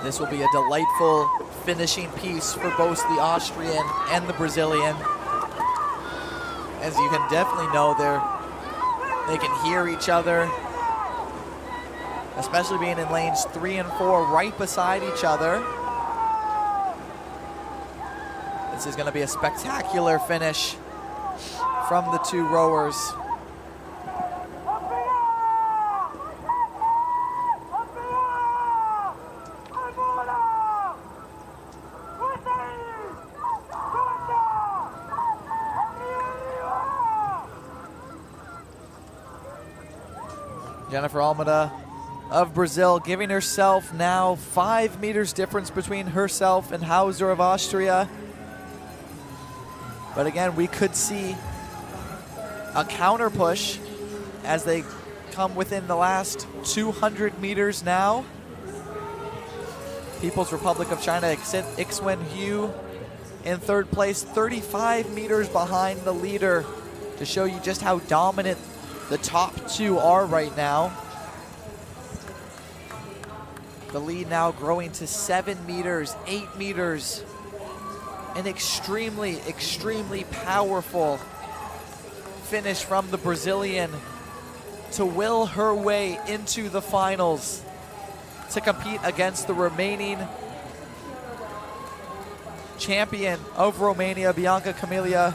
This will be a delightful finishing piece for both the Austrian and the Brazilian. As you can definitely know, they can hear each other, especially being in lanes 3 and 4 right beside each other. This is going to be a spectacular finish from the two rowers. Jennifer Almeida of Brazil giving herself now 5 meters difference between herself and Hauser of Austria. But again, we could see a counter push as they come within the last 200 meters now. People's Republic of China, Ixwen Hu in third place, 35 meters behind the leader, to show you just how dominant the top two are right now. The lead now growing to 7 meters, 8 meters. An extremely, extremely powerful finish from the Brazilian to will her way into the finals to compete against the remaining champion of Romania, Bianca Camelia.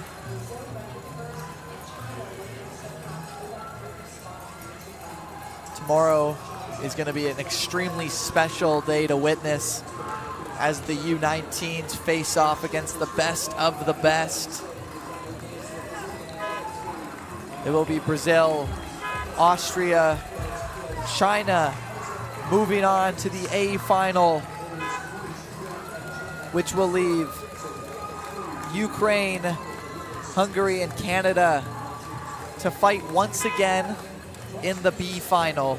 Tomorrow is going to be an extremely special day to witness as the U19s face off against the best of the best. It will be Brazil Austria, China moving on to the A final, which will leave Ukraine, Hungary, and Canada to fight once again in the B final.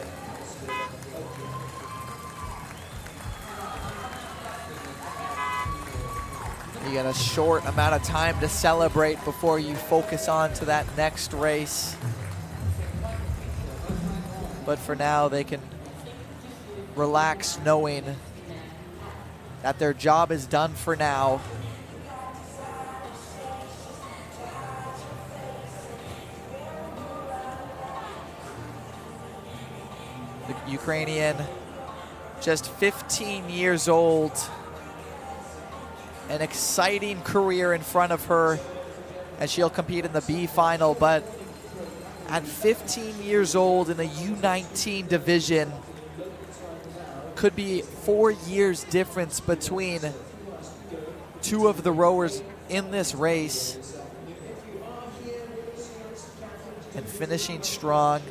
You get a short amount of time to celebrate before you focus on to that next race. But for now, they can relax knowing that their job is done for now. The Ukrainian, just 15 years old, an exciting career in front of her as she'll compete in the B final, but at 15 years old in the U19 division, could be 4 years difference between two of the rowers in this race. And finishing strong,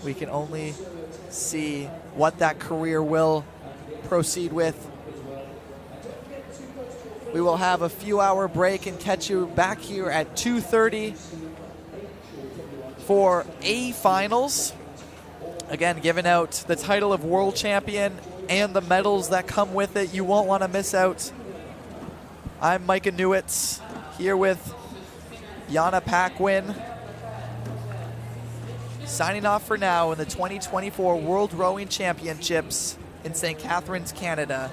we can only see what that career will proceed with. We will have a few-hour break and catch you back here at 2:30 for A finals. Again, giving out the title of world champion and the medals that come with it. You won't want to miss out. I'm Micah Newitz here with Jana Paquin. Signing off for now in the 2024 World Rowing Championships in St. Catharines, Canada.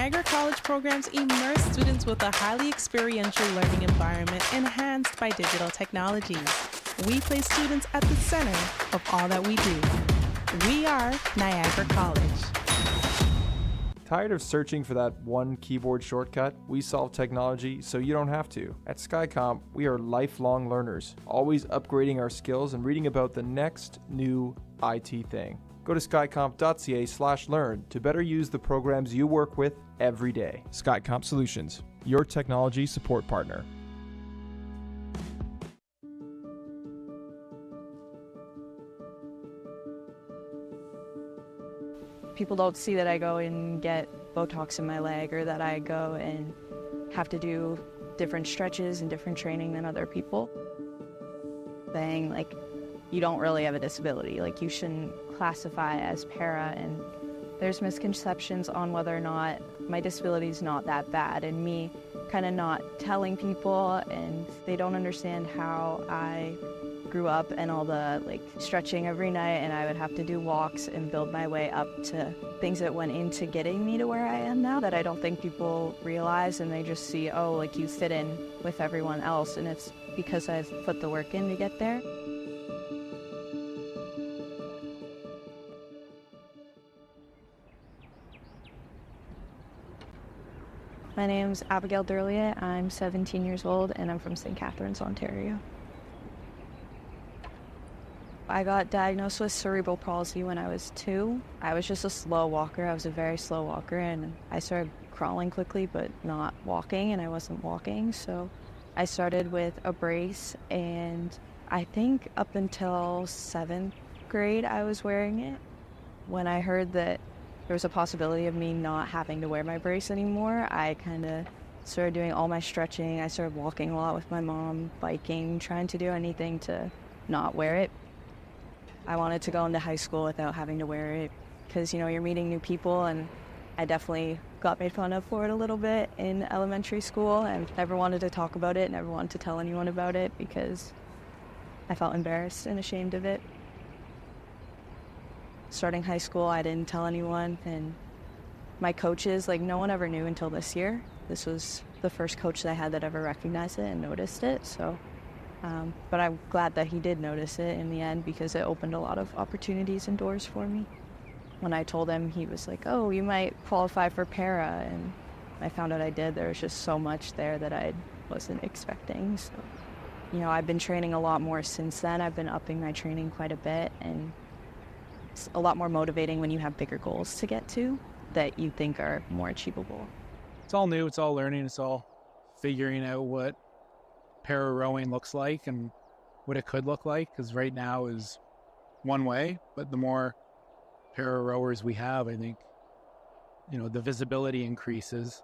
Niagara College programs immerse students with a highly experiential learning environment enhanced by digital technologies. We place students at the center of all that we do. We are Niagara College. Tired of searching for that one keyboard shortcut? We solve technology so you don't have to. At SkyComp, we are lifelong learners, always upgrading our skills and reading about the next new IT thing. Go to skycomp.ca/learn to better use the programs you work with every day. SkyComp Solutions, your technology support partner. People don't see that I go and get Botox in my leg or that I go and have to do different stretches and different training than other people. Saying, like, you don't really have a disability, like, you shouldn't classify as para, and there's misconceptions on whether or not my disability is not that bad, and me kind of not telling people, and they don't understand how I grew up and all the stretching every night, and I would have to do walks and build my way up to things that went into getting me to where I am now that I don't think people realize, and they just see, oh, you fit in with everyone else, and it's because I've put the work in to get there. My name's Abigail Durliet. I'm 17 years old and I'm from St Catharines, Ontario. I got diagnosed with cerebral palsy when I was 2. I was just a slow walker. I was a very slow walker, and I started crawling quickly but not walking, and I wasn't walking. So I started with a brace, and I think up until 7th grade I was wearing it. When I heard that there was a possibility of me not having to wear my brace anymore, I kind of started doing all my stretching. I started walking a lot with my mom, biking, trying to do anything to not wear it. I wanted to go into high school without having to wear it because, you're meeting new people, and I definitely got made fun of for it a little bit in elementary school, and never wanted to talk about it, never wanted to tell anyone about it because I felt embarrassed and ashamed of it. Starting high school, I didn't tell anyone, and my coaches, no one ever knew until this year. This was the first coach that I had that ever recognized it and noticed it, so but I'm glad that he did notice it in the end because it opened a lot of opportunities and doors for me. When I told him, he was like, oh, you might qualify for para, and I found out I did. There was just so much there that I wasn't expecting. So, I've been training a lot more since then. I've been upping my training quite a bit, and it's a lot more motivating when you have bigger goals to get to that you think are more achievable. It's all new, it's all learning, it's all figuring out what para rowing looks like and what it could look like, because right now is one way, but the more para rowers we have, I think, the visibility increases,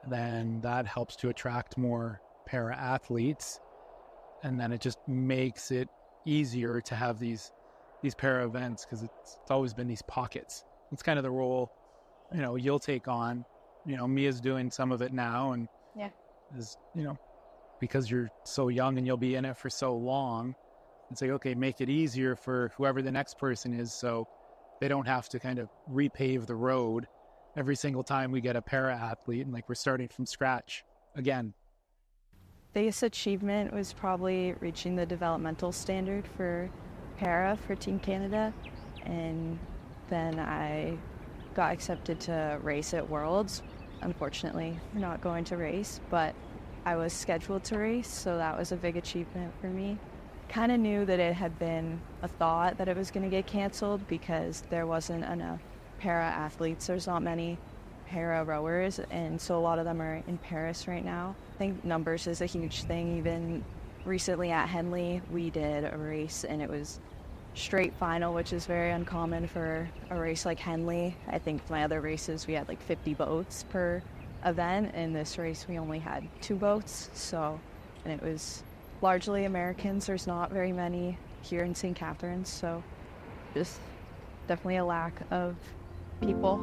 then that helps to attract more para athletes, and then it just makes it easier to have these para events, because it's always been these pockets. It's kind of the role you'll take on. Mia's doing some of it now, and is because you're so young and you'll be in it for so long, it's like, okay, make it easier for whoever the next person is, so they don't have to kind of repave the road every single time we get a para athlete, and we're starting from scratch again. Biggest achievement was probably reaching the developmental standard for para for Team Canada, and then I got accepted to race at Worlds. Unfortunately, not going to race, but I was scheduled to race, so that was a big achievement for me. Kind of knew that it had been a thought that it was going to get canceled because there wasn't enough para athletes. There's not many para rowers, and so a lot of them are in Paris right now. I think numbers is a huge thing. Even recently at Henley, we did a race, and it was straight final, which is very uncommon for a race like Henley. I think my other races, we had 50 boats per event. In this race, we only had 2 boats, and it was largely Americans. There's not very many here in St Catharines, so just definitely a lack of people.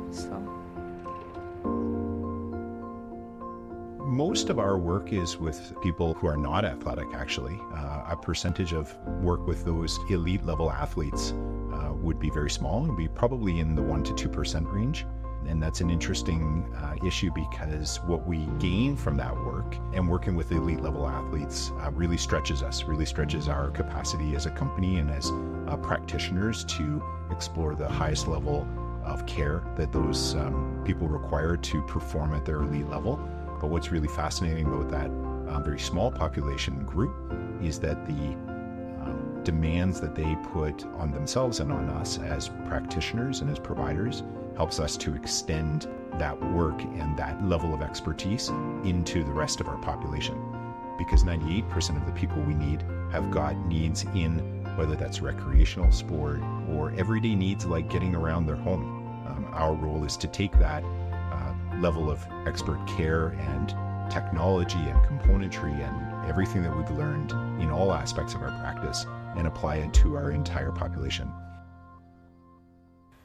Most of our work is with people who are not athletic, actually. A percentage of work with those elite level athletes would be very small. It would be probably in the 1% to 2% range. And that's an interesting issue because what we gain from that work and working with elite level athletes really stretches us, really stretches our capacity as a company and as practitioners to explore the highest level of care that those people require to perform at their elite level. But what's really fascinating about that very small population group is that the demands that they put on themselves and on us as practitioners and as providers helps us to extend that work and that level of expertise into the rest of our population. Because 98% of the people we need have got needs in whether that's recreational sport or everyday needs like getting around their home. Our role is to take that level of expert care and technology and componentry and everything that we've learned in all aspects of our practice and apply it to our entire population.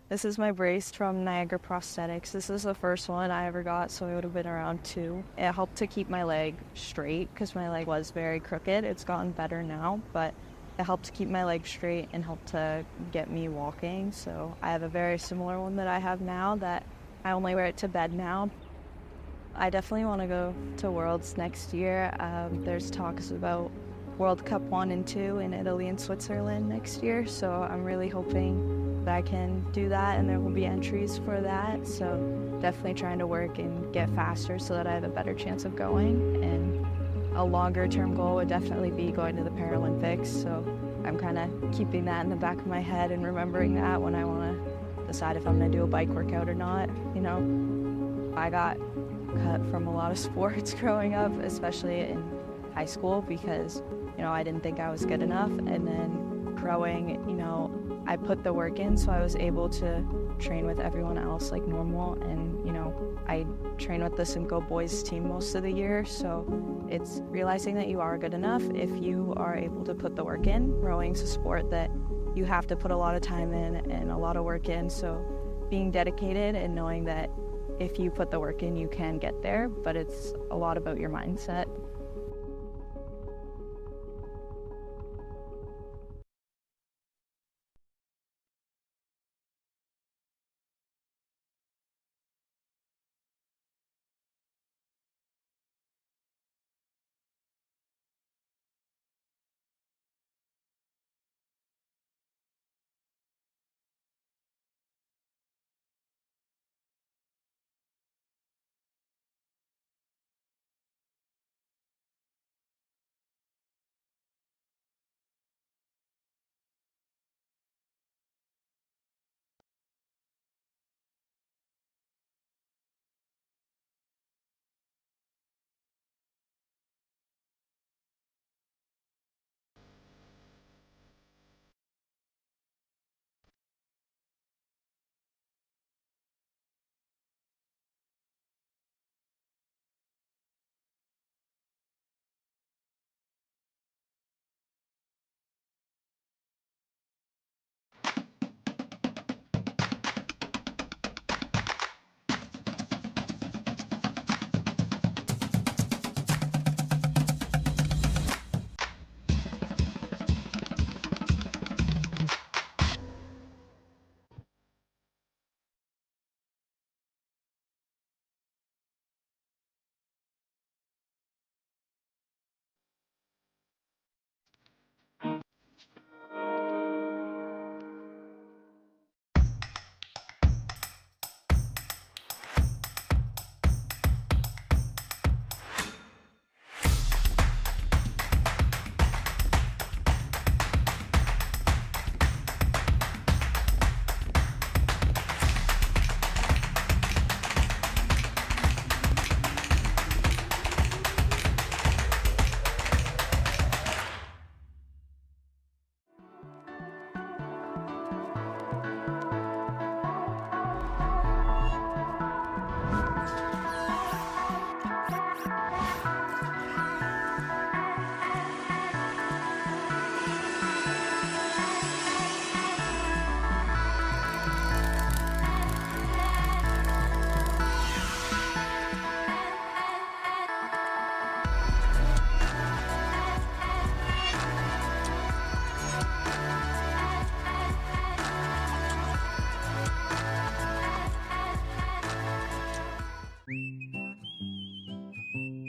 This is my brace from Niagara Prosthetics. This is the first one I ever got, so it would have been around 2. It helped to keep my leg straight because my leg was very crooked. It's gotten better now, but it helped to keep my leg straight and helped to get me walking. So I have a very similar one that I have now that I only wear it to bed now. I definitely want to go to Worlds next year. There's talks about World Cup 1 and 2 in Italy and Switzerland next year, so I'm really hoping that I can do that and there will be entries for that. So definitely trying to work and get faster so that I have a better chance of going. And a longer term goal would definitely be going to the Paralympics, so I'm kind of keeping that in the back of my head and remembering that when I want to decide if I'm going to do a bike workout or not. You know, I got cut from a lot of sports growing up, especially in high school, because, you know, I didn't think I was good enough. And then growing, you know, I put the work in, so I was able to train with everyone else like normal. And, you know, I train with the Simcoe boys team most of the year, so it's realizing that you are good enough if you are able to put the work in. Rowing's a sport that you have to put a lot of time in and a lot of work in, so being dedicated and knowing that if you put the work in, you can get there, but it's a lot about your mindset.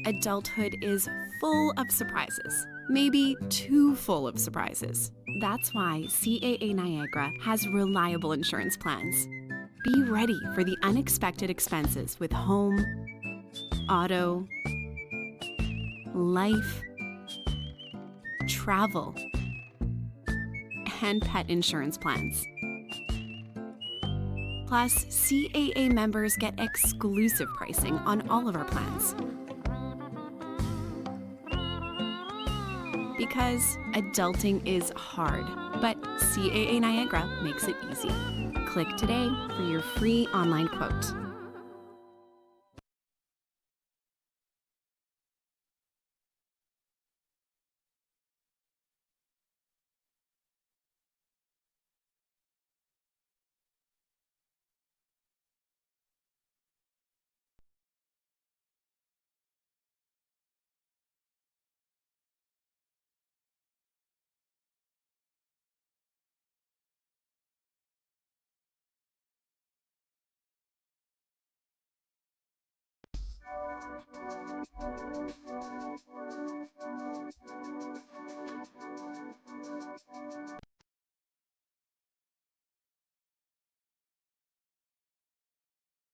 adulthood is full of surprises, maybe too full of surprises. That's why CAA Niagara has reliable insurance plans. Be ready for the unexpected expenses with home, auto, life, travel, and pet insurance plans. Plus, CAA members get exclusive pricing on all of our plans. Because adulting is hard, but CAA Niagara makes it easy. Click today for your free online quote.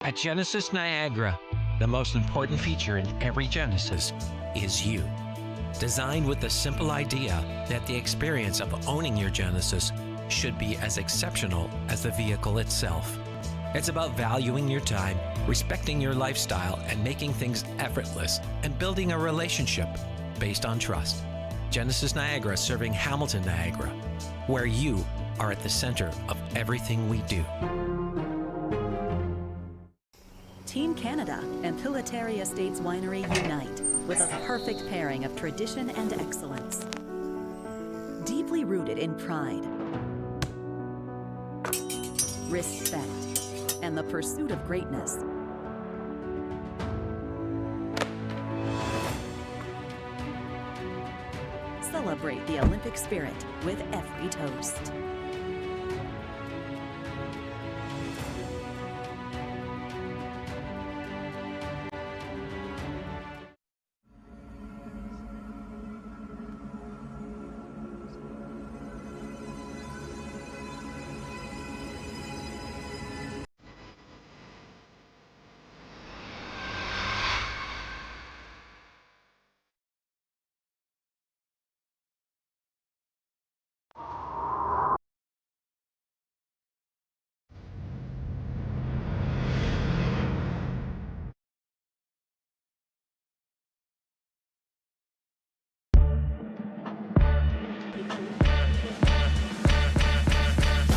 At Genesis Niagara, the most important feature in every Genesis is you. Designed with the simple idea that the experience of owning your Genesis should be as exceptional as the vehicle itself. It's about valuing your time, respecting your lifestyle, and making things effortless, and building a relationship based on trust. Genesis Niagara serving Hamilton, Niagara, where you are at the center of everything we do. Team Canada and Pilataria Estates Winery unite with a perfect pairing of tradition and excellence. Deeply rooted in pride, respect, and the pursuit of greatness. Celebrate the Olympic spirit with every toast.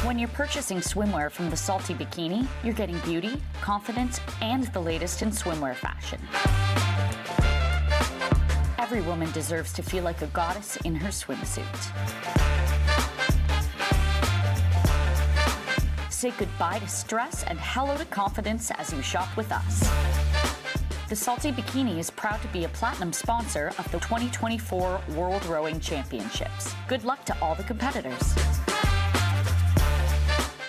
When you're purchasing swimwear from the Salty Bikini, you're getting beauty, confidence, and the latest in swimwear fashion. Every woman deserves to feel like a goddess in her swimsuit. Say goodbye to stress and hello to confidence as you shop with us. The Salty Bikini is proud to be a platinum sponsor of the 2024 World Rowing Championships. Good luck to all the competitors.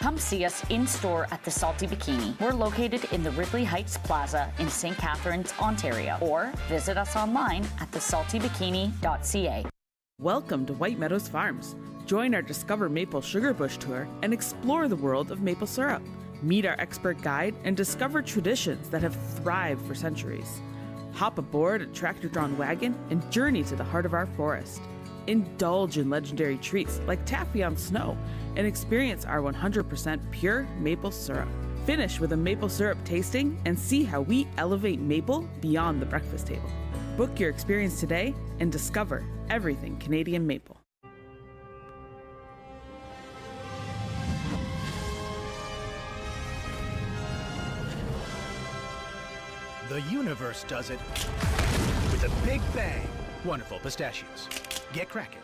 Come see us in-store at the Salty Bikini. We're located in the Ridley Heights Plaza in St Catharines, Ontario. Or visit us online at thesaltybikini.ca. Welcome to White Meadows Farms. Join our Discover Maple Sugar Bush tour and explore the world of maple syrup. Meet our expert guide and discover traditions that have thrived for centuries. Hop aboard a tractor-drawn wagon and journey to the heart of our forest. Indulge in legendary treats like taffy on snow and experience our 100% pure maple syrup. Finish with a maple syrup tasting and see how we elevate maple beyond the breakfast table. Book your experience today and discover everything Canadian maple. The universe does it with a big bang. Wonderful pistachios. Get cracking.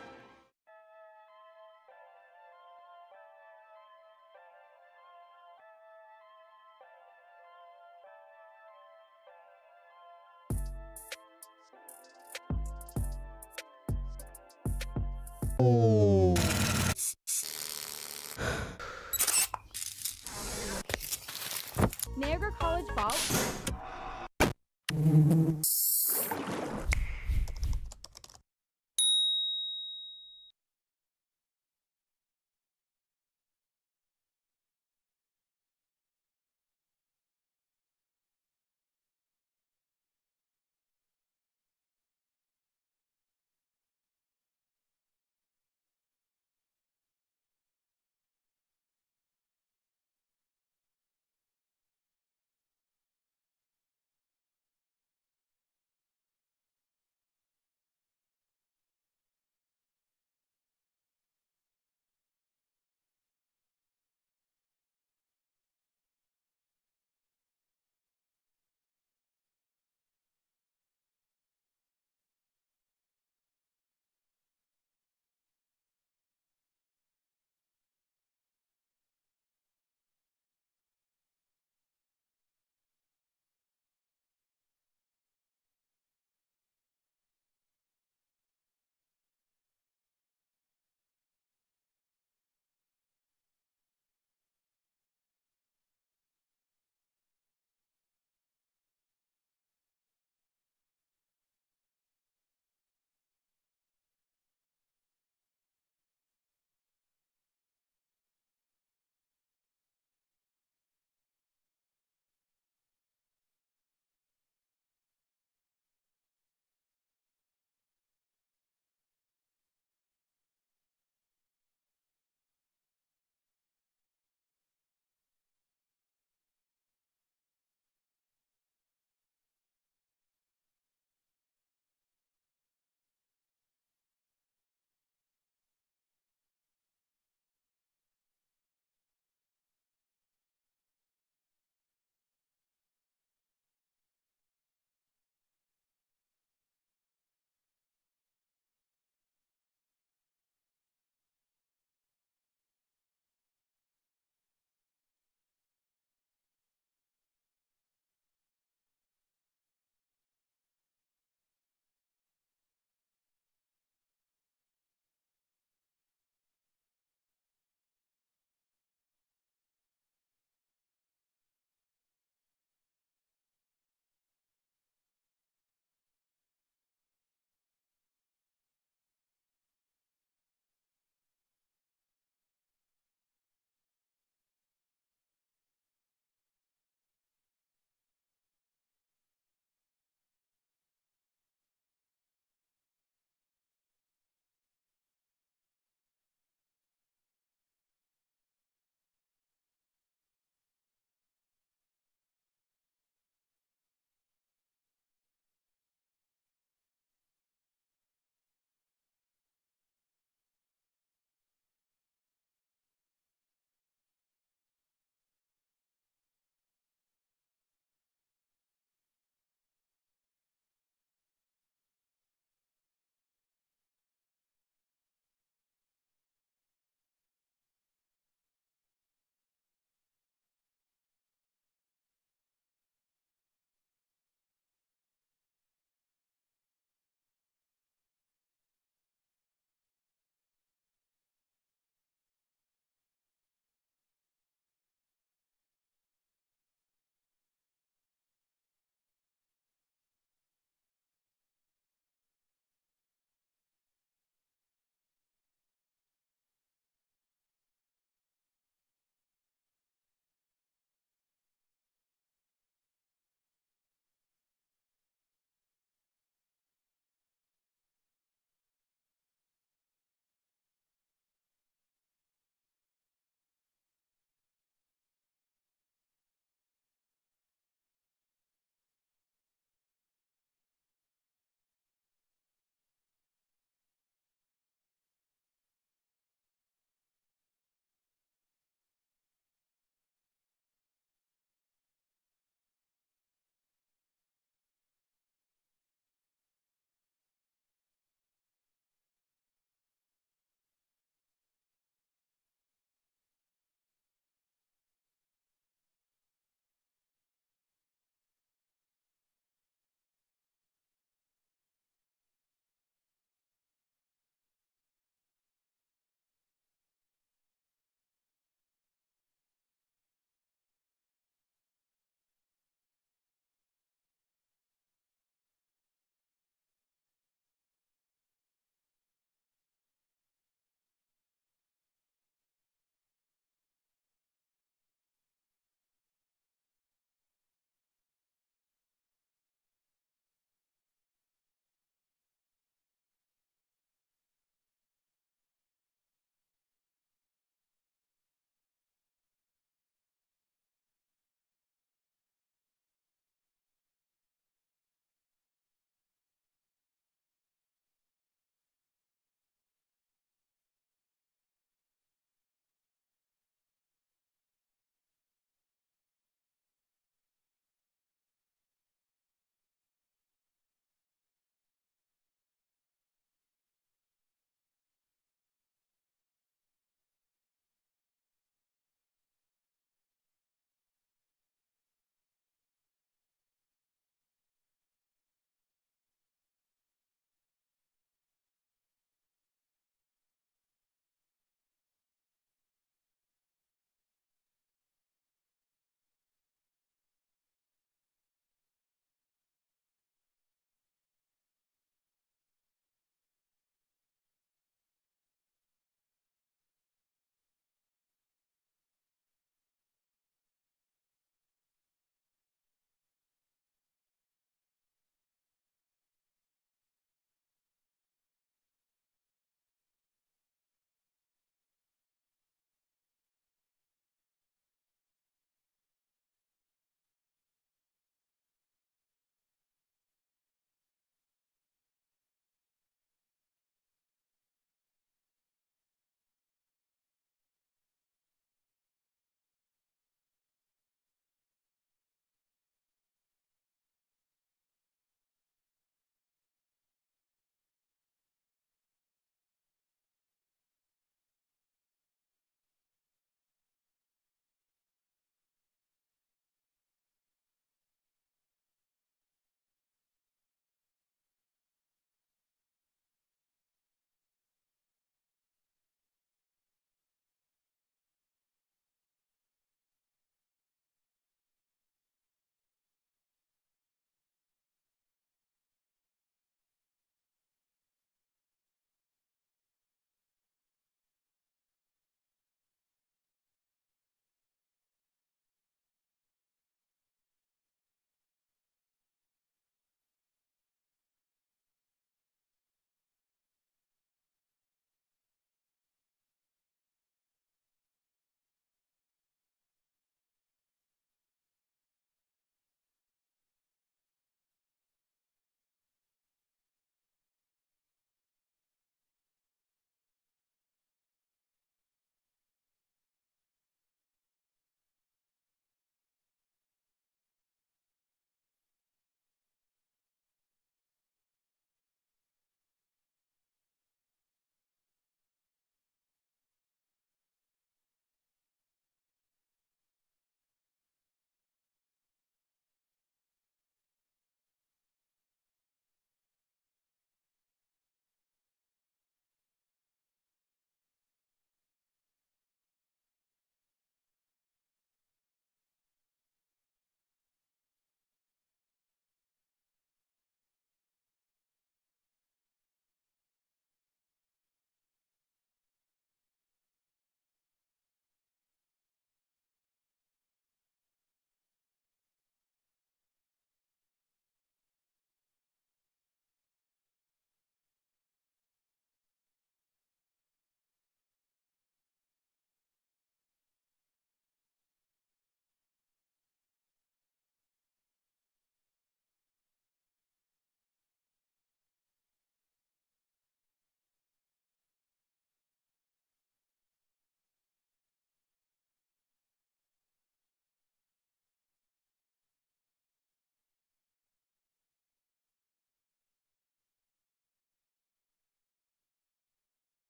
Niagara College Bob.